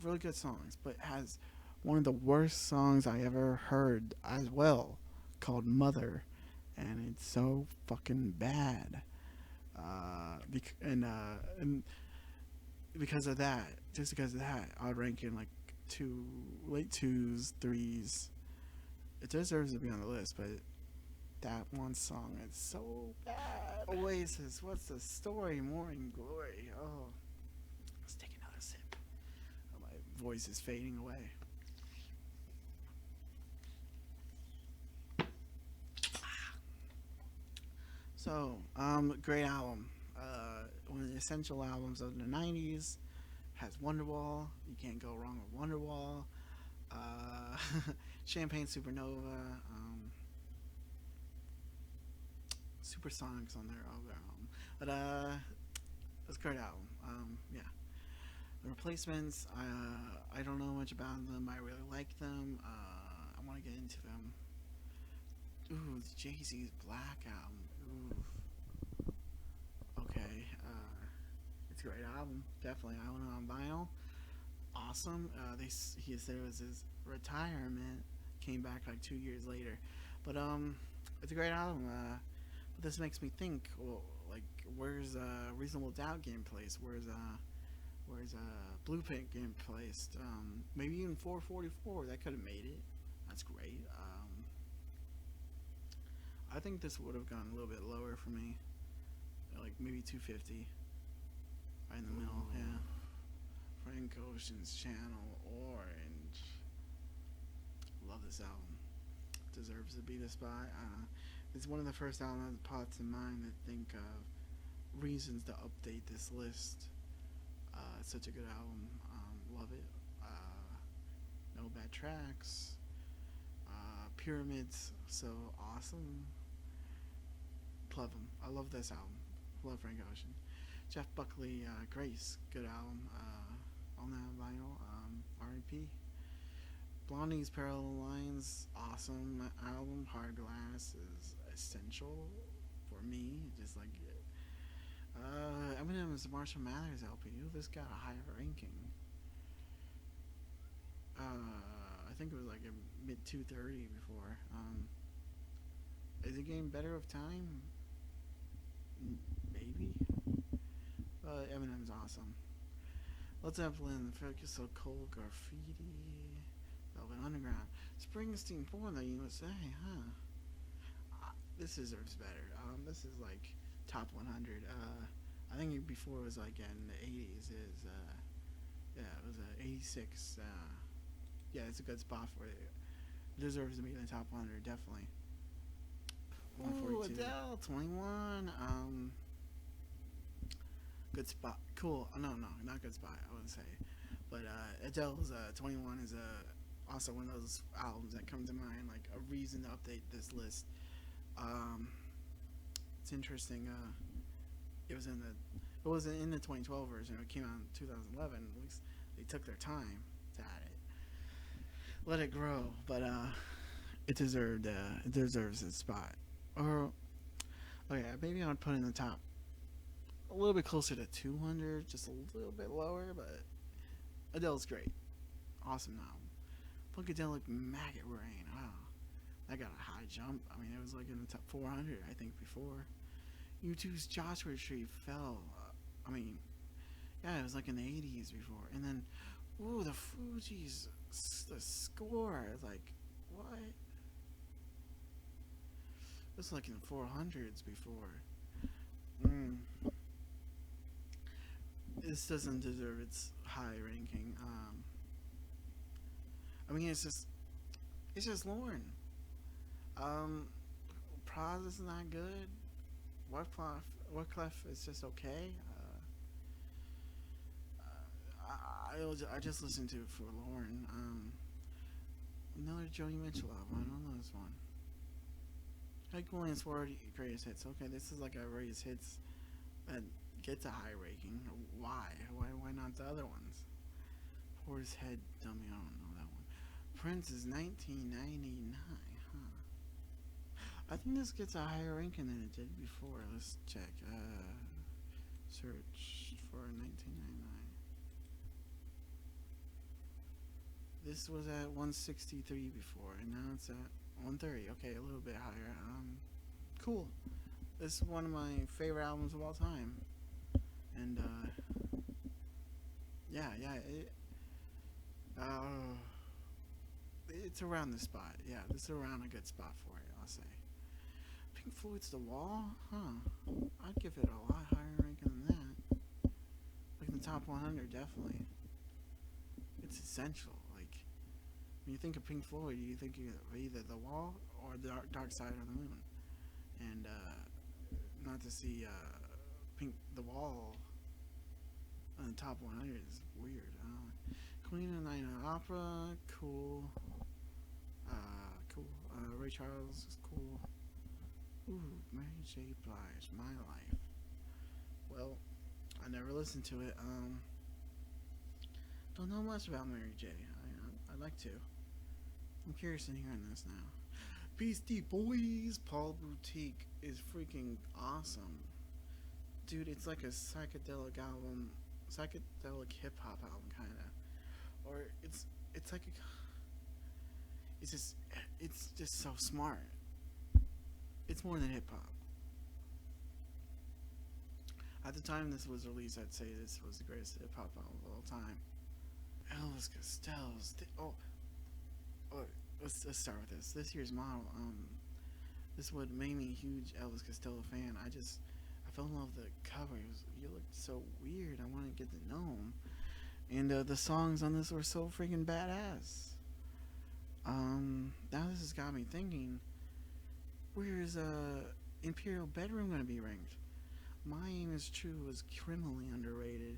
Really good songs, but it has one of the worst songs I ever heard as well, called Mother, and it's so fucking bad. And because of that, I would rank in like late twos, threes. It deserves to be on the list, but that one song is so bad. Oasis, what's the story? Morning Glory. Oh, let's take another sip. Oh, my voice is fading away. So, great album. One of the essential albums of the '90s. Has Wonderwall. You can't go wrong with Wonderwall. Uh, Champagne Supernova. Supersonics on their other album. But it's a great album. Yeah. The Replacements. I don't know much about them. I really like them. I want to get into them. Ooh, the Jay Z's Black album. Ooh. Okay. It's a great album. Definitely. I own it on vinyl. Awesome. He said it was his retirement. Came back like 2 years later, but it's a great album. But this makes me think. Well, like, where's Reasonable Doubt game placed? Where's Blueprint game placed? Maybe even 444. That could have made it. That's great. I think this would have gone a little bit lower for me, like maybe 250, right in the middle. Yeah. Frank Ocean's Channel Orange. Love this album. Deserves to be the spot. It's one of the first albums that pops in mind that think of reasons to update this list. It's such a good album. Love it. No bad tracks. Pyramids, so awesome. Love him. I love this album. Love Frank Ocean. Jeff Buckley, Grace, good album. On that vinyl. R.I.P. Blondie's Parallel Lines, awesome album. Hard Glass is essential for me. Just like it. Eminem's Marshall Mathers LP. Ooh, this got a higher ranking. I think it was like a mid 230 before. Is it getting better with time? Maybe. But Eminem's awesome. Led Zeppelin, Focus So Cold, Graffiti, Velvet Underground. Springsteen, Born in the USA, huh? This deserves better. This is like top 100. I think before it was like in the 80s. Yeah, it was 86. Yeah, it's a good spot for it. It deserves to be in the top 100, definitely. Ooh, 142. Adele, 21. Good spot. Cool. No, not good spot. I wouldn't say, but Adele's 21 is also one of those albums that come to mind, like a reason to update this list. Um, it's interesting. It wasn't in the 2012 version. It came out in 2011. At least they took their time to add it. Let it grow, but it deserves its spot. Or okay, maybe I'd put it in the top a little bit closer to 200, just a little bit lower, but Adele's great. Awesome album. Funkadelic Maggot Brain. Oh, that got a high jump. I mean, it was like in the top 400, I think, before. U2's Joshua Tree fell. I mean, yeah, it was like in the 80s before. And then, ooh, the Fugees, the score. Like, what? It was like in the 400s before. This doesn't deserve its high ranking. I mean, it's just Lauren. Um, Praz is not good. Wyclef is just okay. I just listened to it for Lauren. Another Joni Mitchell album. I don't know this one. Hank Williams' 4 greatest hits. Okay, this is like a greatest hits that gets a high ranking. Why? Why not the other ones? Horsehead Dummy. I don't know that one. Prince is 1999. Huh. I think this gets a higher ranking than it did before. Let's check. Search for 1999. This was at 163 before, and now it's at 130. Okay, a little bit higher. Cool. This is one of my favorite albums of all time, and yeah. it's around the spot. Yeah, this is around a good spot for it. I'll say. Pink Floyd's The Wall, huh? I'd give it a lot higher ranking than that. Like in the top 100, definitely. It's essential. Like when you think of Pink Floyd, you think of either The Wall or The Dark Side of the Moon. And not to see Pink The Wall on the top 100 is weird. Queen of the Night of Opera, cool. Cool. Ray Charles is cool. Ooh, Mary J. Blige, My Life. Well, I never listened to it. Don't know much about Mary J. I'd like to. I'm curious in hearing this now. Beastie Boys, Paul Boutique is freaking awesome, dude. It's like a psychedelic album, psychedelic hip hop album, kind of, or it's like a, it's just so smart. It's more than hip hop. At the time this was released, I'd say this was the greatest hip hop album of all time. Elvis Costello's. Oh, let's start with this. This year's model. This would made me a huge Elvis Costello fan. I fell in love with the cover. He looked so weird. I wanted to get to know him. And the songs on this were so freaking badass. Now this has got me thinking. Where's Imperial Bedroom gonna be ranked? My Aim Is True was criminally underrated.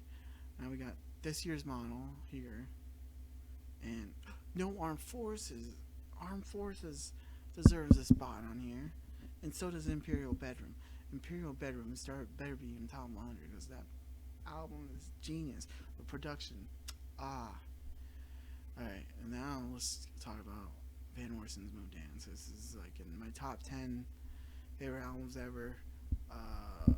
Now we got this year's model here, and no Armed Forces. Armed Forces deserves a spot on here, and so does Imperial Bedroom. Imperial Bedroom better be in top 100 because that album is genius. The production, ah. All right, and now let's talk about Van Morrison's Moon Dance. This is like in my top 10 favorite albums ever. Uh,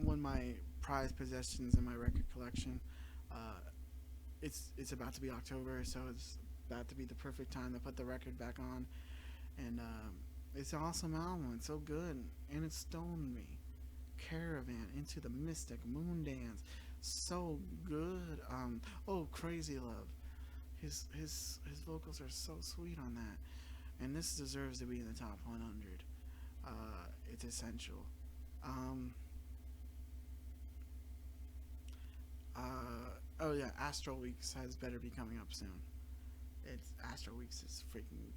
One of my prized possessions in my record collection. Uh, it's about to be October, so it's about to be the perfect time to put the record back on. And it's an awesome album. It's so good, and it stoned me. Caravan, Into the Mystic, Moon Dance, so good. Oh, Crazy Love. His vocals are so sweet on that, and this deserves to be in the top 100. It's essential. Um, oh yeah, Astro Weeks has better be coming up soon. It's Astro Weeks is freaking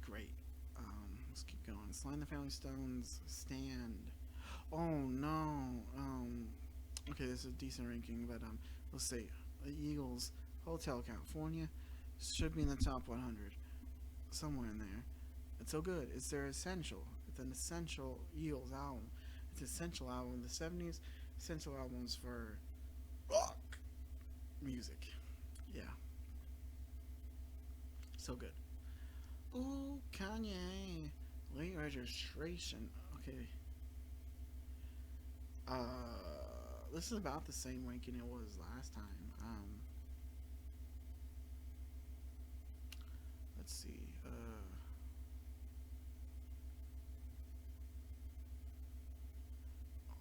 great. Let's keep going. Slime the Family Stones, Stand. Oh no. Okay, this is a decent ranking, but let's see. The Eagles, Hotel California, should be in the top 100, somewhere in there. It's so good. It's their essential. It's an essential Eagles album. It's an essential album of the '70s. Essential albums for rock music. Yeah, so good. Ooh, Kanye. Late registration. Okay. This is about the same ranking it was last time. Let's see.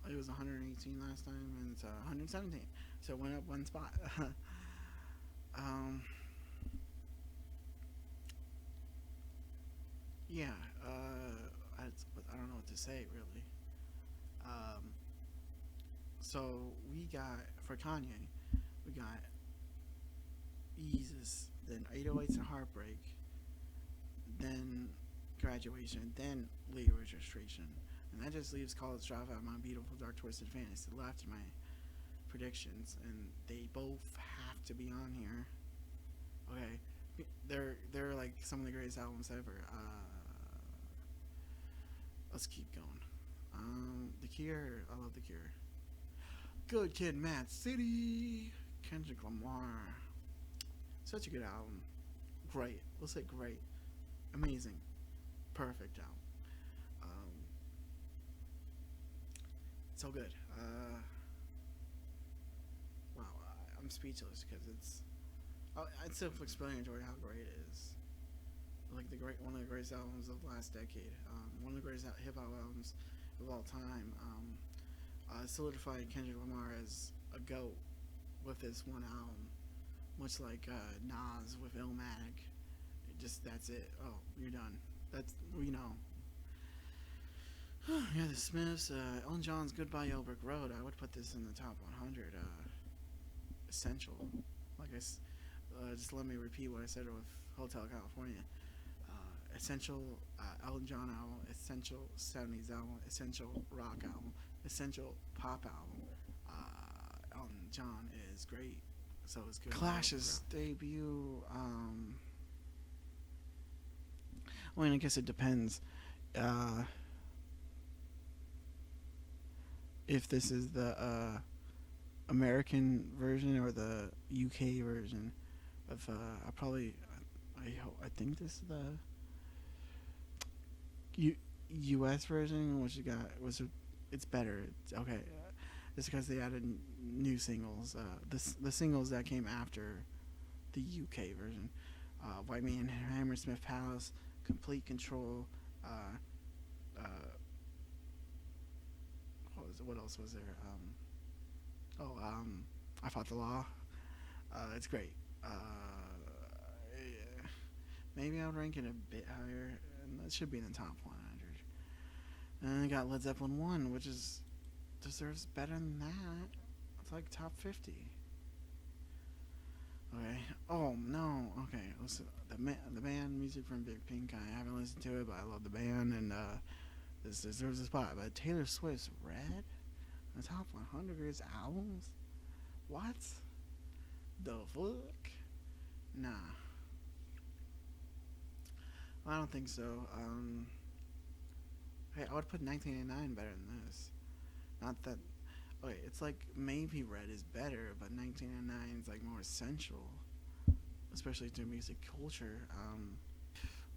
It was 118 last time, and it's 117. So it went up one spot. um, yeah. I don't know what to say really. Um, so we got for Kanye, we got Eases, then 808s and Heartbreak, then Graduation, then Late Registration, and that just leaves College Dropout, My Beautiful Dark Twisted Fantasy left in my predictions, and they both have to be on here. Okay, they're like some of the greatest albums ever. Let's keep going. The Cure, I love The Cure. Good Kid, Mad City, Kendrick Lamar, such a good album. Great, let's say great, amazing, perfect album. Um, so good. Wow, I'm speechless because it's self-explanatory how great it is. Like one of the greatest albums of the last decade. One of the greatest hip hop albums of all time. Solidified Kendrick Lamar as a goat with this one album, much like Nas with Illmatic. just that's it. Oh, you're done. That's you know. Yeah, the Smiths, Elton John's "Goodbye Yellow Brick Road." I would put this in the top 100. Essential. Like just let me repeat what I said with Hotel California. Essential Elton John album, essential 70s album, essential rock album, essential pop album. Elton John is great. So is good. Clash's debut. I mean, I guess it depends. Uh, if this is the American version or the UK version of, I probably, I think this is the U- US version, which you got was it's better. It's okay. It's because they added new singles. The singles that came after the UK version, White Man, Hammersmith Palace, Complete Control. Uh, what else was there? I Fought the Law. It's great. Yeah. Maybe I would rank it a bit higher, and it should be in the top 100. And then I got Led Zeppelin 1, which is deserves better than that. It's like top 50. Okay. Oh no. Okay. Listen, the band music from Big Pink. I haven't listened to it, but I love the band, and this deserves a spot. But Taylor Swift's Red, the top 100 greatest albums. What the fuck? Nah, I don't think so. Hey, I would put 1989 better than this. Not that. Okay, it's like maybe Red is better, but 1989 is like more essential, especially to music culture.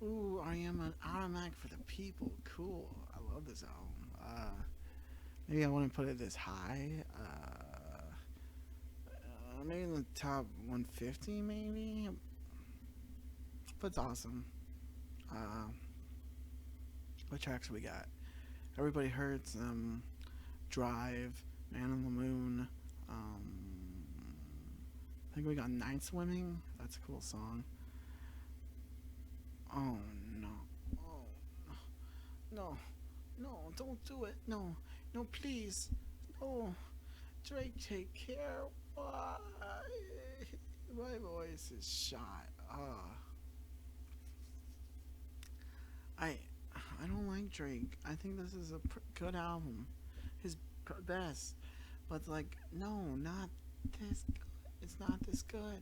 Ooh, I am an automatic for the people. Cool. I love this album. Maybe I wouldn't put it this high. Maybe in the top 150, maybe. But it's awesome. Uh, what tracks we got? Everybody Hurts. Drive. Man on the Moon. I think we got Night Swimming. That's a cool song. Oh no. Oh no. No, don't do it. No. No, please. No. Drake, take care. Why? My voice is shot. I I don't like Drake. I think this is a good album. His best. But like, no, not this good. It's not this good.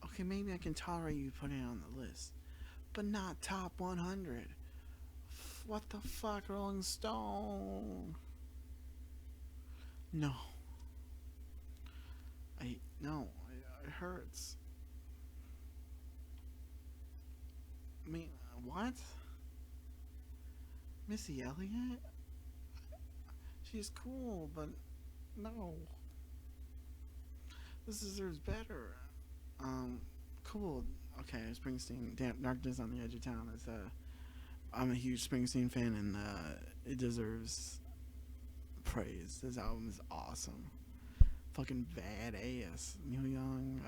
Okay, maybe I can tolerate you putting it on the list, but not top 100. What the fuck, Rolling Stone? No, no, it hurts. I mean, what? Missy Elliott? She's cool, but no, this deserves better. Cool. Okay, Springsteen. Darkness on the Edge of Town is I'm a huge Springsteen fan, and it deserves praise. This album is awesome. Fucking badass. Neil Young.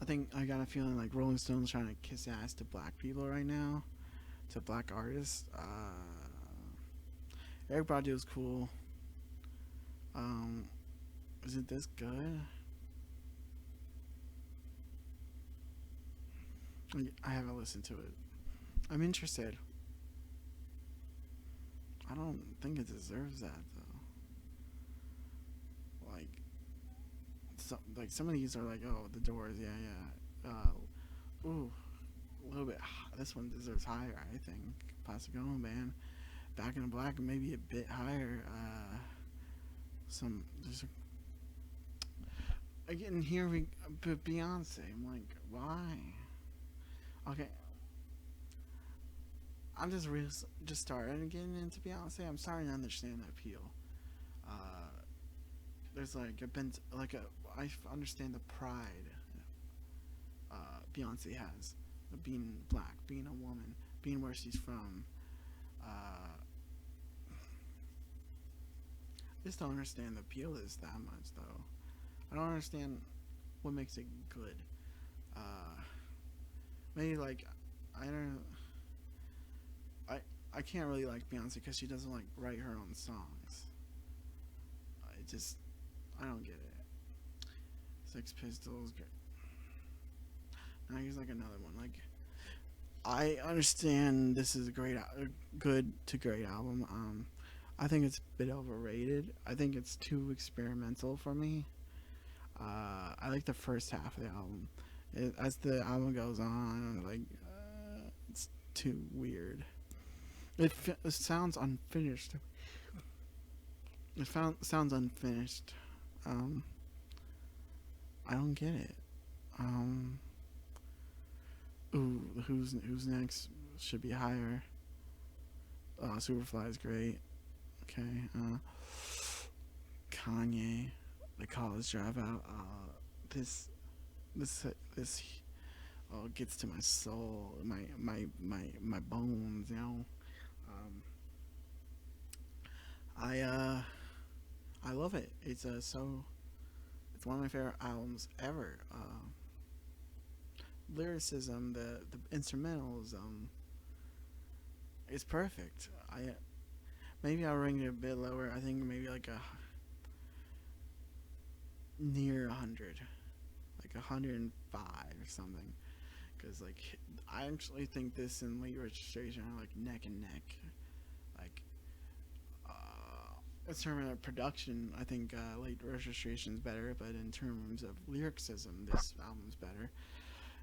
I think I got a feeling like Rolling Stone's trying to kiss ass to black people right now, to black artists. Eric Badu was cool. Um, is it this good? I haven't listened to it. I'm interested. I don't think it deserves that though. Like some of these are like, oh, the Doors, yeah, yeah. Ooh, a little bit. This one deserves higher, I think. Plastic Ono Band, Back in the Black, maybe a bit higher. Some there's again here we Beyonce. I'm like, why? Okay, I'm just starting getting into Beyonce. I'm starting to understand the appeal. Uh, there's like a been like a I understand the pride Beyonce has, being black, being a woman, being where she's from. I just don't understand the appeal is that much though. I don't understand what makes it good. Uh, maybe like I don't. I I can't really like Beyonce because she doesn't like write her own songs. I just I don't get it. Sex Pistols. Now here's like another one. Like I understand this is a good to great album. I think it's a bit overrated. I think it's too experimental for me. I like the first half of the album. As the album goes on, like it's too weird. It sounds unfinished. Sounds unfinished. Um, I don't get it. Um, who's next? Should be higher. Superfly is great. Okay. Kanye, the college dropout. This this gets to my soul, my bones. You know. Um, I I love it. It's one of my favorite albums ever. Lyricism, the instrumentals, it's perfect. I maybe I'll rank it a bit lower. I think maybe like a near 100, like 105 or something. Because like I actually think this and Late Registration are like neck and neck. Like in terms of production, I think Late Registration is better, but in terms of lyricism, this album's better.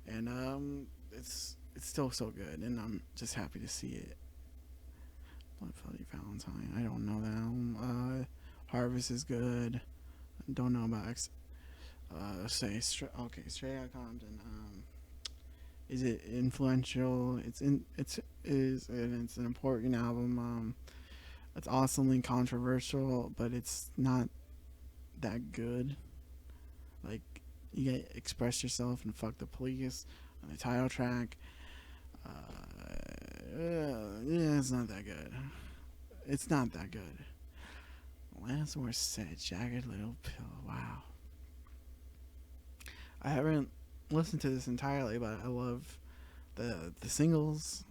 And it's still so good, and I'm just happy to see it. Blood Bloody Valentine. I don't know that album. Harvest is good. Don't know about okay, Straight Outta Compton. Is it influential? It's an important album. It's awesomely controversial, but it's not that good. Like you get Express Yourself and Fuck the Police on the title track. Yeah, it's not that good. It's not that good. Alanis Morissette, Jagged Little Pill. Wow. I haven't listened to this entirely, but I love the singles.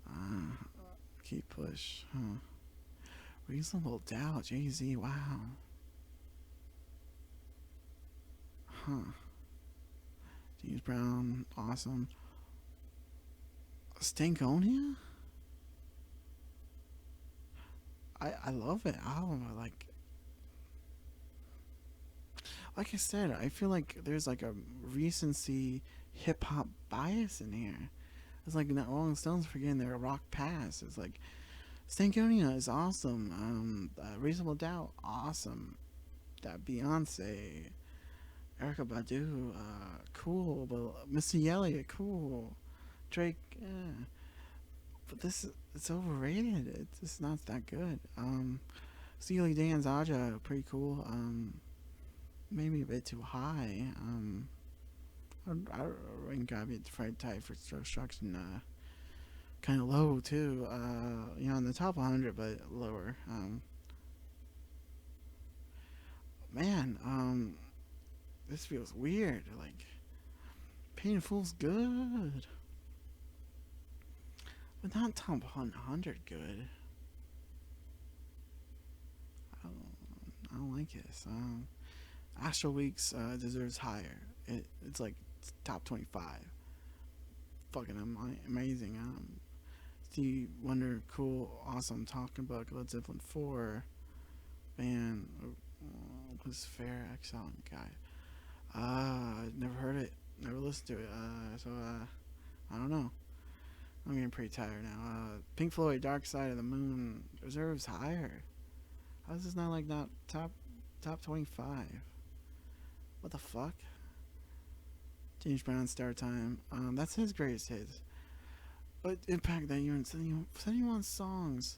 Uh, Keep Push. Huh. Reasonable Doubt. Jay Z. Wow. Huh. James Brown. Awesome. Stankonia. I love it album. Like I said, I feel like there's like a recency hip hop bias in here. It's like not Rolling Stones forgetting their rock past. It's like Stankonia is awesome. Reasonable Doubt, awesome. That Beyonce, Erica Badu, cool. But Missy Elliott, cool. Drake, yeah. But this it's overrated. It's just not that good. Steely Dan's Aja, pretty cool. Maybe a bit too high. I rank Gravity Fred type for Destruction kind of low too. In the top 100, but lower. Man, this feels weird. Like Painful's good, but not top 100 good. I don't like this. Astral Weeks deserves higher. It's like top 25. Fucking amazing. Steve Wonder, cool, awesome. Talking about Led Zeppelin 4. Man, was Fair Exile guy. Never heard it. Never listened to it. I don't know. I'm getting pretty tired now. Pink Floyd, Dark Side of the Moon deserves higher. How is this not top 25? What the fuck? James Brown, Star Time. That's his greatest hits. But Impact that you 71 songs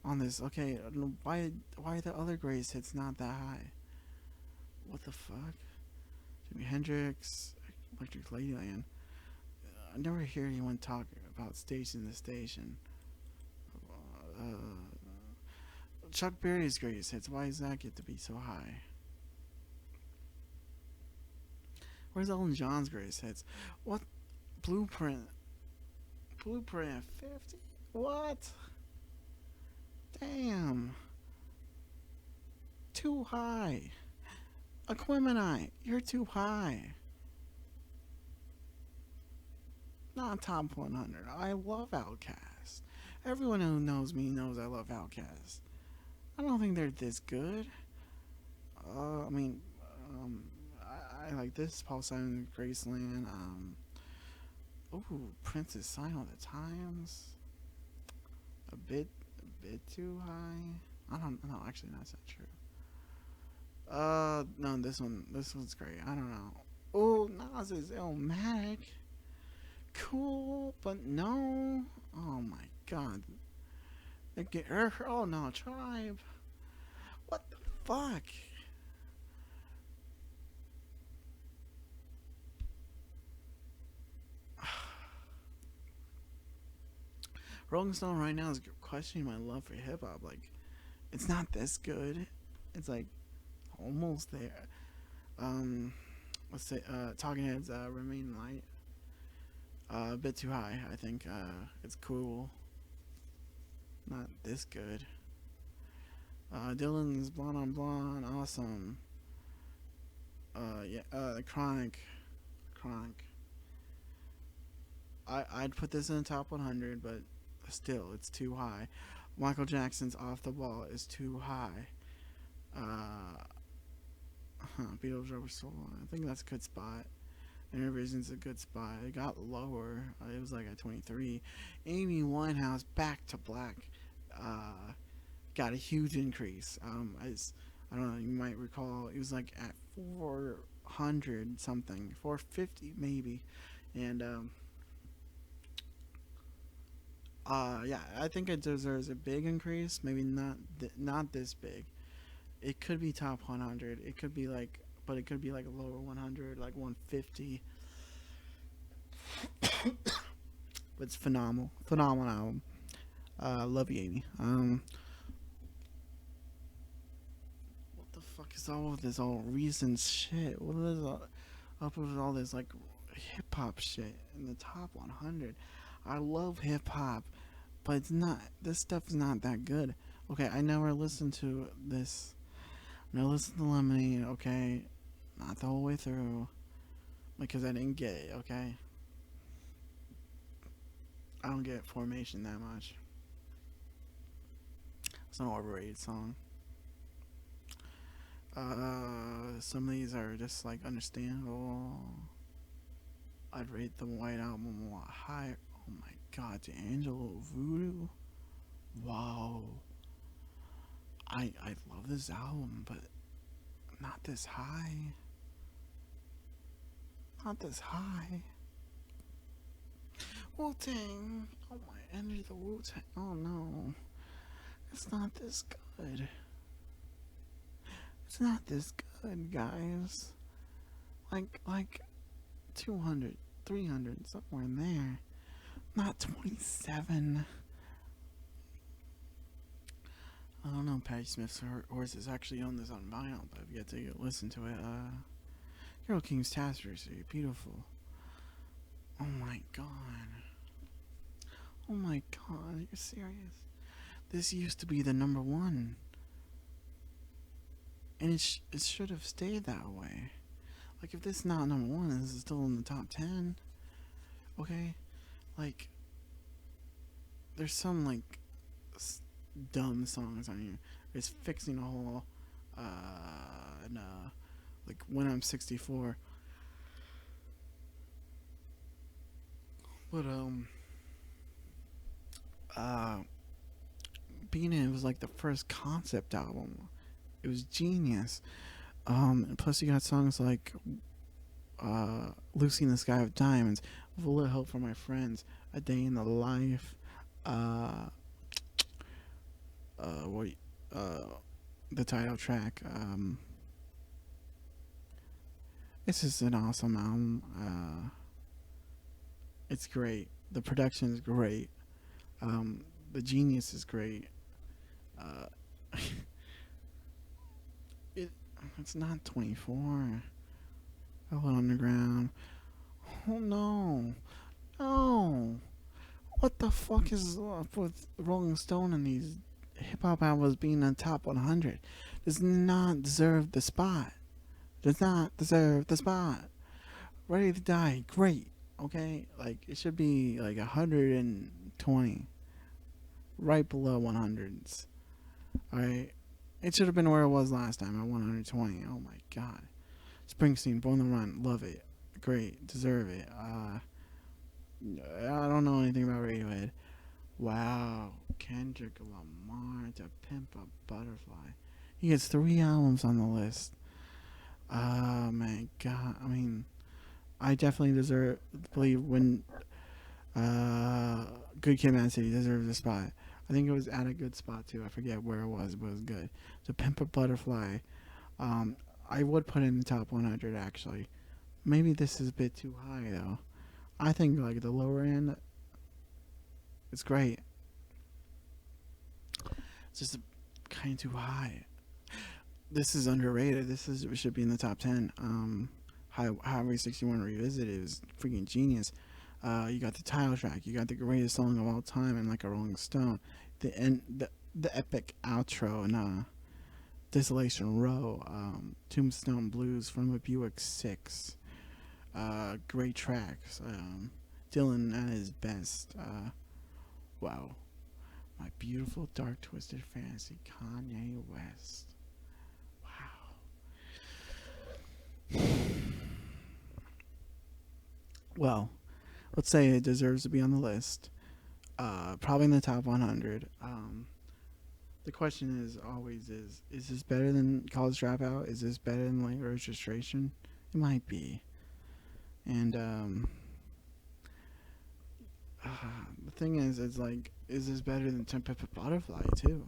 on this. Okay, why are the other greatest hits not that high? What the fuck? Jimi Hendrix, Electric Ladyland. I never hear anyone talk about Station to Station. Chuck Berry's greatest hits. Why does that get to be so high? Where's Elton John's greatest hits? What blueprint? Blueprint at 50? What? Damn. Too high. Aquemini, you're too high. Not top 100. I love Outkast. Everyone who knows me knows I love Outkast. I don't think they're this good. I mean, I like this Paul Simon Graceland. Prince's Sign of the Times. A bit, too high. I don't know. Actually, that's not true. No, this one's great. I don't know. Oh, Nas's Illmatic. Cool, but no. Oh my god. They get oh no, Tribe. What the fuck? Rolling Stone right now is questioning my love for hip hop. Like, it's not this good. It's like almost there. Um, let's say Talking Heads Remain Light. A bit too high. I think it's cool. Not this good. Dylan's Blonde on Blonde, awesome. Yeah, Chronic. Chronic. I'd put this in the top 100, but still, it's too high. Michael Jackson's Off the Wall is too high. Uh, Beatles Rubber Soul, I think that's a good spot. Intervision's a good spot. It got lower. It was like at 23. Amy Winehouse, Back to Black, got a huge increase. I don't know. You might recall it was like at 400 something, 450 maybe, and yeah, I think it deserves a big increase. Maybe not this big. It could be top 100. It could be like, but it could be like a lower 100, like 150. But it's phenomenal album. Love you, Amy. What the fuck is all of this all recent shit? What is up with all this like hip hop shit in the top 100? I love hip hop, but it's not. This stuff is not that good. Okay, I never listened to this. I never listened to Lemonade. Okay, not the whole way through because I didn't get it. Okay, I don't get Formation that much. It's an overrated song. Some of these are just like understandable. I'd rate the White Album a lot higher. Oh my god, D'Angelo Voodoo. Wow. I love this album, but not this high. Not this high. Wu Tang. Oh my, Enter the Wu Tang. Oh no. It's not this good. It's not this good, guys. Like 200, 300, somewhere in there. Not 27. I don't know. Patti Smith's horse is actually on this on vinyl, but I've yet to listen to it. Hero King's Tapestry, beautiful. Oh my god. Oh my god, you're serious? This used to be the number one, and it should have stayed that way. Like if this is not number one, this is still in the top 10. Okay, like there's some like dumb songs on here. It's Fixing a Hole, and like When I'm 64. But uh, Being It was like the first concept album. It was genius. And plus you got songs like Lucy in the Sky with Diamonds, With a Little Help from My Friends, A Day in the Life, uh, what, uh, the title track. It's just an awesome album. It's great. The production is great. The genius is great. Uh, it it's not 24. Velvet Underground. Oh no, no! What the fuck is up with Rolling Stone and these hip hop albums being in the top 100? Does not deserve the spot. Does not deserve the spot. Ready to Die, great. Okay, like it should be like 120, right below 100s. All right, it should have been where it was last time at 120. Oh my god. Springsteen, Born to Run, love it, great, deserve it. I don't know anything about Radiohead. Wow, Kendrick Lamar to Pimp a Butterfly. He gets 3 albums on the list. Oh my god. I mean, I definitely deserve believe when Good Kid, Mad City deserves a spot. I think it was at a good spot too. I forget where it was, but it was good. To Pimp a Butterfly, um, I would put it in the top 100 actually. Maybe this is a bit too high though. I think like the lower end, it's great. It's just kind of too high. This is underrated. This is should be in the top 10. Highway 61 Revisited is freaking genius. You got the title track. You got the greatest song of all time, and like a Rolling Stone. The epic outro and Desolation Row. Tombstone Blues from a Buick 6. Great tracks. Dylan at his best. Wow. My Beautiful Dark Twisted Fantasy. Kanye West. Wow. Well, let's say it deserves to be on the list. Probably in the top 100. The question is always is this better than College Dropout? Is this better than Late Registration? It might be. And uh, the thing is, it's like, is this better than Temp Butterfly too?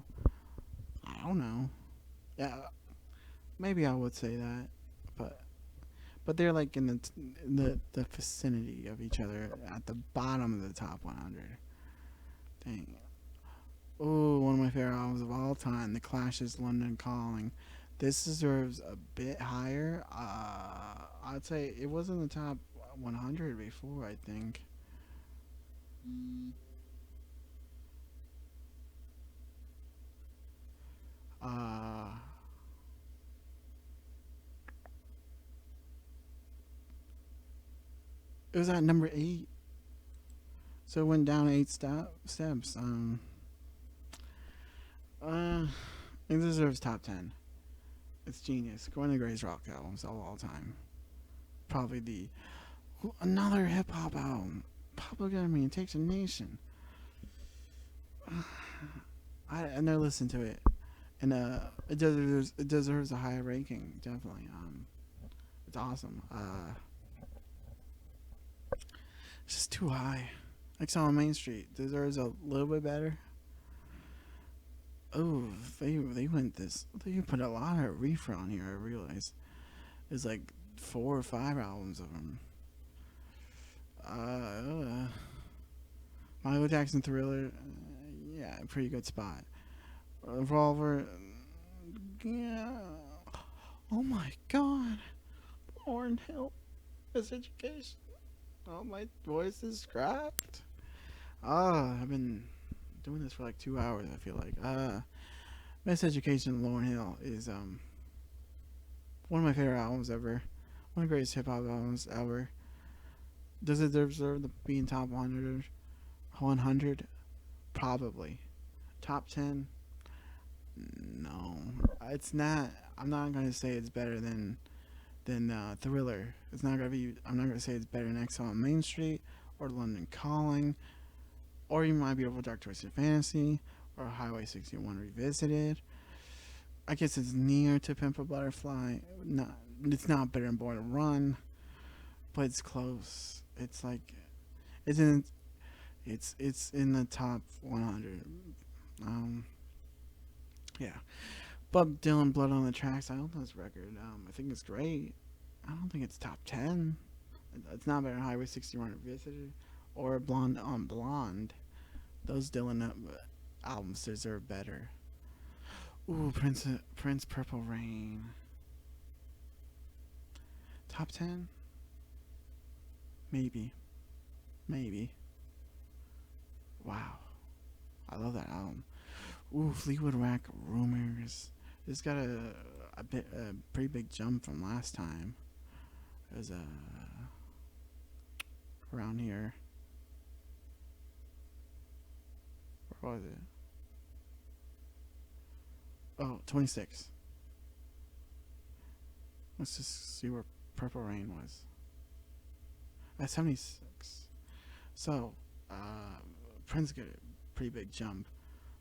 I don't know. Yeah, maybe I would say that, but they're like in the vicinity of each other at the bottom of the top 100. Dang. Oh, one of my favorite albums of all time, The Clash's "London Calling." This deserves a bit higher. I'd say it was in the top 100 before. I think. Uh, it was at number 8, so it went down 8 steps. Uh, it deserves top 10. It's genius. One of the greatest rock albums of all time. Probably the another hip hop album. Public Enemy, It Takes a Nation. I never listened to it, and it deserves a higher ranking. Definitely. It's awesome. It's just too high. Like on Main Street deserves a little bit better. Oh, they went this. They put a lot of reefer on here. I realize there's like 4 or 5 albums of them. Uh, Michael Jackson Thriller, yeah, pretty good spot. Revolver, yeah. Oh my God, Lauren Hill, Miseducation. Oh, my voice is cracked. I've been doing this for like 2 hours. I feel like. Miseducation, Lauren Hill is one of my favorite albums ever. One of the greatest hip hop albums ever. Does it deserve to be in top 100? 100? Probably. Top 10? No. It's not. I'm not gonna say it's better than Thriller. It's not gonna be. I'm not gonna say it's better than Exile on Main Street or London Calling or even My Beautiful Dark Twisted Fantasy or Highway 61 Revisited. I guess it's near to Pimp a Butterfly. Not. It's not better than Born to Run, but it's close. It's like it's in it's in the top 100. Um, yeah. Bob Dylan, Blood on the Tracks. I don't know this record. I think it's great. I don't think it's top 10. It's not better than Highway 61 Revisited or Blonde on Blonde. Those Dylan albums deserve better. Ooh, Prince Purple Rain. Top 10? Maybe. Maybe. Wow. I love that album. Ooh, Fleetwood Mac Rumors. It's got a pretty big jump from last time. It was around here. Where was it? Oh, 26. Let's just see where Purple Rain was. At 76. So, Prince got a pretty big jump.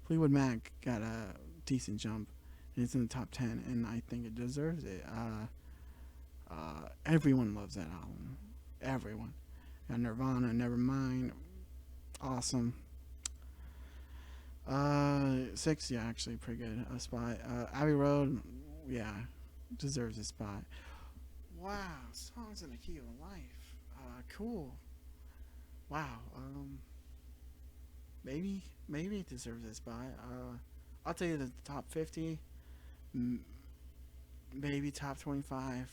Fleetwood Mac got a decent jump. And it's in the top 10, and I think it deserves it. Everyone loves that album. Everyone. And Nirvana, Nevermind, awesome. 6, yeah, actually pretty good. A spot. Abbey Road, yeah, deserves a spot. Wow, songs in the key of life. Cool. Wow. Maybe it deserves a spot. I'll tell you the top 50. Maybe top 25.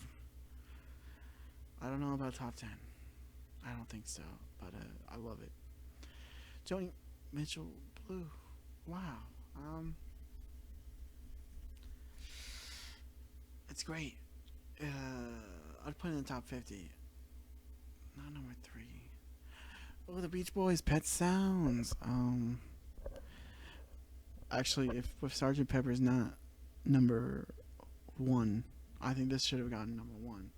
I don't know about top 10. I don't think so, but I love it. Joni Mitchell Blue. Wow. It's great. I'd put it in the top 50. Not number 3. Oh, the Beach Boys, Pet Sounds. Actually, if with Sergeant Pepper's not number 1, I think this should have gotten number 1.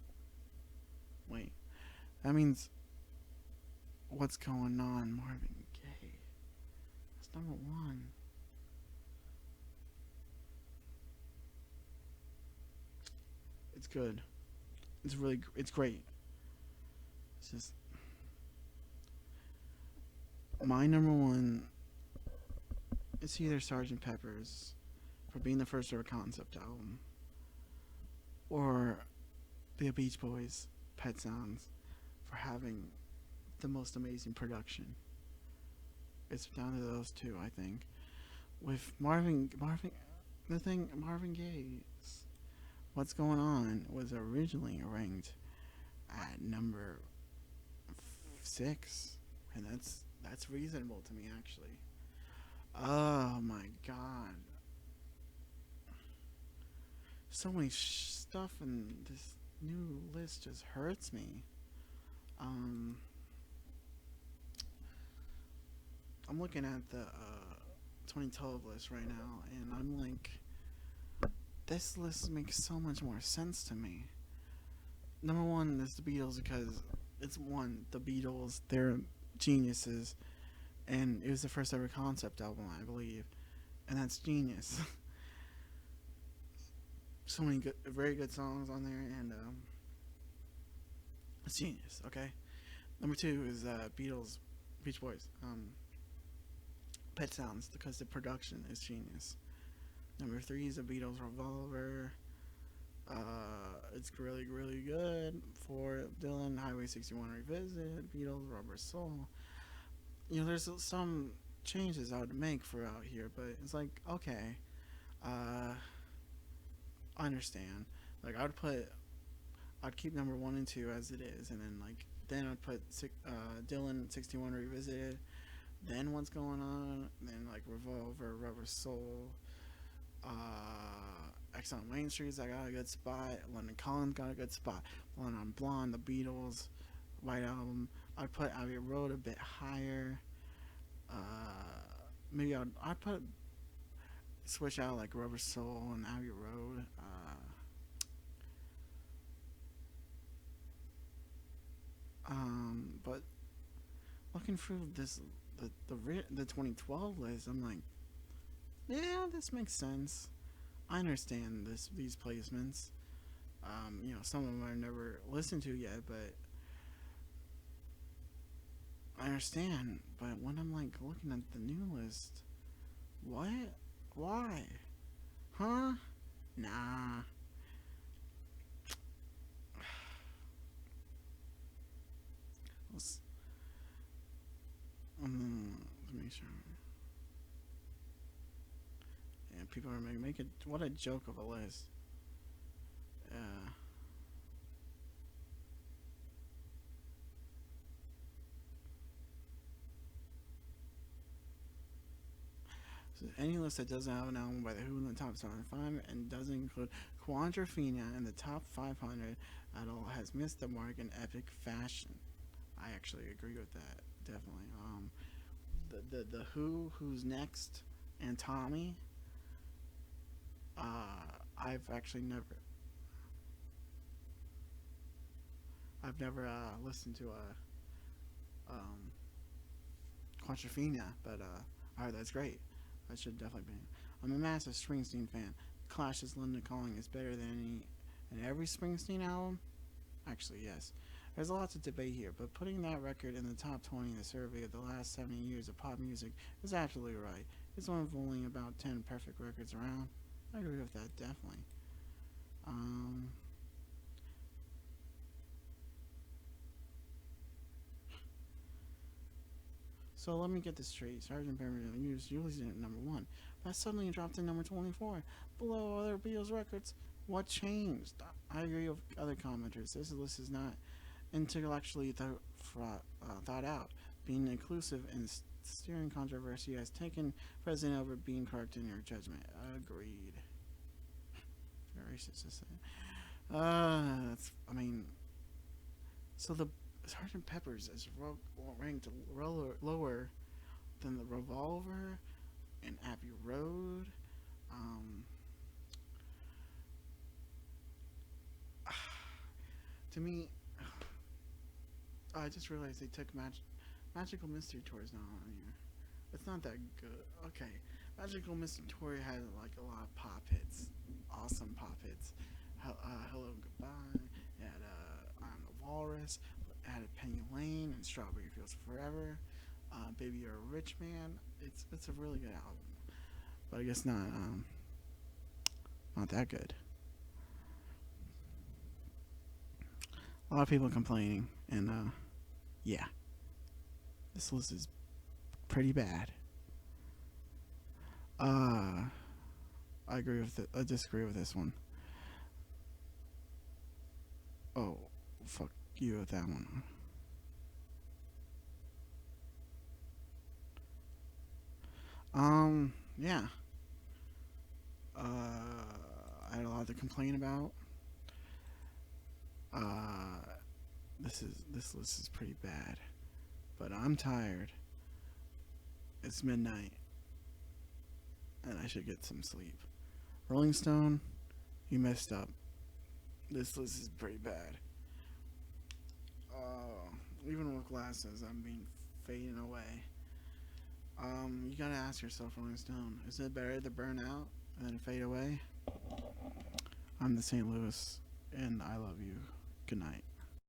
Wait, that means what's going on, Marvin Gaye? That's number 1. It's good. It's great. It's just my number 1. It's either Sergeant Pepper's for being the first ever concept album, or the Beach Boys, Pet Sounds, for having the most amazing production. It's down to those two, I think. With Marvin Gaye's "What's Going On" was originally ranked at number 6, and that's reasonable to me actually. Oh my god, so many stuff in this new list just hurts me. Um, I'm looking at the 2012 list right now, and I'm like, this list makes so much more sense to me. Number 1 is the Beatles because it's the Beatles. They're geniuses, and it was the first ever concept album, I believe, and that's genius. So many good, very good songs on there, and it's genius. Okay. Number 2 is Beatles, Beach Boys. Pet Sounds because the production is genius. Number 3 is the Beatles Revolver. It's really good. For Dylan, Highway 61 Revisited, Beatles Rubber Soul. There's some changes I would make for out here, but it's like, okay, uh, I understand. Like I'd keep number 1 and 2 as it is, and then I'd put Dylan 61 Revisited, then What's Going On, then like Revolver, Rubber Soul, X on Main Street, I got a good spot. London Collins got a good spot. Blonde on Blonde, the Beatles, White Album. I'd put Abbey Road a bit higher. Maybe I'd put switch out like Rubber Soul and Abbey Road. But looking through the 2012 list, I'm like, yeah, this makes sense. I understand these placements. Some of them I've never listened to yet, but I understand. But when I'm like looking at the new list, what? Why? Huh? Nah. Let's, let me sure. Yeah, people are making what a joke of a list. Yeah. So any list that doesn't have an album by The Who in the top 75 and doesn't include Quadrophenia in the top 500 at all has missed the mark in epic fashion. I actually agree with that, definitely. The Who, Who's Next, and Tommy. I've actually never listened to um, Quadrophenia, but I heard that's great. That should definitely be. I'm a massive Springsteen fan. Clash's London Calling is better than any and every Springsteen album. Actually, yes. There's a lot to debate here, but putting that record in the top 20 in the survey of the last 70 years of pop music is absolutely right. It's one of only about 10 perfect records around. I agree with that, definitely. Um, so let me get this straight. Sgt. Pepper was usually at number 1, but suddenly dropped to number 24, below other Beatles records. What changed? I agree with other commenters. This list is not intellectually thought out. Being inclusive and steering controversy has taken precedent over being correct in your judgment. Agreed. Very racist to say. That's, I mean, so the Sergeant Pepper's is ranked lower than the Revolver and Abbey Road. Um, to me, I just realized they took Magical Mystery Tours not on here. It's not that good. Okay, Magical Mystery Tour had like a lot of pop hits, awesome pop hits. Hello and Goodbye. It had I'm the Walrus. It had Penny Lane and Strawberry Fields Forever. Baby You're a Rich Man. It's a really good album, but I guess not that good. A lot of people complaining, and yeah, this list is pretty bad. Uh, I agree with it. I disagree with this one. Oh, fuck you with that one. Yeah. I had a lot to complain about. Uh, this list is pretty bad, but I'm tired. It's midnight, and I should get some sleep. Rolling Stone, you messed up. This list is pretty bad. Uh, Even with glasses, I'm being fading away. You gotta ask yourself, Rolling Stone, is it better to burn out than fade away? I'm the St. Louis, and I love you. Good night.